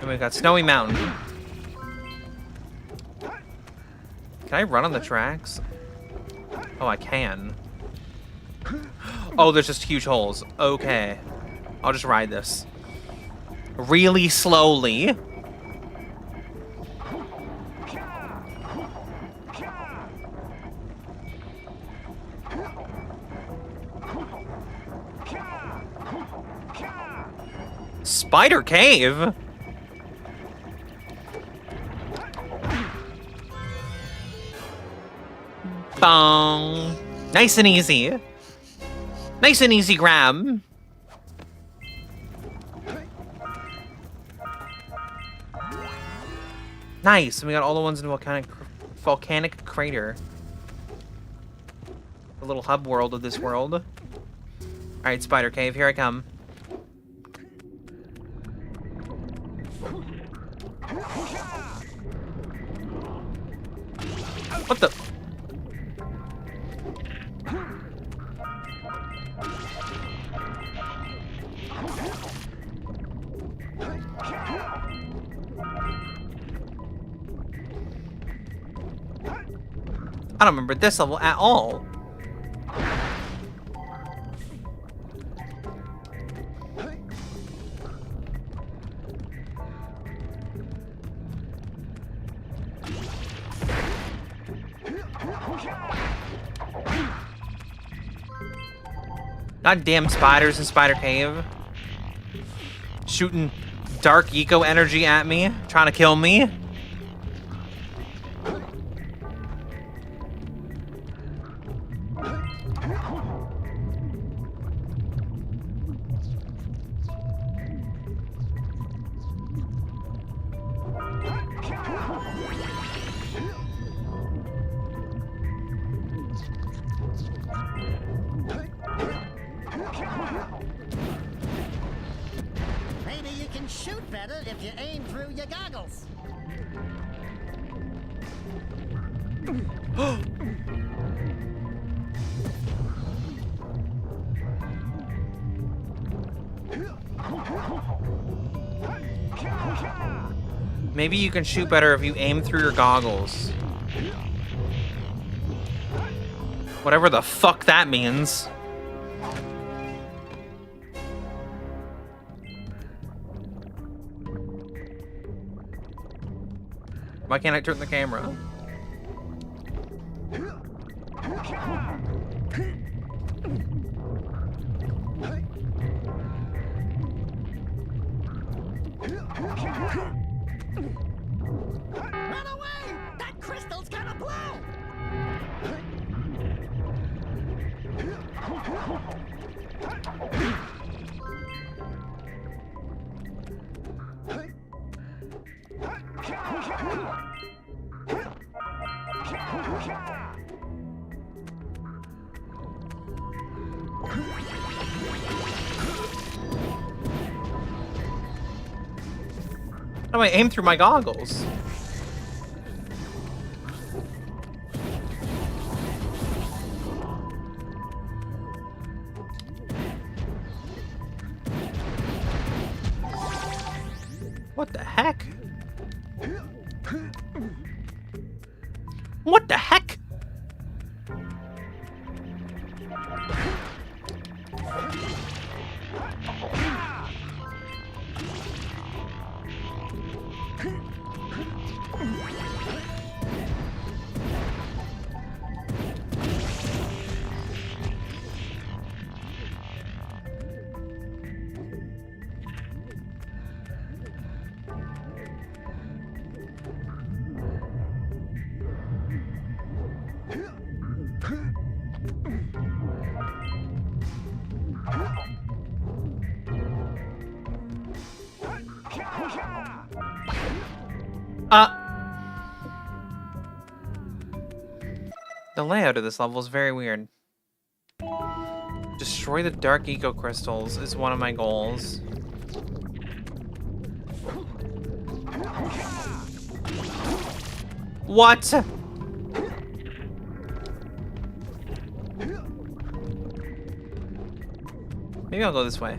And we've got Snowy Mountain. Can I run on the tracks? Oh, I can. Oh, there's just huge holes. Okay. I'll just ride this. Really slowly. Spider Cave? Bong. Nice and easy. Nice and easy grab. Nice. And we got all the ones in the volcanic crater. The little hub world of this world. Alright, Spider Cave, here I come. What the? I don't remember this level at all. Goddamn spiders in Spider Cave. Shooting dark eco energy at me, trying to kill me. Maybe you can shoot better if you aim through your goggles. Maybe you can shoot better if you aim through your goggles. Whatever the fuck that means. Why can't I turn the camera? Run away! That crystal's gonna blow! How do I aim through my goggles? What the heck? What the heck? The layout of this level is very weird. Destroy the dark eco crystals is one of my goals. What? Maybe I'll go this way.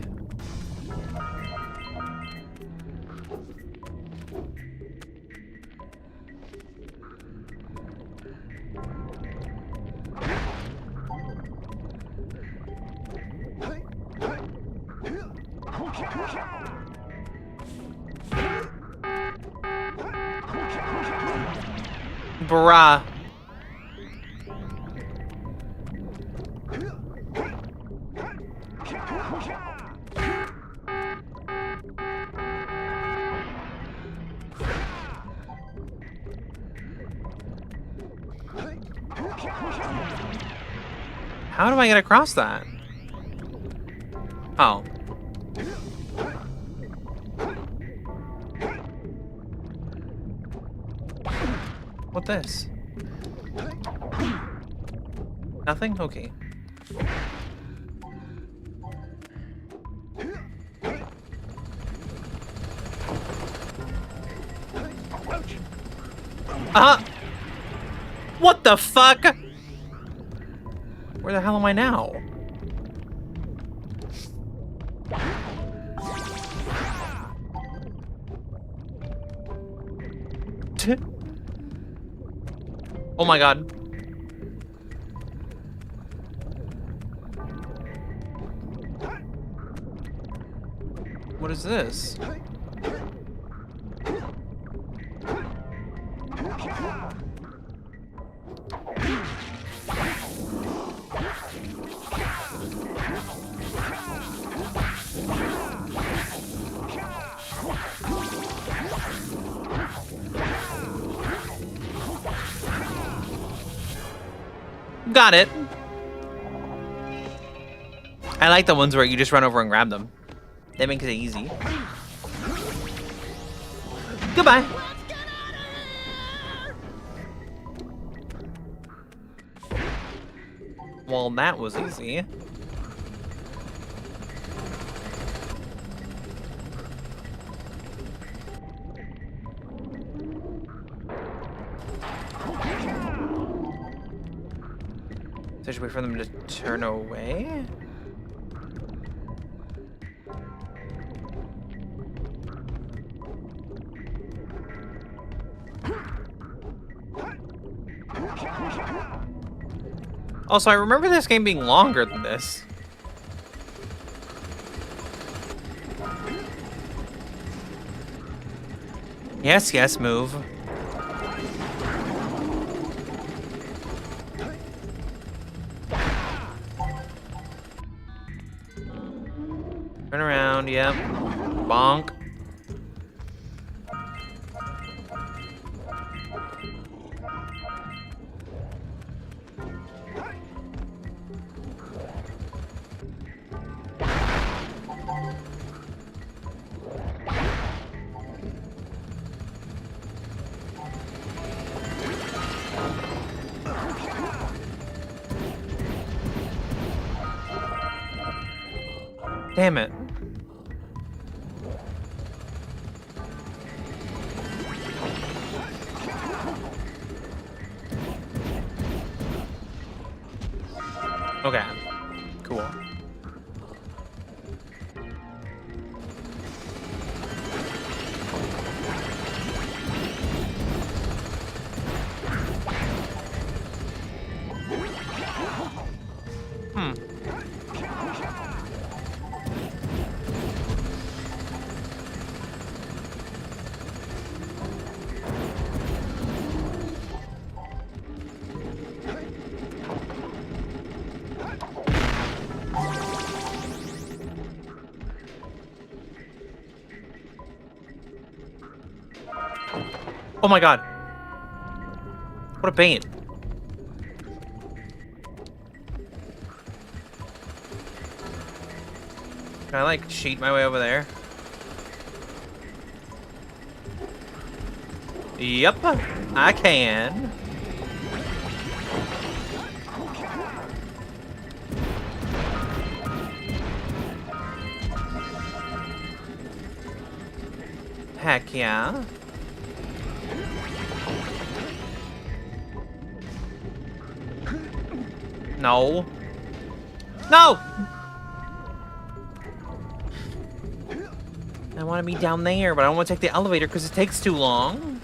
Bruh. How do I get across that? Oh. What this? Nothing? Okay. What the fuck? Where the hell am I now? Oh my god. What is this? Got it. I like the ones where you just run over and grab them. That makes it easy. Goodbye. Well, that was easy. So I should wait for them to turn away? Also, I remember this game being longer than this. Yes, yes, move. Turn around, yep. Bonk. Damn it. Okay. Cool. Oh my god. What a bait. Can I, like, cheat my way over there? Yep, I can. Heck yeah. No. No! I want to be down there, but I don't want to take the elevator because it takes too long.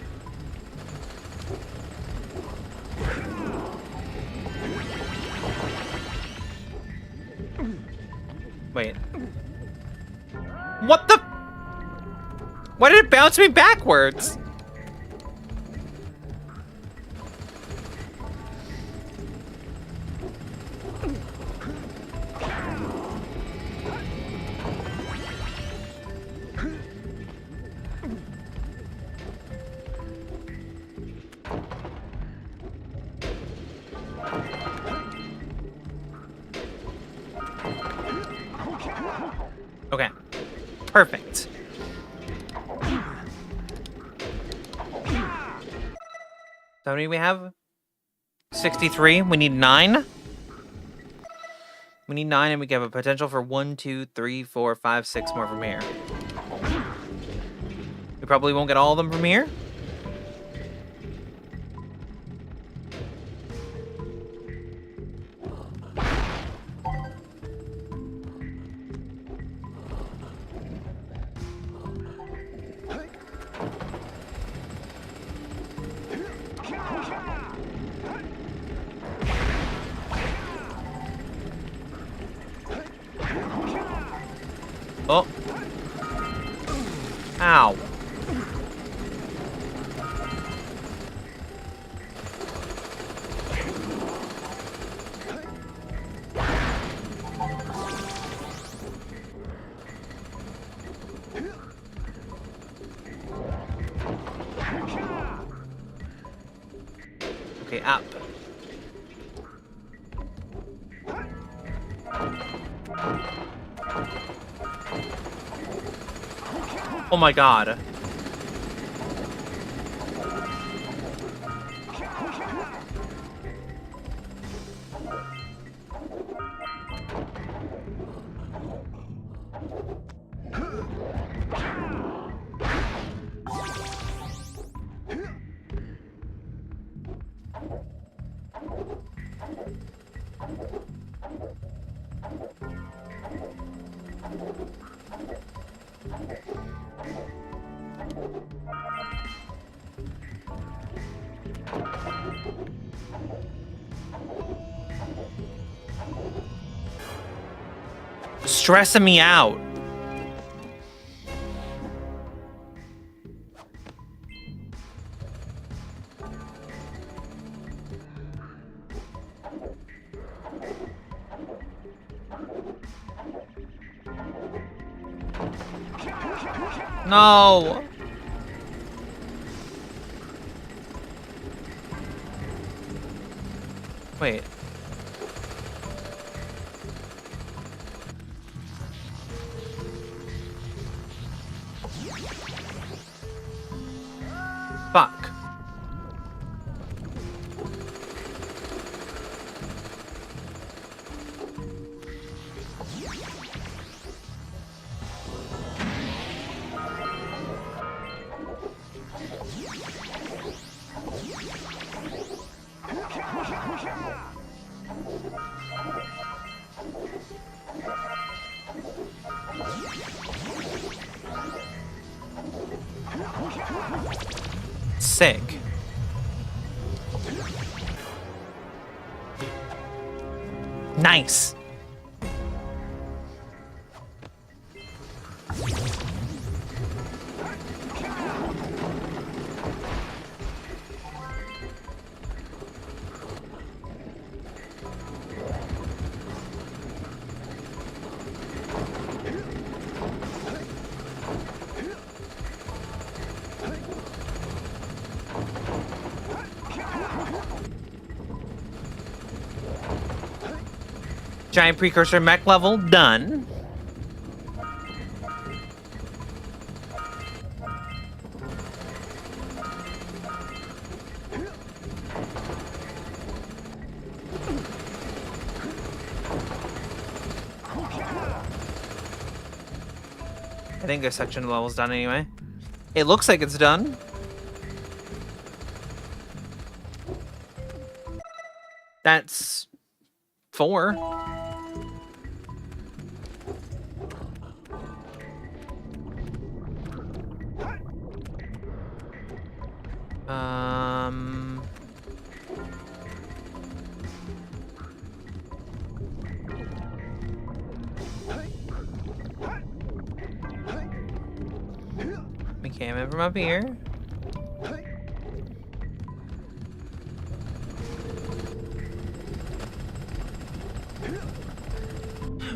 Wait. What the? Why did it bounce me backwards? Okay. Perfect. How many we have? 63. We need 9. We need 9, and we have a potential for 1, 2, 3, 4, 5, 6 more from here. We probably won't get all of them from here. Oh. Ow. Okay, up. Oh my god. Stressing me out. No. Wait. Fuck. Nice. Giant precursor mech level done. I think this section of the level's done anyway. It looks like it's done. That's 4. We came in from up here.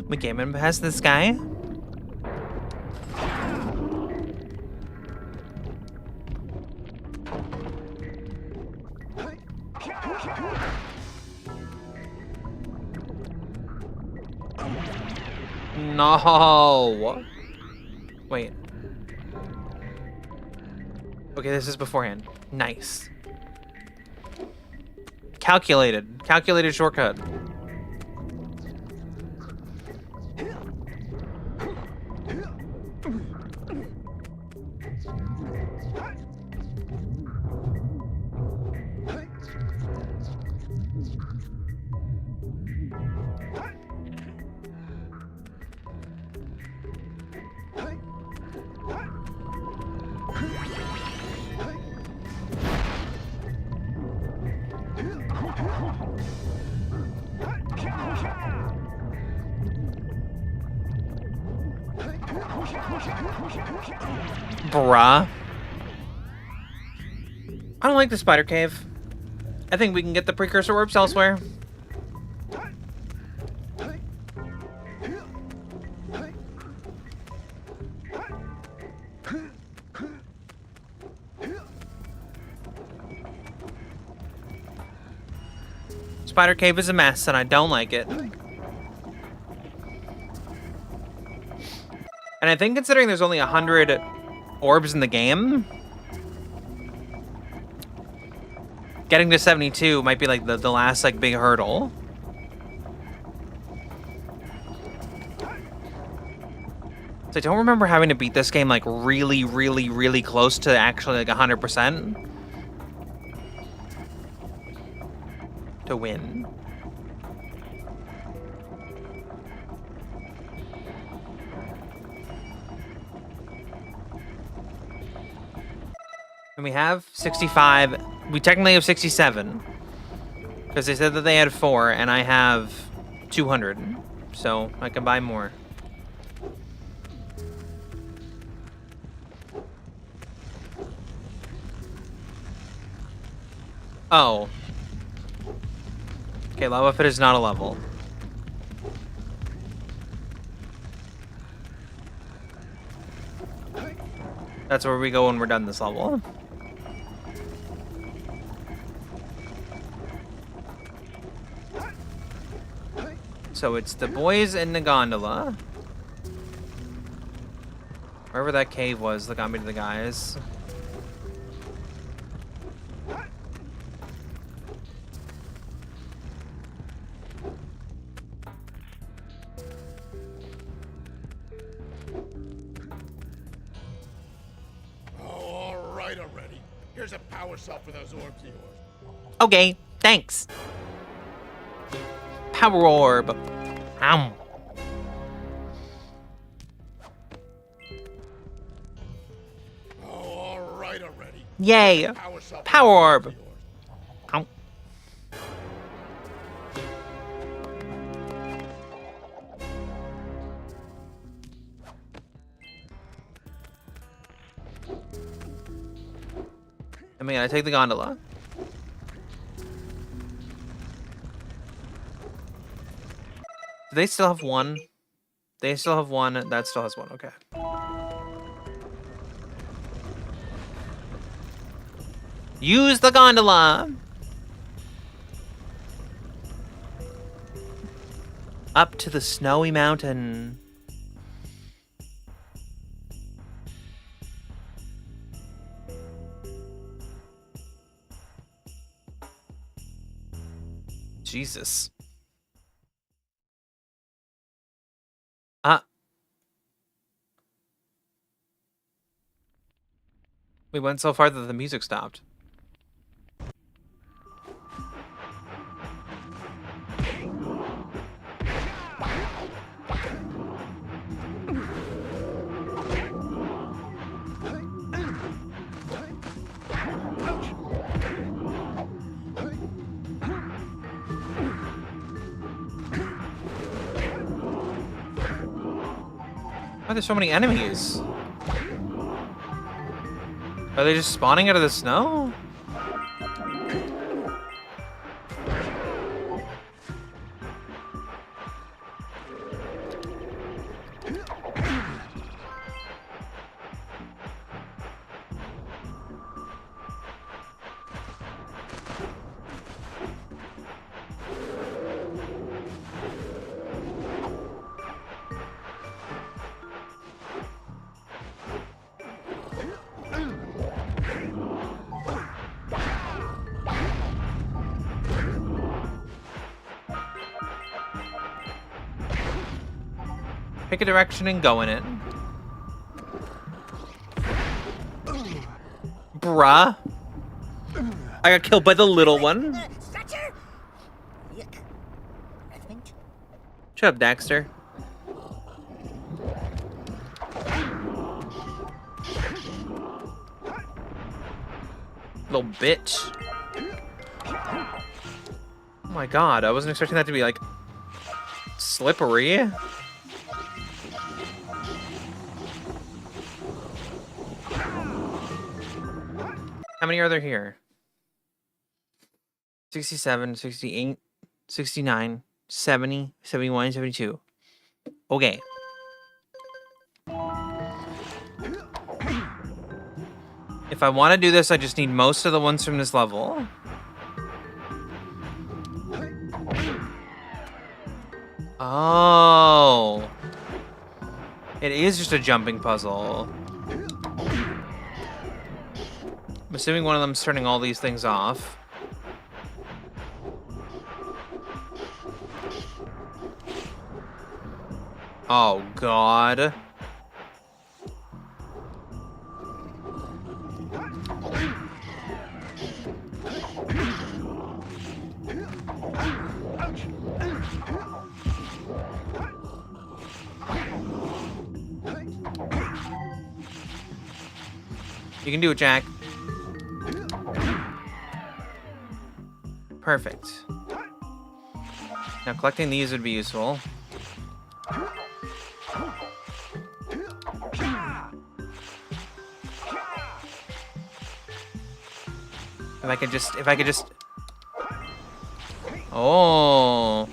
We came in past this guy. No. Wait. Okay, this is beforehand. Nice. Calculated. Calculated shortcut. Bruh. I don't like the spider cave. I think we can get the precursor orbs elsewhere. Spider cave is a mess and I don't like it. And I think considering there's only 100 orbs in the game, getting to 72 might be like the last like big hurdle. So I don't remember having to beat this game like really, really, really close to actually like 100% to win. And we have 65. We technically have 67. Because they said that they had 4, and I have 200. So I can buy more. Oh. Okay, Lava Pit is not a level. That's where we go when we're done this level. So it's the boys in the gondola. Wherever that cave was that got me to the guys. All right already. Here's a power cell for those orbs of yours. Okay, thanks. Power orb. Ow. All right already. Yay. Power orb. Ow. I mean, I take the gondola. Do they still have one? They still have one. That still has one. Okay. Use the gondola. Up to the snowy mountain. Jesus. We went so far that the music stopped. Why are there so many enemies? Are they just spawning out of the snow? Pick a direction and go in it. Bruh. I got killed by the little one. Stretcher? Yuck. Redmond? Shut up, Daxter. Little bitch. Oh my god, I wasn't expecting that to be, like, slippery. How many are there here? 67, 68, 69, 70, 71, 72. Okay. If I want to do this, I just need most of the ones from this level. Oh. It is just a jumping puzzle. I'm assuming one of them's turning all these things off. Oh, God. You can do it, Jak. Perfect. Now collecting these would be useful. If I could just... Oh.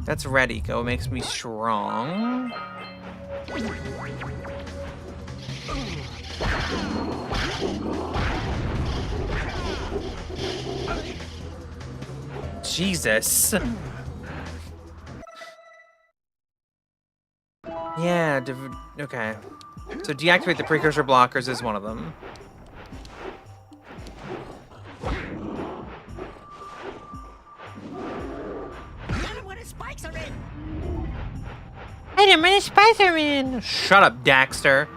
That's red eco, makes me strong. Jesus. Yeah, okay. So deactivate the precursor blockers is one of them. I didn't mean Spider-Man. Shut up, Daxter.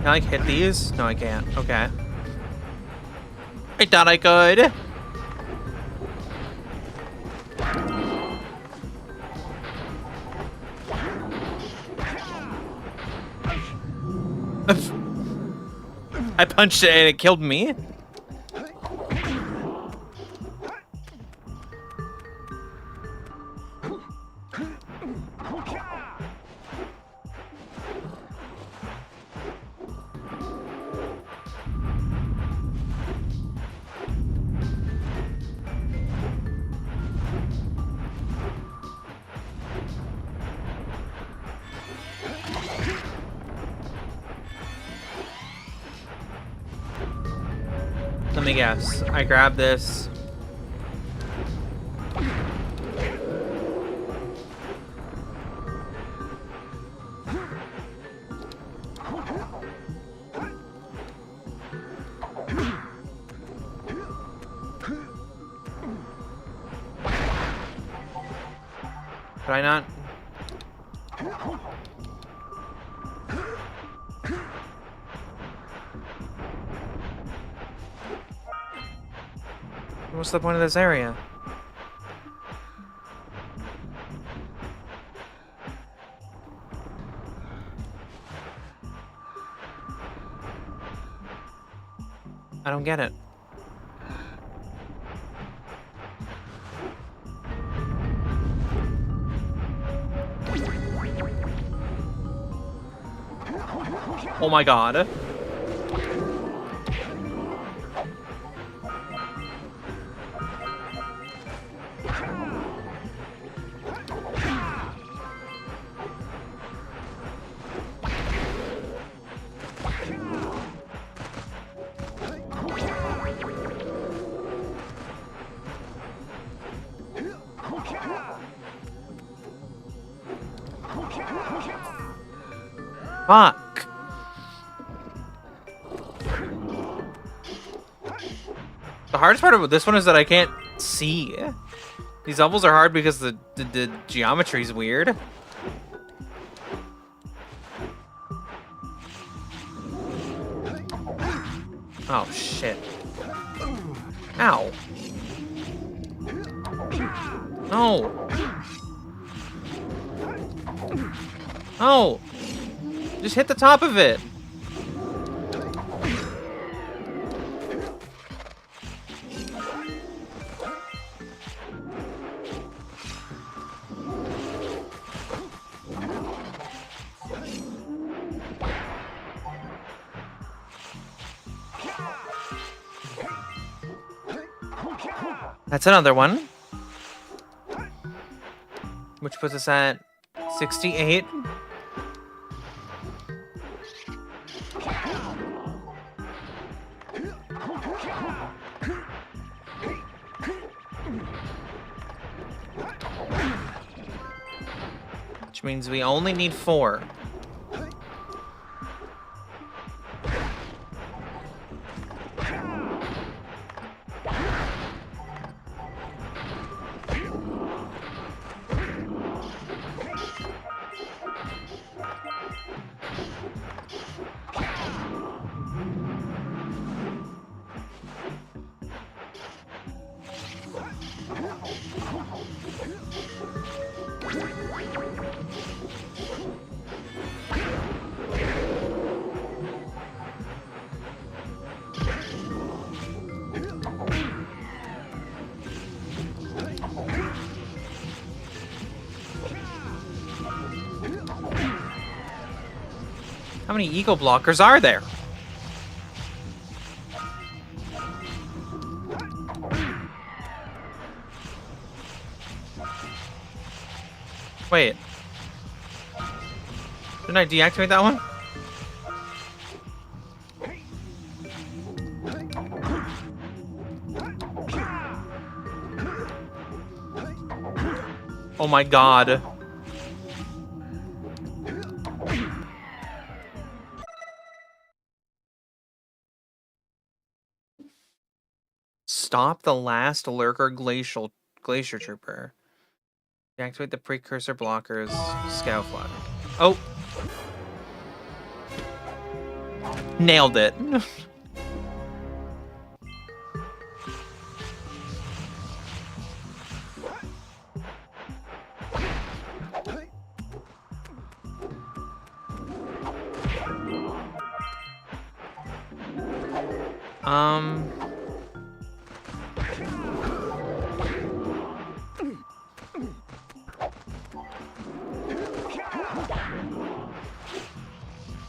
Can I like hit these? No, I can't. Okay. I thought I could. I punched it and it killed me. Let me guess. I grab this. Could I not? What's the point of this area? I don't get it. Oh my god. Fuck. The hardest part about this one is that I can't see. These levels are hard because the geometry is weird. Oh, shit. Ow. No. No. Just hit the top of it. That's another one. Which puts us at 68. Which means we only need 4. How many eco blockers are there? Wait. Didn't I deactivate that one? Oh my god. Stop the last lurker glacier trooper. Deactivate the precursor blockers. Scout flag. Oh. Nailed it.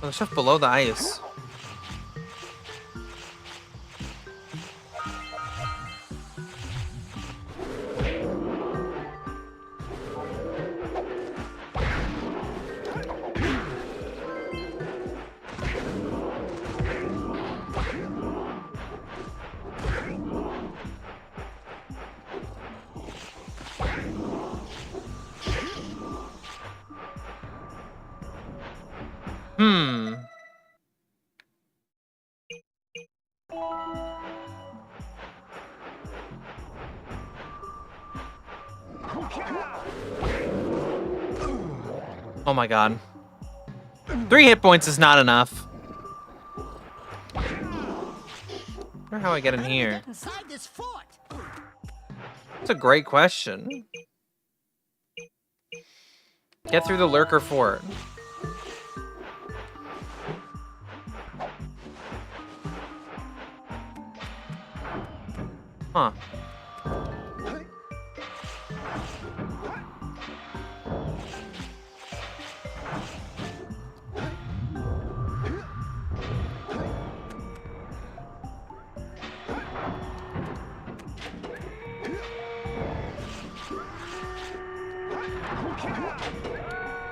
Oh, there's stuff below the ice. Oh my god. 3 hit points is not enough. I wonder how I get in here. Get inside this fort. That's a great question. Get through the lurker fort. Huh.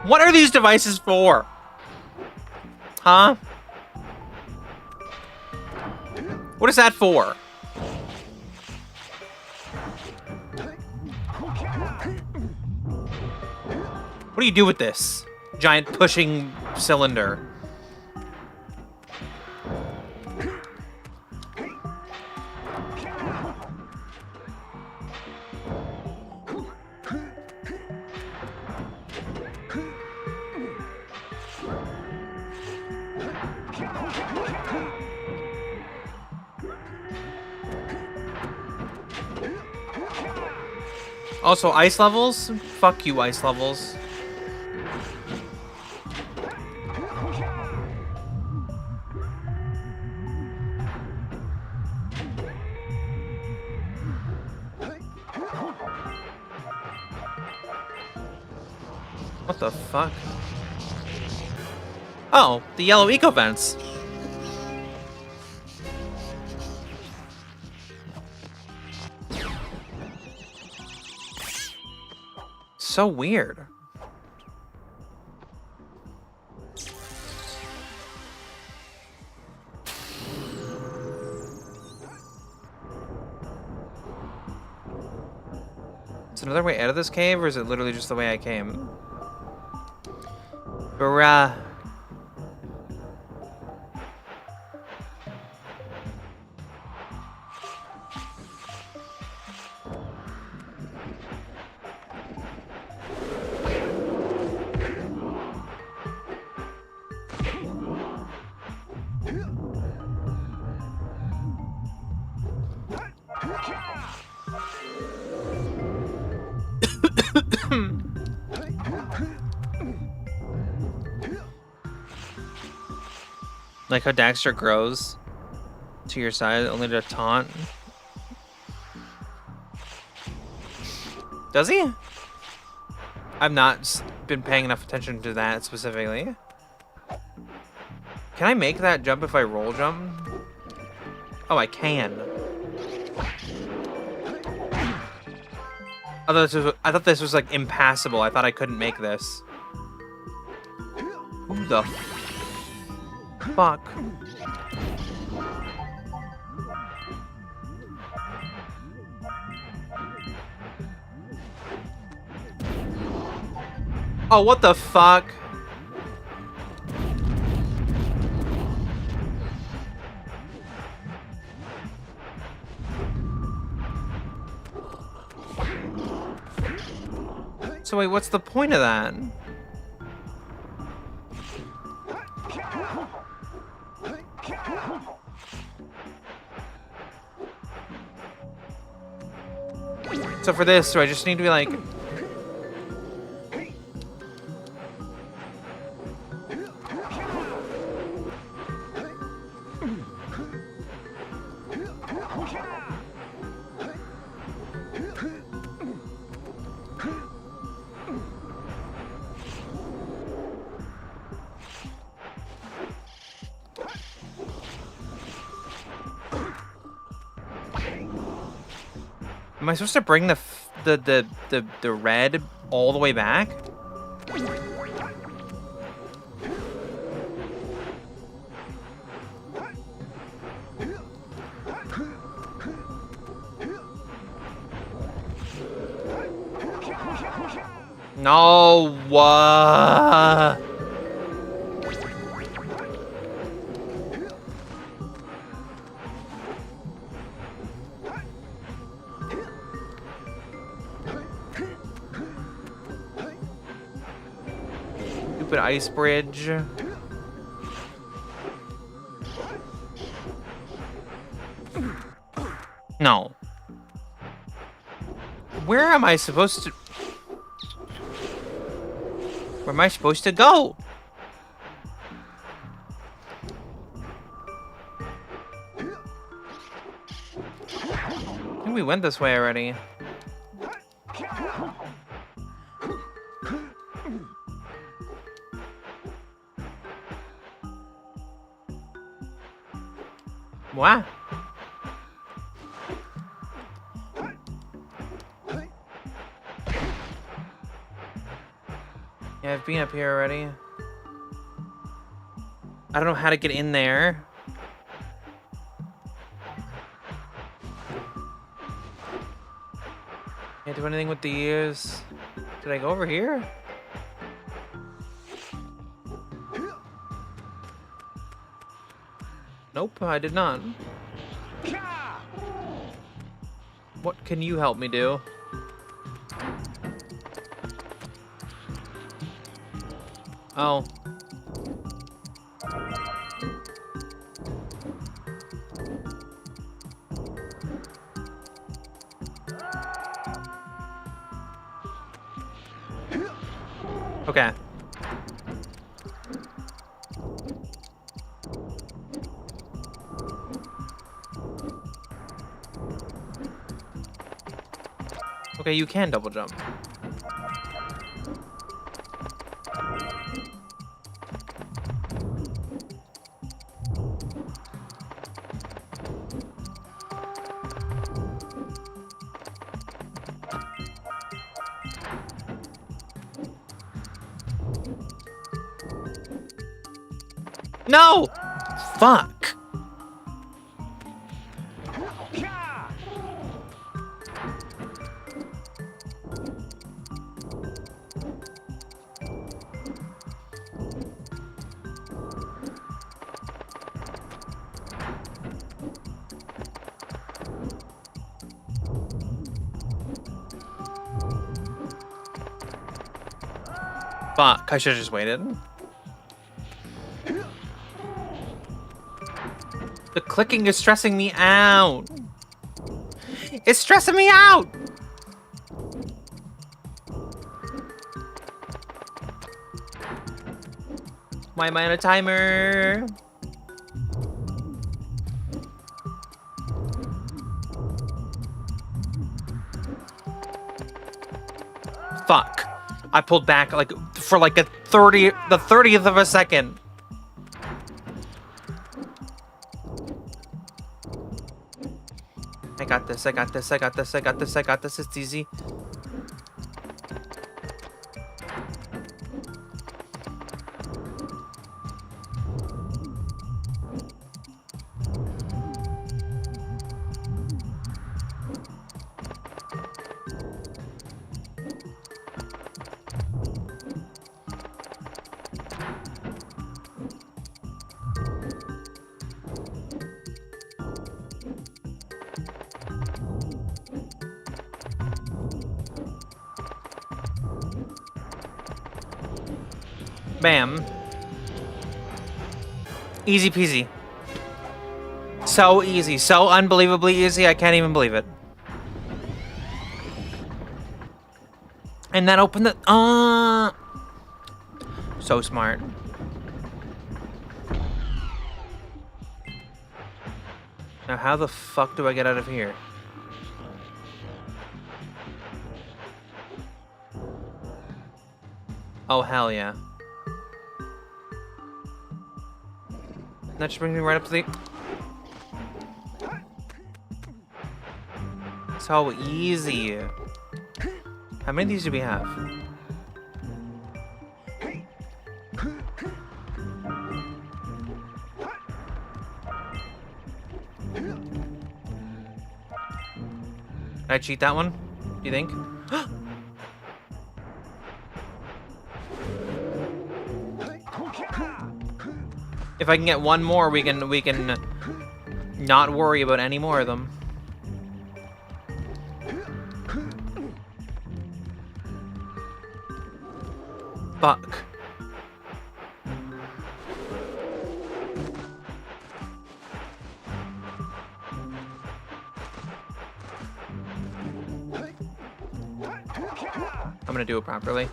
What are these devices for? Huh? What is that for? What do you do with this giant pushing cylinder? Also, ice levels? Fuck you, ice levels. What the fuck? Oh, the yellow eco vents. So weird. Is there another way out of this cave, or is it literally just the way I came? Bruh. Like how Daxter grows to your side only to taunt. Does he? I've not been paying enough attention to that specifically. Can I make that jump if I roll jump? Oh, I can. I thought this was like impassable. I thought I couldn't make this. Who the fuck? Oh, what the fuck? So wait, what's the point of that? So for this, do I just need to be like... Am I supposed to bring the red all the way back? No, what? Stupid ice bridge. No. Where am I supposed to... Where am I supposed to go? I think we went this way already. Wow. Yeah, I've been up here already. I don't know how to get in there. Can't do anything with the ears. Did I go over here? Nope, I did not. What can you help me do? Oh. Okay. Okay, you can double jump. No! Fuck. Fuck, I should have just waited. The clicking is stressing me out. It's stressing me out. Why am I on a timer? Fuck. I pulled back like for like the 30th of a second. I got this, I got this, I got this, I got this, I got this, it's easy. Bam. Easy peasy. So easy. So unbelievably easy, I can't even believe it. And that opened the... So smart. Now how the fuck do I get out of here? Oh, hell yeah. That just brings me right up to the... So easy. How many of these do we have? Did I cheat that one? Do you think? If I can get one more, we can not worry about any more of them. Fuck. I'm gonna do it properly.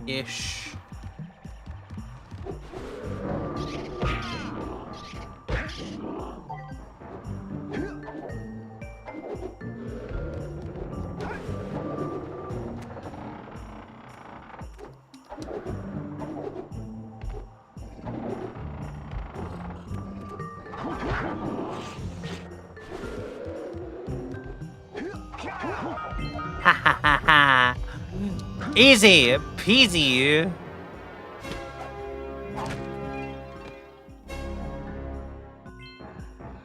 Ish. Ha ha ha ha. Easy peasy.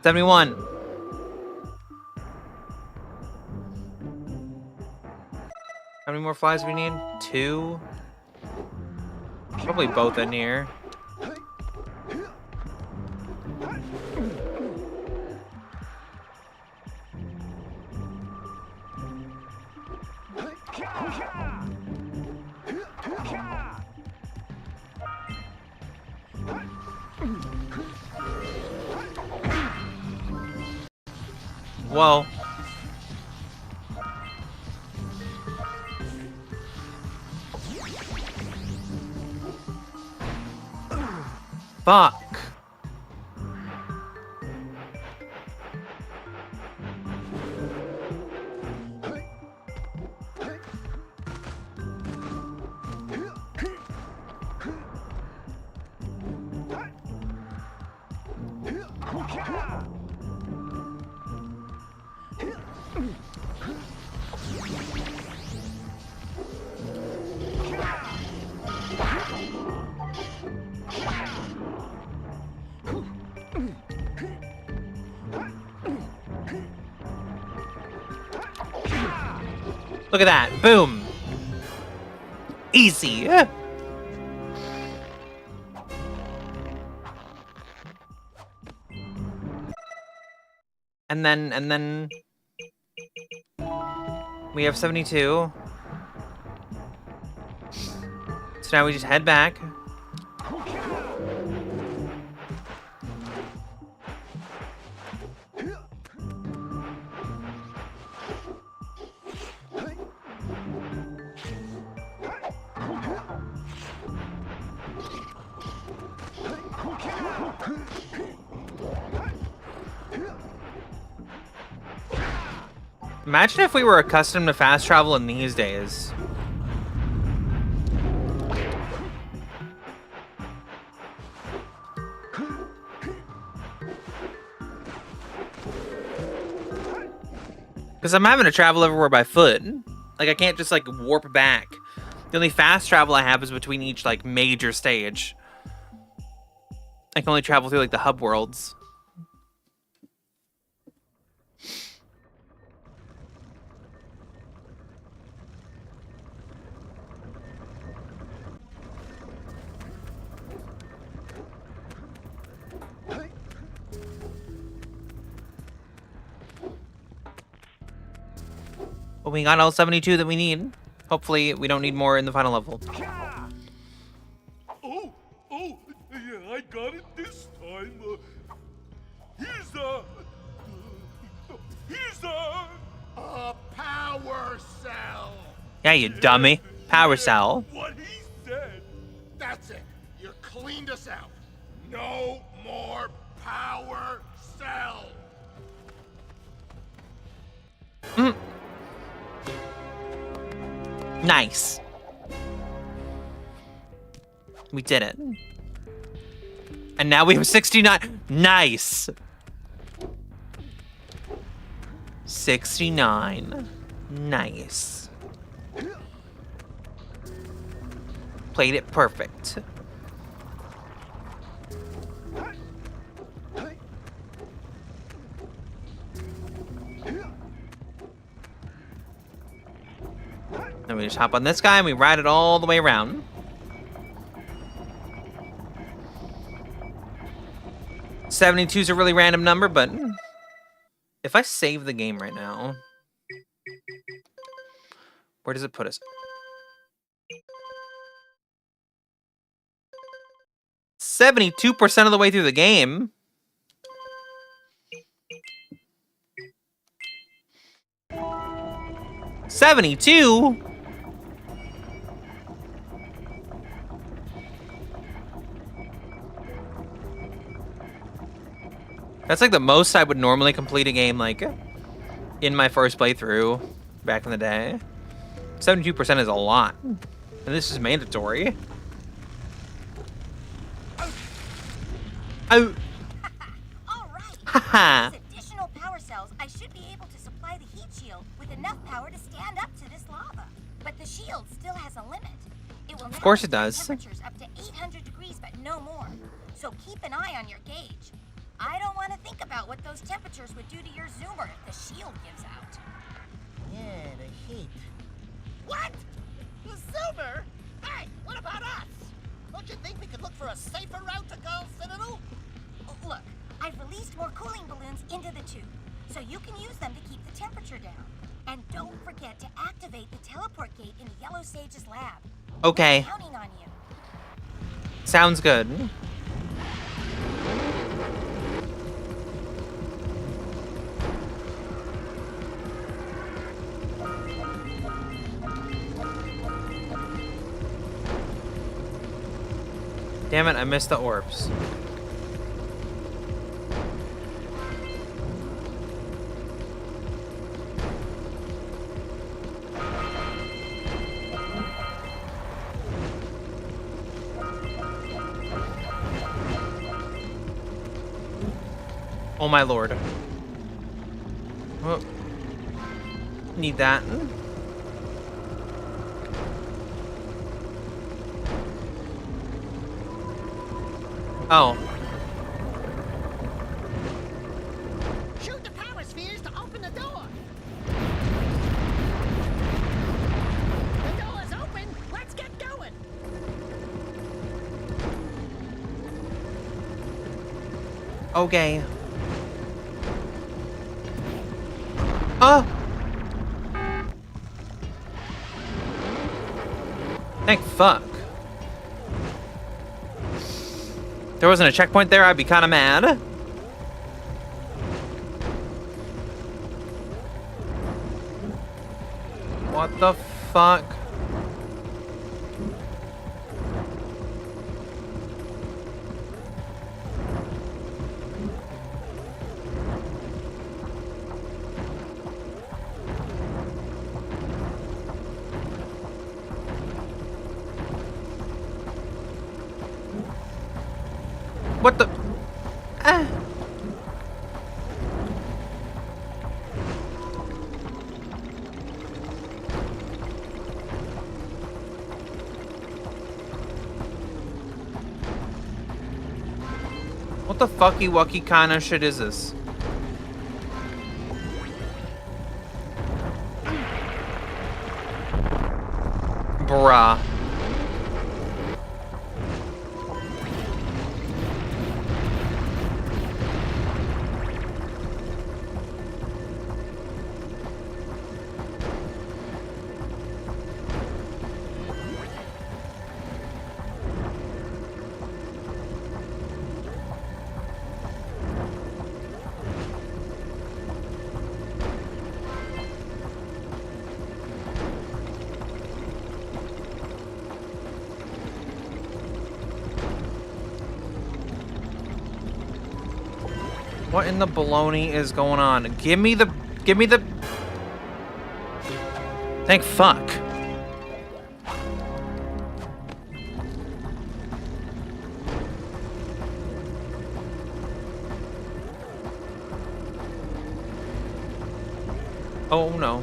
$71. How many more flies do we need? 2? Probably both in here. Whoa. Fuck. Look at that. Boom. Easy. And then we have 72. So now we just head back. Imagine if we were accustomed to fast travel in these days. Because I'm having to travel everywhere by foot. Like, I can't just, like, warp back. The only fast travel I have is between each, like, major stage. I can only travel through, like, the hub worlds. But we got all 72 that we need. Hopefully, we don't need more in the final level. Oh, yeah, I got it this time. Here's He's a power cell. Yeah, you dummy. Power cell. What he said. That's it. You cleaned us out. No more power cell. Nice. We did it. And now we have 69. Nice. 69. Nice. Played it perfect. Then we just hop on this guy and we ride it all the way around. $72 is a really random number, but if I save the game right now, where does it put us? 72% of the way through the game. $72? That's like the most I would normally complete a game, like, in my first playthrough back in the day. 72% is a lot. And this is mandatory. Oh. All right. Haha. With these additional power cells, I should be able to supply the heat shield with enough power to stand up to this lava. But the shield still has a limit. It will Of course it now does. temperatures up to 800 degrees, but no more. So keep an eye on your gauge. I don't want to think about what those temperatures would do to your zoomer if the shield gives out. Yeah, the heat. What? The Zoomer? Hey, what about us? Don't you think we could look for a safer route to Gull Citadel? Look, I've released more cooling balloons into the tube, so you can use them to keep the temperature down. And don't forget to activate the teleport gate in the Yellow Sage's lab. Okay. I'm counting on you. Sounds good. Damn it, I missed the orbs. Oh my lord. Oh. Need that. Oh. Shoot the power spheres to open the door. The door is open. Let's get going. Okay. Oh. Thank fuck. If there wasn't a checkpoint there, I'd be kind of mad. What the fuck? What the? Ah. What the fucky wucky kind of shit is this? Bruh. What in the baloney is going on? Give me the... Thank fuck. Oh no.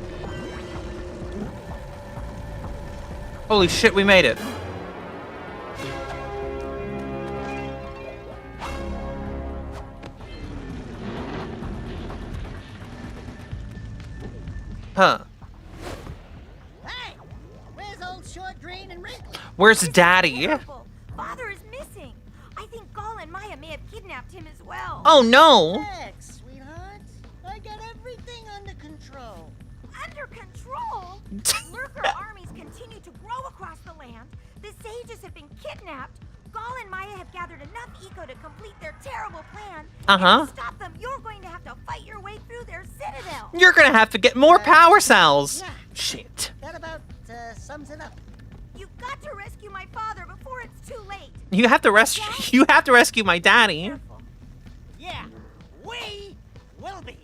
Holy shit, we made it. Huh. Hey! Where's old short, green, and wrinkly? Where's Daddy? Terrible. Father is missing. I think Gall and Maya may have kidnapped him as well. Oh no! Thanks, sweetheart. I got everything under control. Under control? Lurker armies continue to grow across the land. The sages have been kidnapped. Gall and Maya have gathered enough eco to complete their terrible plan. Uh-huh. And to stop them, you're going to have to fight your way through their citadel. You're gonna have to get more power cells. Yeah. Shit. That about sums it up. You've got to rescue my father before it's too late. You have to rescue. You have to rescue my daddy. Careful. Yeah, we will be.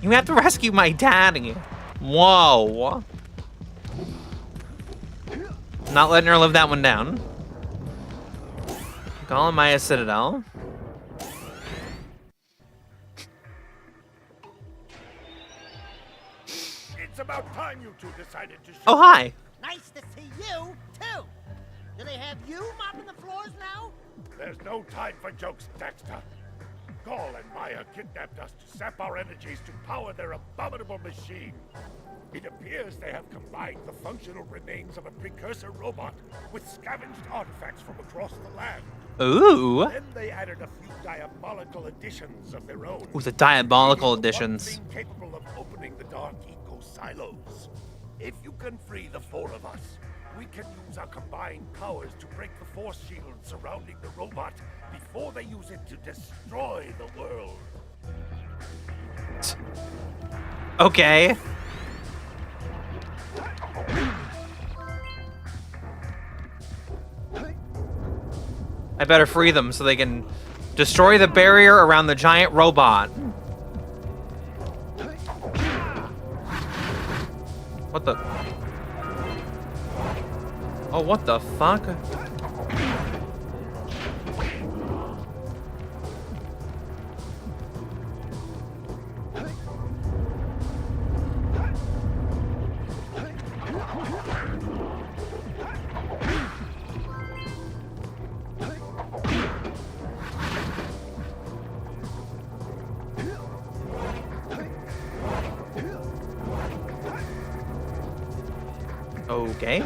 You have to rescue my daddy. Whoa. Not letting her live that one down. Calling Maya Citadel. It's about time you two decided to show. Oh, hi. Nice to see you, too. Do they have you mopping the floors now? There's no time for jokes, Daxter. Gall and Maya kidnapped us to sap our energies to power their abominable machine. It appears they have combined the functional remains of a precursor robot with scavenged artifacts from across the land. Ooh. Then they added a few diabolical additions of their own. Ooh, the diabolical One additions. thing capable of opening the dark eco silos. If you can free the four of us, we can use our combined powers to break the force shield surrounding the robot before they use it to destroy the world. Okay. I better free them so they can destroy the barrier around the giant robot. What the? Oh, what the fuck? Okay.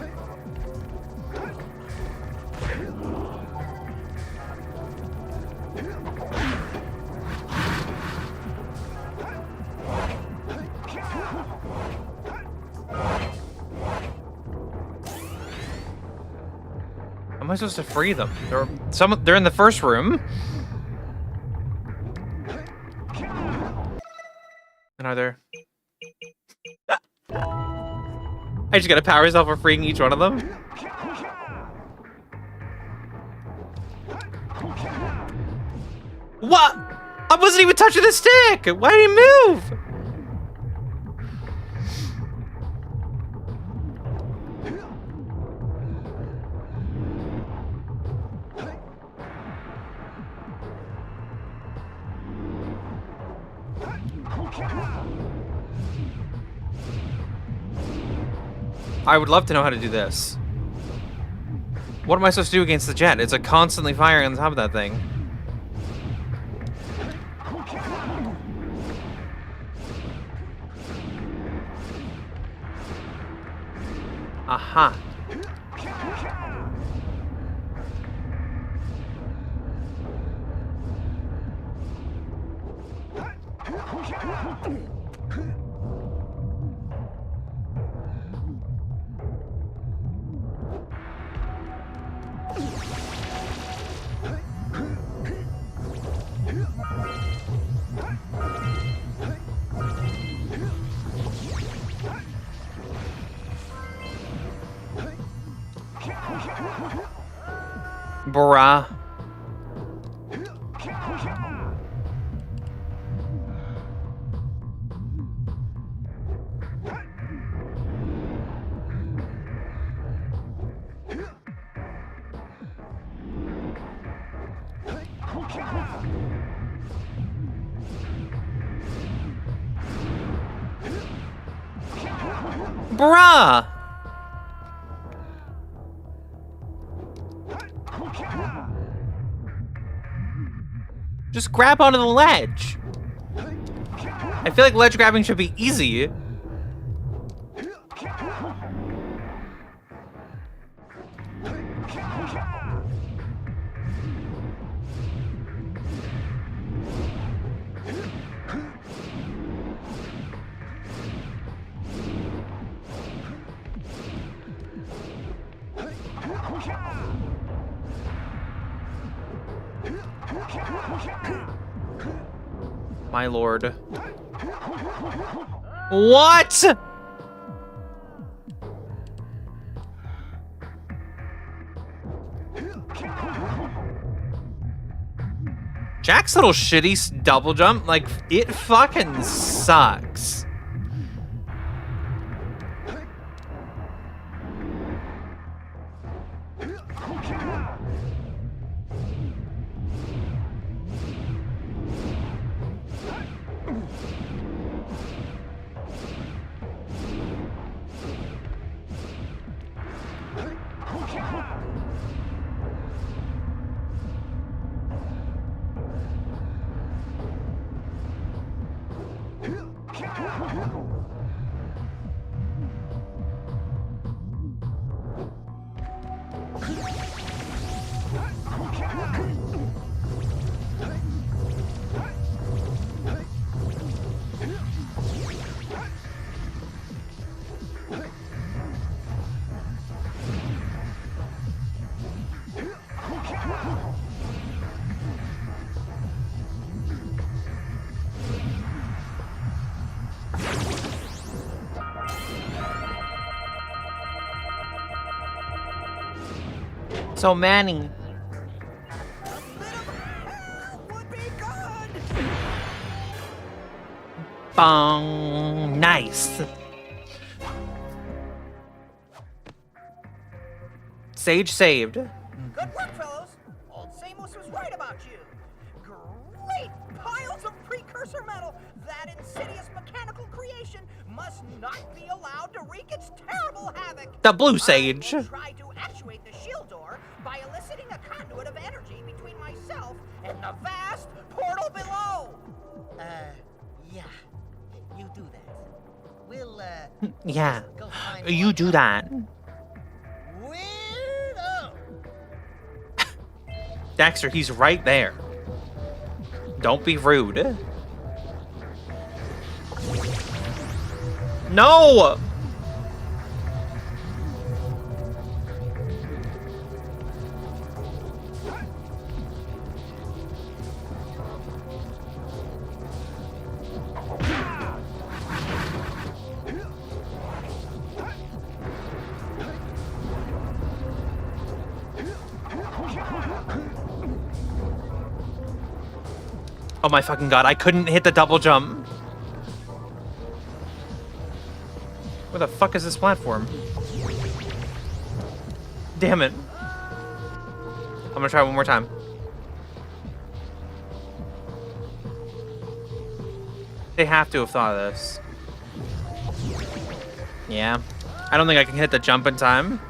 How am I supposed to free them? They're in the first room. And are there? I just gotta power myself for freeing each one of them. What? I wasn't even touching the stick! Why did he move? I would love to know how to do this. What am I supposed to do against the jet? It's a constantly firing on top of that thing. Aha. Bruh. Bruh! Just grab onto the ledge. I feel like ledge grabbing should be easy. My lord. What? Jack's little shitty double jump, like, it fucking sucks. So Manny. Bong. Nice. Sage saved. Good work, fellows. Old Samos was right about you. Great piles of precursor metal. That insidious mechanical creation must not be allowed to wreak its terrible havoc. The blue sage. I will try to actuate the shield door by eliciting a conduit of energy between myself and the vast portal below. Yeah. You do that. We'll, Yeah. go find You one. do that. Weirdo! Daxter, he's right there. Don't be rude. No! Oh my fucking god, I couldn't hit the double jump. Where the fuck is this platform? Damn it. I'm gonna try one more time. They have to have thought of this. Yeah. I don't think I can hit the jump in time.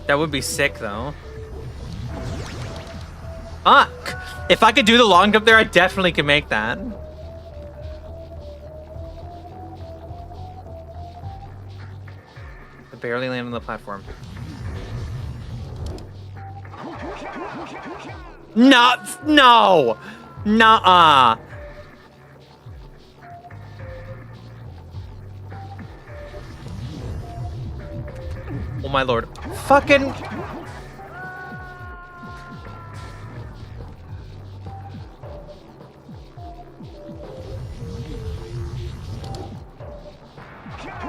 That would be sick, though. Fuck! If I could do the long jump there, I definitely could make that. I barely landed on the platform. No! No! Nuh-uh! Oh my lord. Fucking...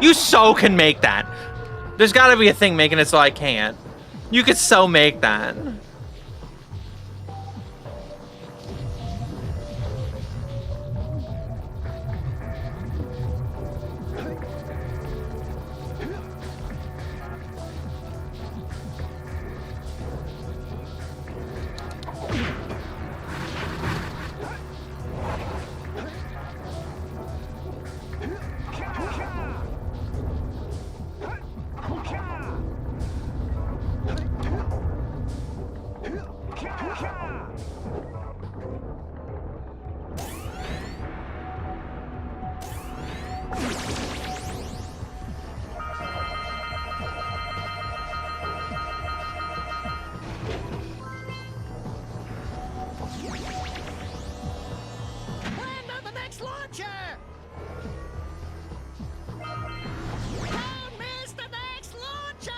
You so can make that. There's gotta be a thing making it so I can't. You could so make that. Land on the next launcher! Don't miss the next launcher!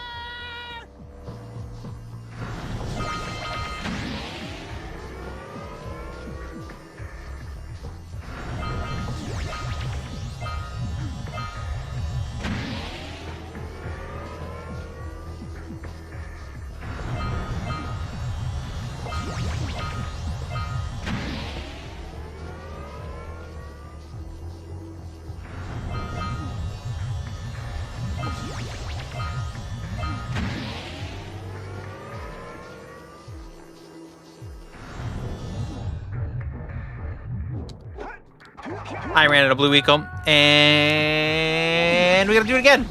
I ran out of blue eco, and we gotta do it again.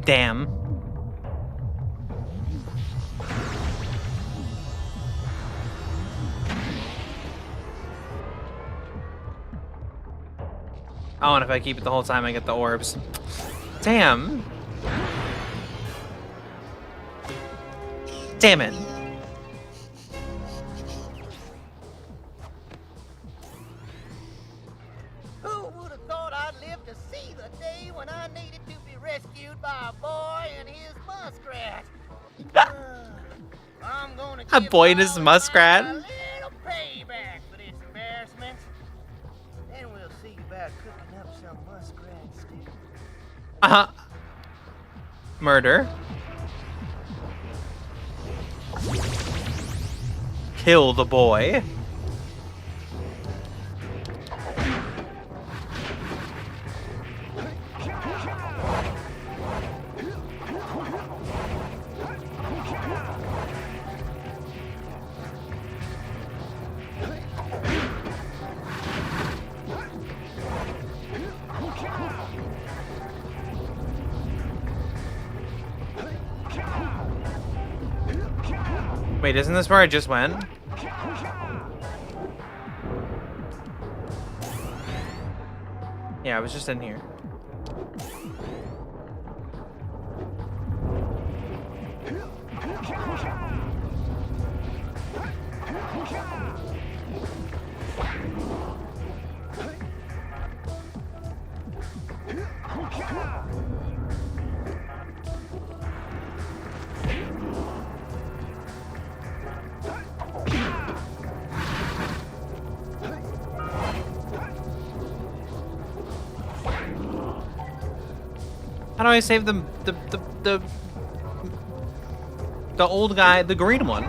Damn. Oh, and if I keep it the whole time, I get the orbs. Damn. Damn it. Who would have thought I'd live to see the day when I needed to be rescued by a boy and his muskrat? I'm gonna A give boy and his all of muskrat? mine a little payback for this embarrassment. Then we'll see about cooking up some muskrat stew. Murder. Kill the boy. Wait, isn't this where I just went? Yeah, I was just in here. How do I save the old guy, the green one?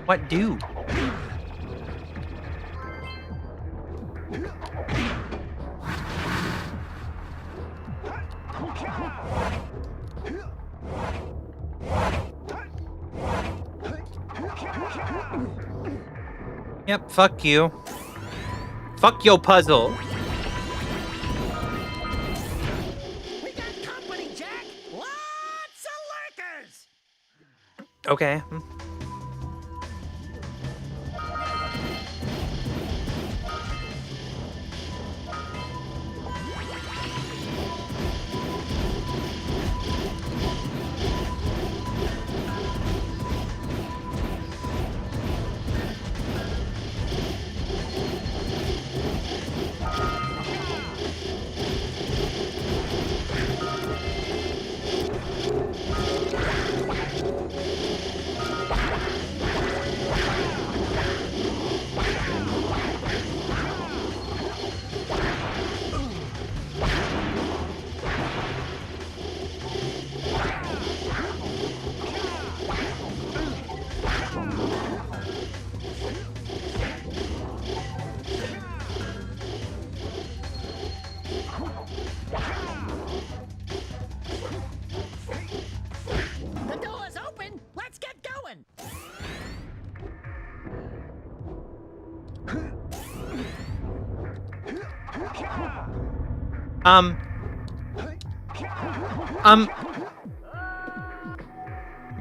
What do? Yep, fuck you. Fuck your puzzle. We got company, Jack! Lots of lurkers! Okay.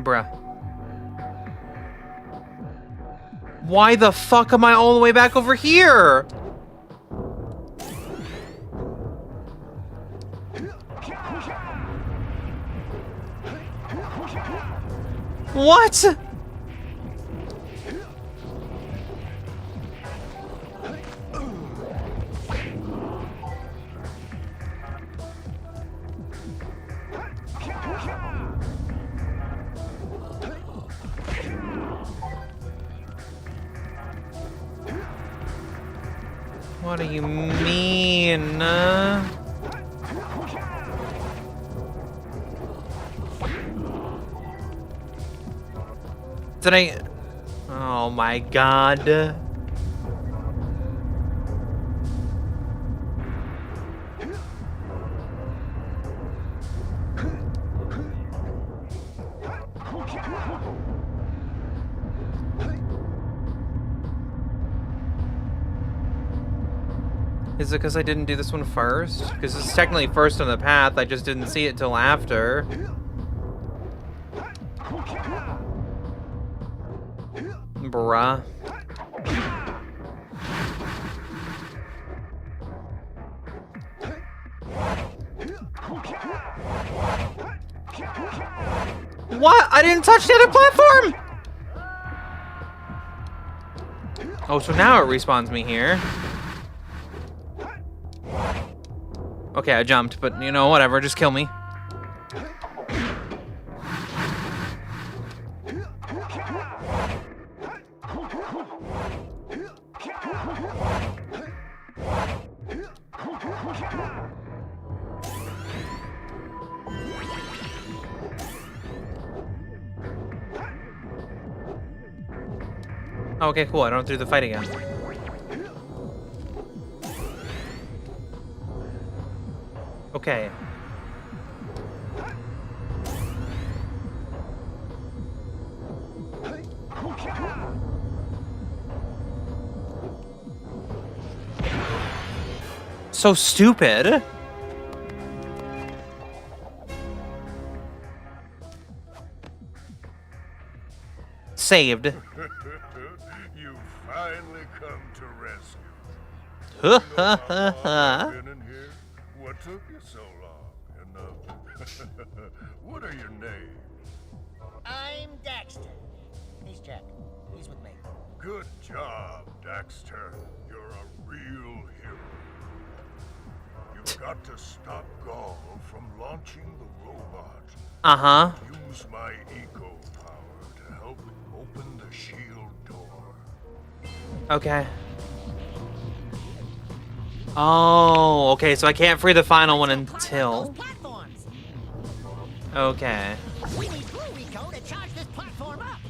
Bruh. Why the fuck am I all the way back over here? What? What do you mean? Did I? Oh my god. Is it because I didn't do this one first? Because it's technically first on the path, I just didn't see it till after. Bruh. What? I didn't touch the other platform! Oh, so now it respawns me here. Okay, I jumped, but you know, whatever, just kill me. Okay, cool, I don't have to do the fight again. Okay. So stupid. Saved. You finally come to rescue. Ha ha ha ha. Been in here? What took you so long? And what are your names? I'm Daxter. He's Jak. He's with me. Good job, Daxter. You're a real hero. You've got to stop Gaul from launching the robot. Uh-huh. Use my eco power to help open the shield door. Okay. Oh, okay, so I can't free the final one until... Okay. We need Blue Rico to charge this platform up.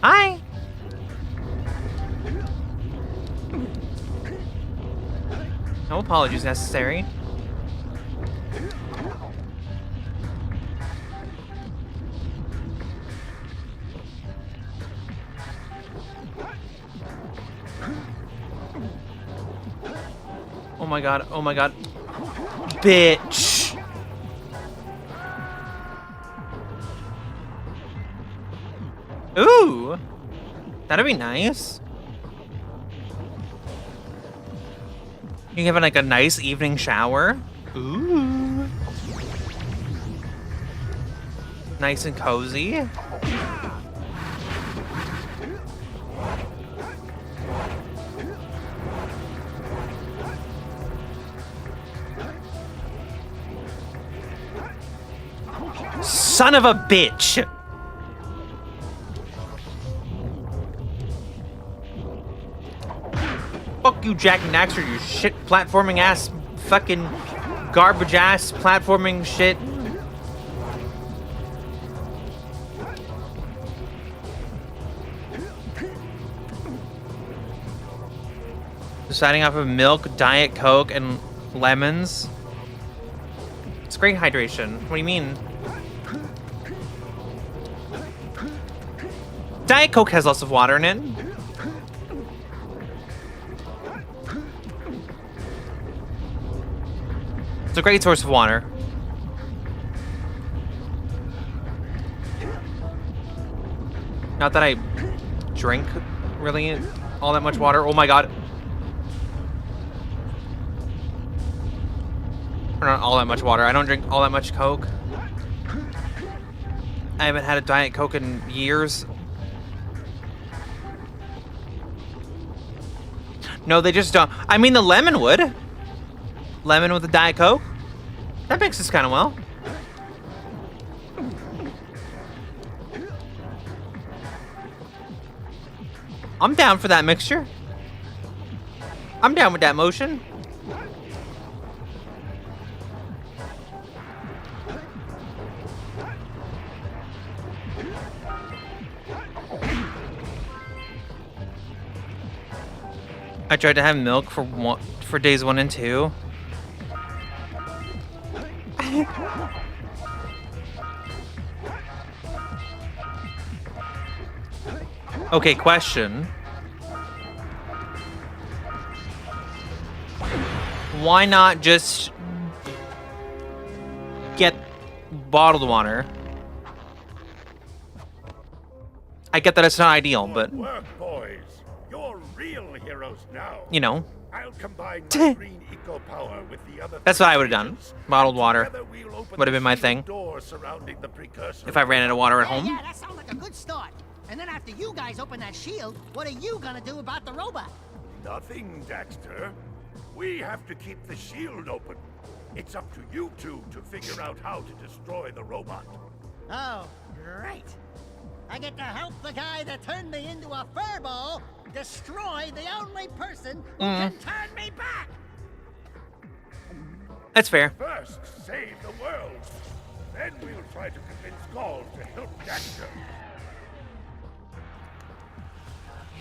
Hi. No apologies necessary. Oh my god, oh my god. Bitch. Ooh, that'd be nice. You can have like a nice evening shower. Ooh, nice and cozy. Son of a bitch. Fuck you, Jak and Daxter, you shit platforming ass fucking garbage ass platforming shit. Deciding off of milk, Diet Coke, and lemons. It's great hydration. What do you mean? Diet Coke has lots of water in it. It's a great source of water. Not that I drink really all that much water. Oh my god. Or not all that much water. I don't drink all that much Coke. I haven't had a Diet Coke in years. No, they just don't. I mean, the lemon would. Lemon with a Diet Coke? That mixes kind of well. I'm down for that mixture. I'm down with that motion. I tried to have milk for days 1 and 2. Okay, question. Why not just get bottled water? I get that it's not ideal, but Good work, boys. You're real heroes now. you know, I'll combine my green eco power with the other. that's what I would have done. Bottled water Together we'll open would have been my the thing door surrounding the precursor. if I ran out of water at Yeah, home. yeah, that sounds like a good start. And then after you guys open that shield, what are you gonna do about the robot? Nothing, Daxter. We have to keep the shield open. It's up to you two to figure out how to destroy the robot. Oh, great. I get to help the guy that turned me into a furball destroy the only person who can turn me back! That's fair. First, save the world. Then we'll try to convince Gaul to help Daxter.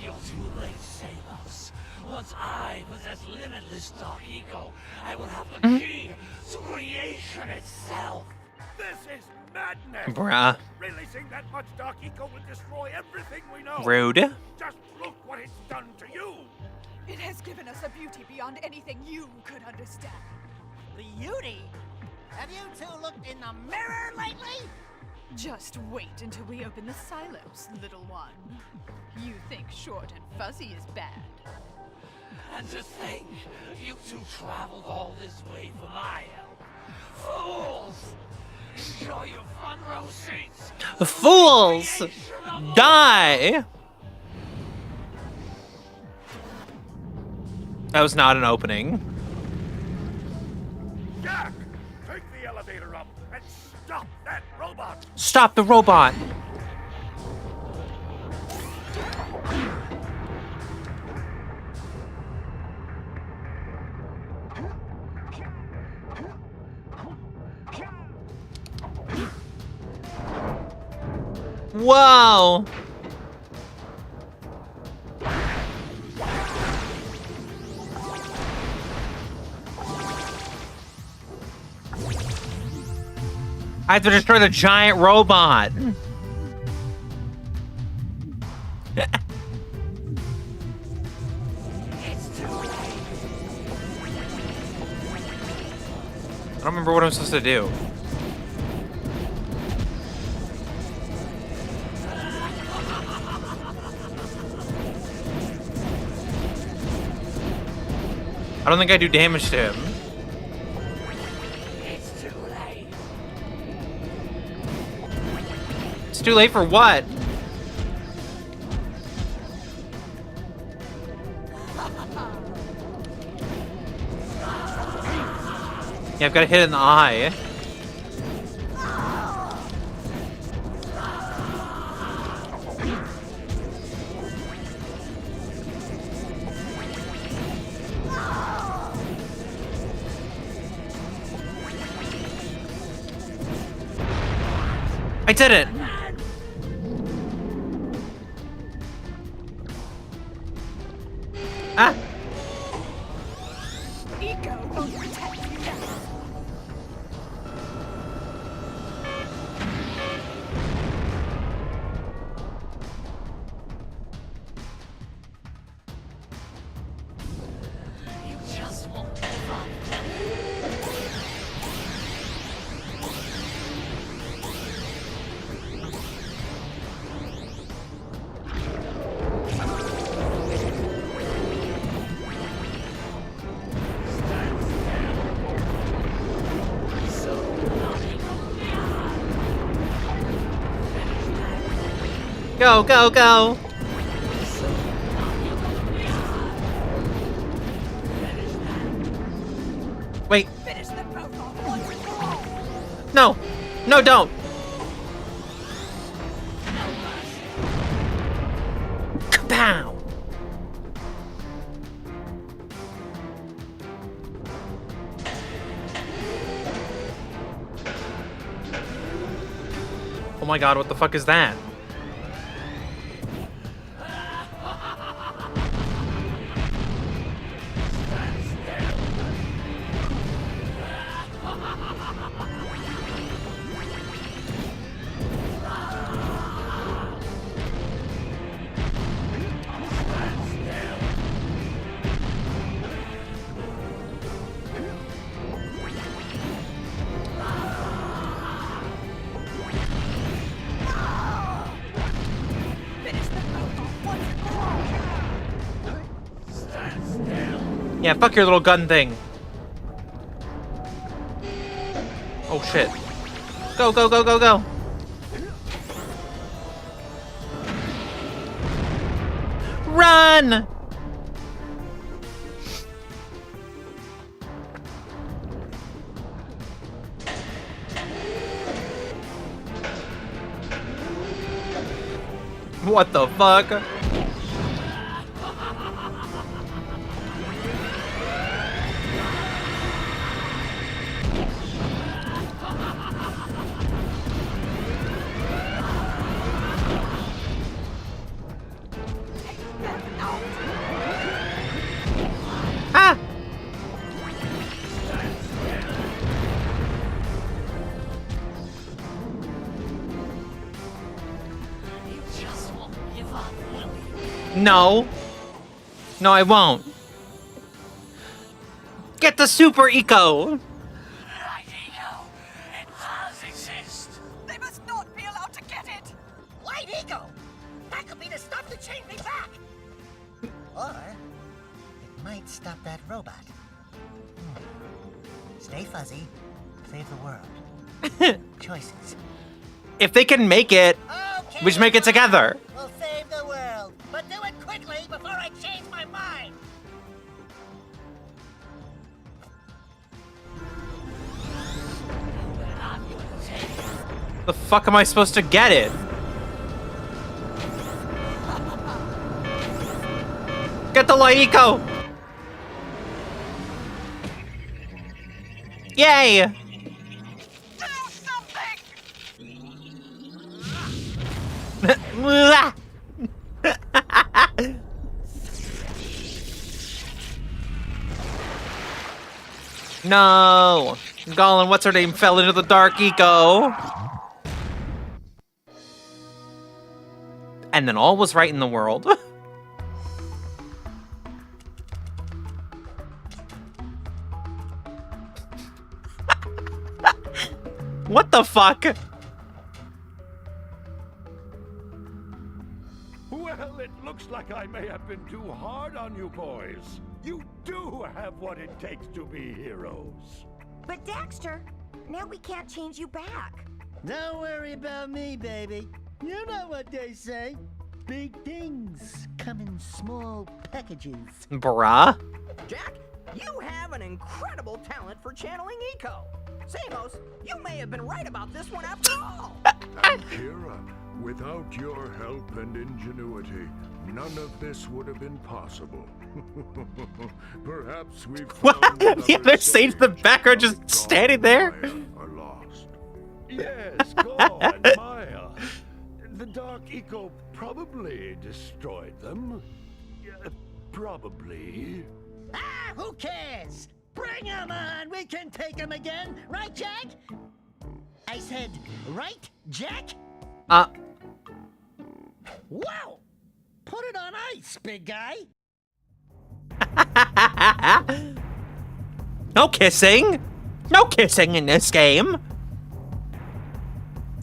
You're too late, Samus. Once I possess limitless dark eco, I will have the key to creation itself. This is madness! Bruh. Really think that much dark eco will destroy everything we know? Rude. Just look what it's done to you! It has given us a beauty beyond anything you could understand. Beauty? Have you two looked in the mirror lately? Just wait until we open the silos, little one. You think short and fuzzy is bad. And to think, you two traveled all this way for my help. Fools! Enjoy your front row seats. Fools! Die! That was not an opening. Jak! Take the elevator up and stop that robot! Stop the robot! Whoa! I have to destroy the giant robot. I don't remember what I'm supposed to do. I don't think I do damage to him. It's too late. It's too late for what? Yeah, I've got to hit it in the eye. I did it! Ah! Eco will protect you now. You just won't give up. Go, go, go! Wait. Finish them both off once and for all. No! No, don't! Kapow! Oh my god, what the fuck is that? Finish them both off once and for all. Yeah, fuck your little gun thing. Oh shit. Go, go, go, go, go! Run! What the fuck? Ah! You just won't give up, will you? No. No, I won't. Get the super eco! Right, Eco. It does exist. They must not be allowed to get it. Light ego! That could be the stuff to change me back! Or it might stop that robot. Stay fuzzy, save the world. Choices. If they can make it, Okay, we should make it together. We'll save the world, but do it quickly before I change my mind. The fuck am I supposed to get it? Get the light eco! Yay! Do something. No! Gollum, what's her name, fell into the dark eco. And then all was right in the world. What the fuck? Well, it looks like I may have been too hard on you boys. You do have what it takes to be heroes. But Daxter, now we can't change you back. Don't worry about me, baby. You know what they say. Big things come in small packages. Bruh. Jack, you have an incredible talent for channeling Eco. Samos, you may have been right about this one after all. And Kira, without your help and ingenuity, none of this would have been possible. Perhaps we've found The other sage in the background just standing there. Are lost. Yes, go and Maya Dark Eco probably destroyed them. Probably. Ah, who cares? Bring 'em on! We can take 'em again, right, Jack? I said, right, Jack? Wow! Put it on ice, big guy. No kissing! No kissing in this game!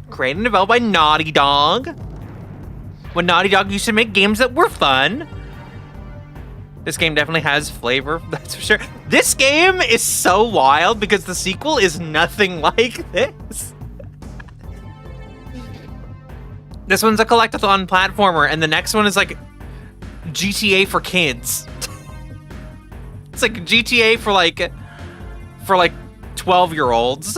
Created and developed by Naughty Dog. When Naughty Dog used to make games that were fun. This game definitely has flavor, that's for sure. This game is so wild because the sequel is nothing like this. This one's a collectathon platformer, and the next one is like GTA for kids. It's like GTA for like 12-year-olds.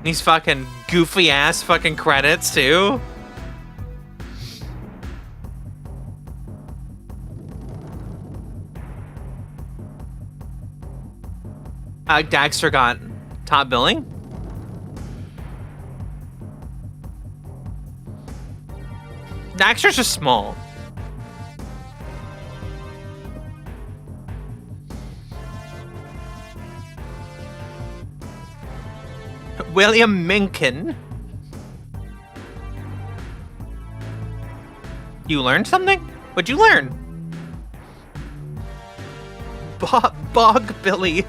These fucking goofy ass fucking credits too. Daxter got top billing. Daxter's just small. William Minkin. You learned something? What'd you learn? Bog Billy.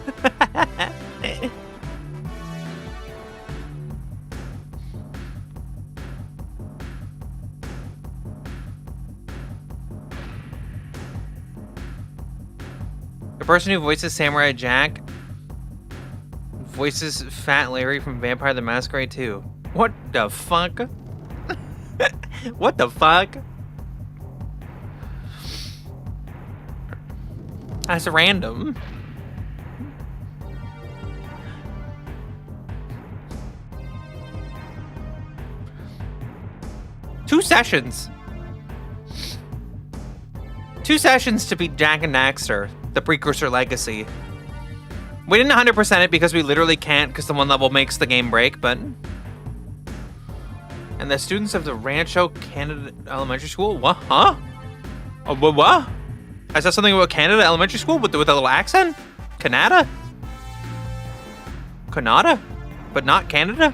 The person who voices Samurai Jack voices Fat Larry from Vampire the Masquerade 2. What the fuck? What the fuck? That's random. Two sessions to beat Jak and Daxter, the Precursor Legacy. We didn't 100% it because we literally can't because the one level makes the game break, but... And the students of the Rancho Canada Elementary School? What? Huh? Oh, what? I said something about Canada Elementary School with a little accent? Canada? Canada? But not Canada?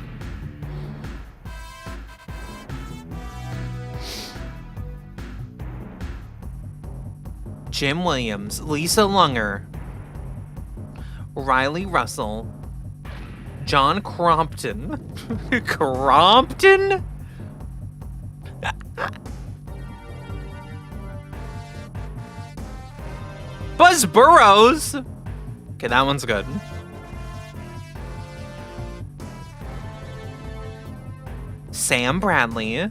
Jim Williams, Lisa Lunger, Riley Russell, John Crompton. Crompton? Buzz Burrows. Okay, that one's good. Sam Bradley.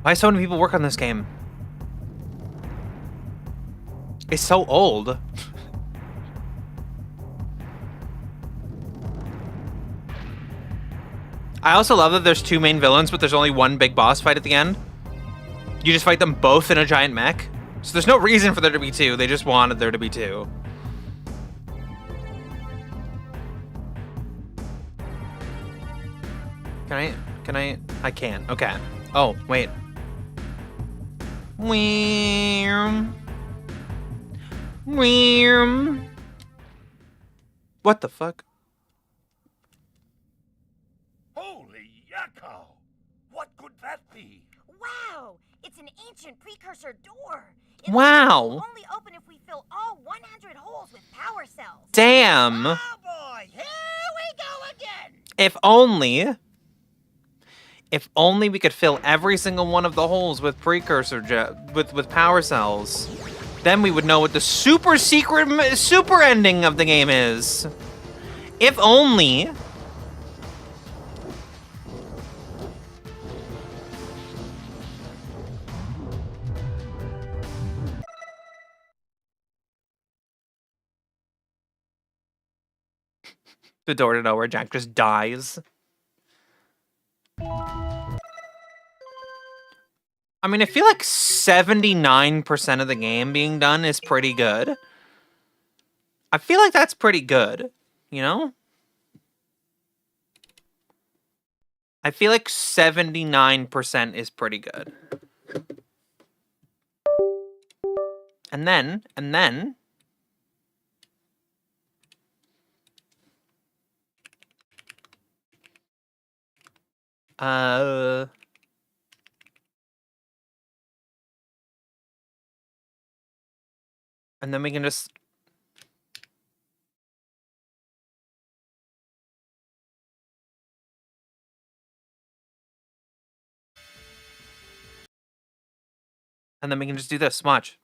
Why so many people work on this game? It's so old. I also love that there's two main villains, but there's only one big boss fight at the end. You just fight them both in a giant mech. So there's no reason for there to be two. They just wanted there to be two. Can I? I can. Okay. Oh, wait. What the fuck? Holy yakko! What could that be? Wow! It's an ancient precursor door. Wow. It'll only open if we fill all 100 holes with power cells. Damn. Oh boy, here we go again. If only we could fill every single one of the holes with precursor with power cells. Then we would know what the super secret, super ending of the game is. If only. The door to nowhere, Jack just dies. I mean, I feel like 79% of the game being done is pretty good. I feel like that's pretty good, you know? I feel like 79% is pretty good. And then... And then we can just... And then we can just do this. Watch.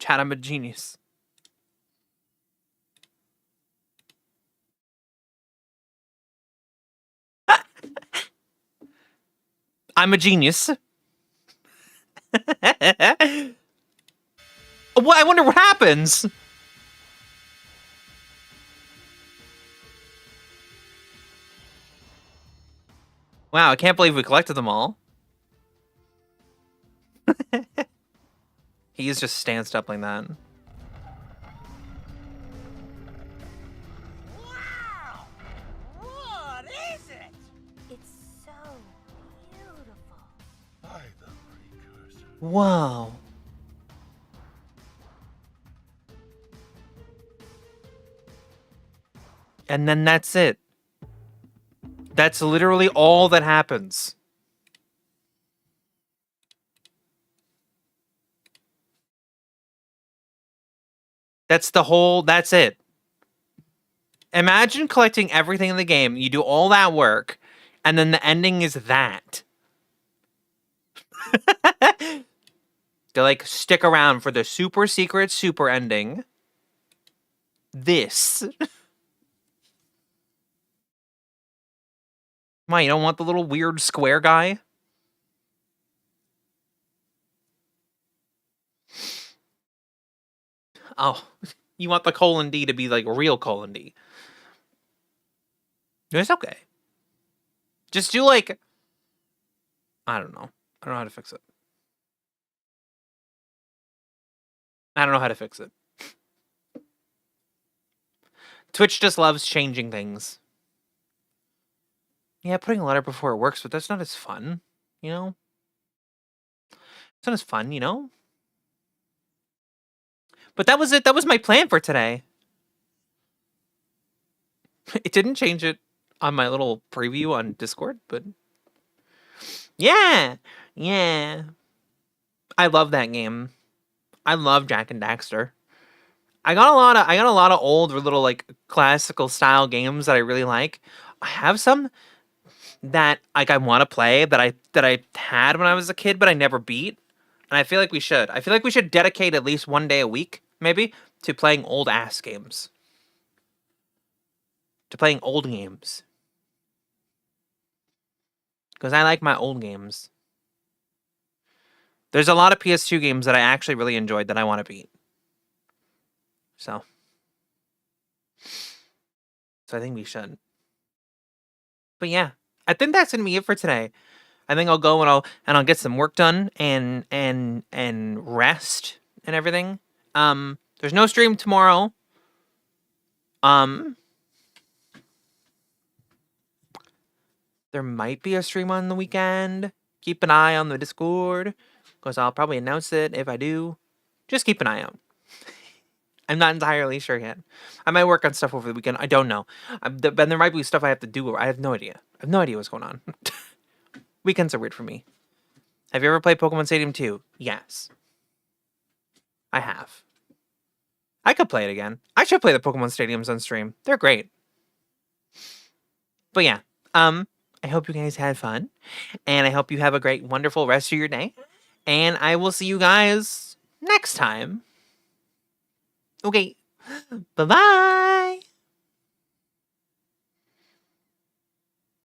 Chat, I'm a genius. I'm a genius. Well, I wonder what happens. Wow, I can't believe we collected them all. He's just stanced up like that. Wow! What is it? It's so beautiful. By the precursor. Wow. And then that's it. That's literally all that happens. That's it. Imagine collecting everything in the game, you do all that work, and then the ending is that. To like stick around for the super secret super ending. This. Why, you don't want the little weird square guy? Oh, you want the colon D to be like real colon D. It's okay. Just do like... I don't know. I don't know how to fix it. I don't know how to fix it. Twitch just loves changing things. Yeah, putting a letter before it works, but that's not as fun, you know? It's not as fun, you know? But that was it. That was my plan for today. It didn't change it on my little preview on Discord, but... Yeah! Yeah. I love that game. I love Jak and Daxter. I got a lot of old little like classical style games that I really like. I have some that like I want to play that I had when I was a kid but I never beat. And I feel like we should. I feel like we should dedicate at least one day a week, maybe, to playing old ass games. To playing old games. Because I like my old games. There's a lot of PS2 games that I actually really enjoyed that I want to beat. So I think we should. But yeah, I think that's gonna be it for today. I think I'll go and I'll get some work done and rest and everything. There's no stream tomorrow. There might be a stream on the weekend. Keep an eye on the Discord, because I'll probably announce it if I do. Just keep an eye out. I'm not entirely sure yet. I might work on stuff over the weekend. I don't know. And there might be stuff I have to do. I have no idea. I have no idea what's going on. Weekends are weird for me. Have you ever played Pokemon Stadium 2? Yes. I have. I could play it again. I should play the Pokemon Stadiums on stream. They're great. But yeah, I hope you guys had fun. And I hope you have a great, wonderful rest of your day. And I will see you guys next time. Okay, bye-bye.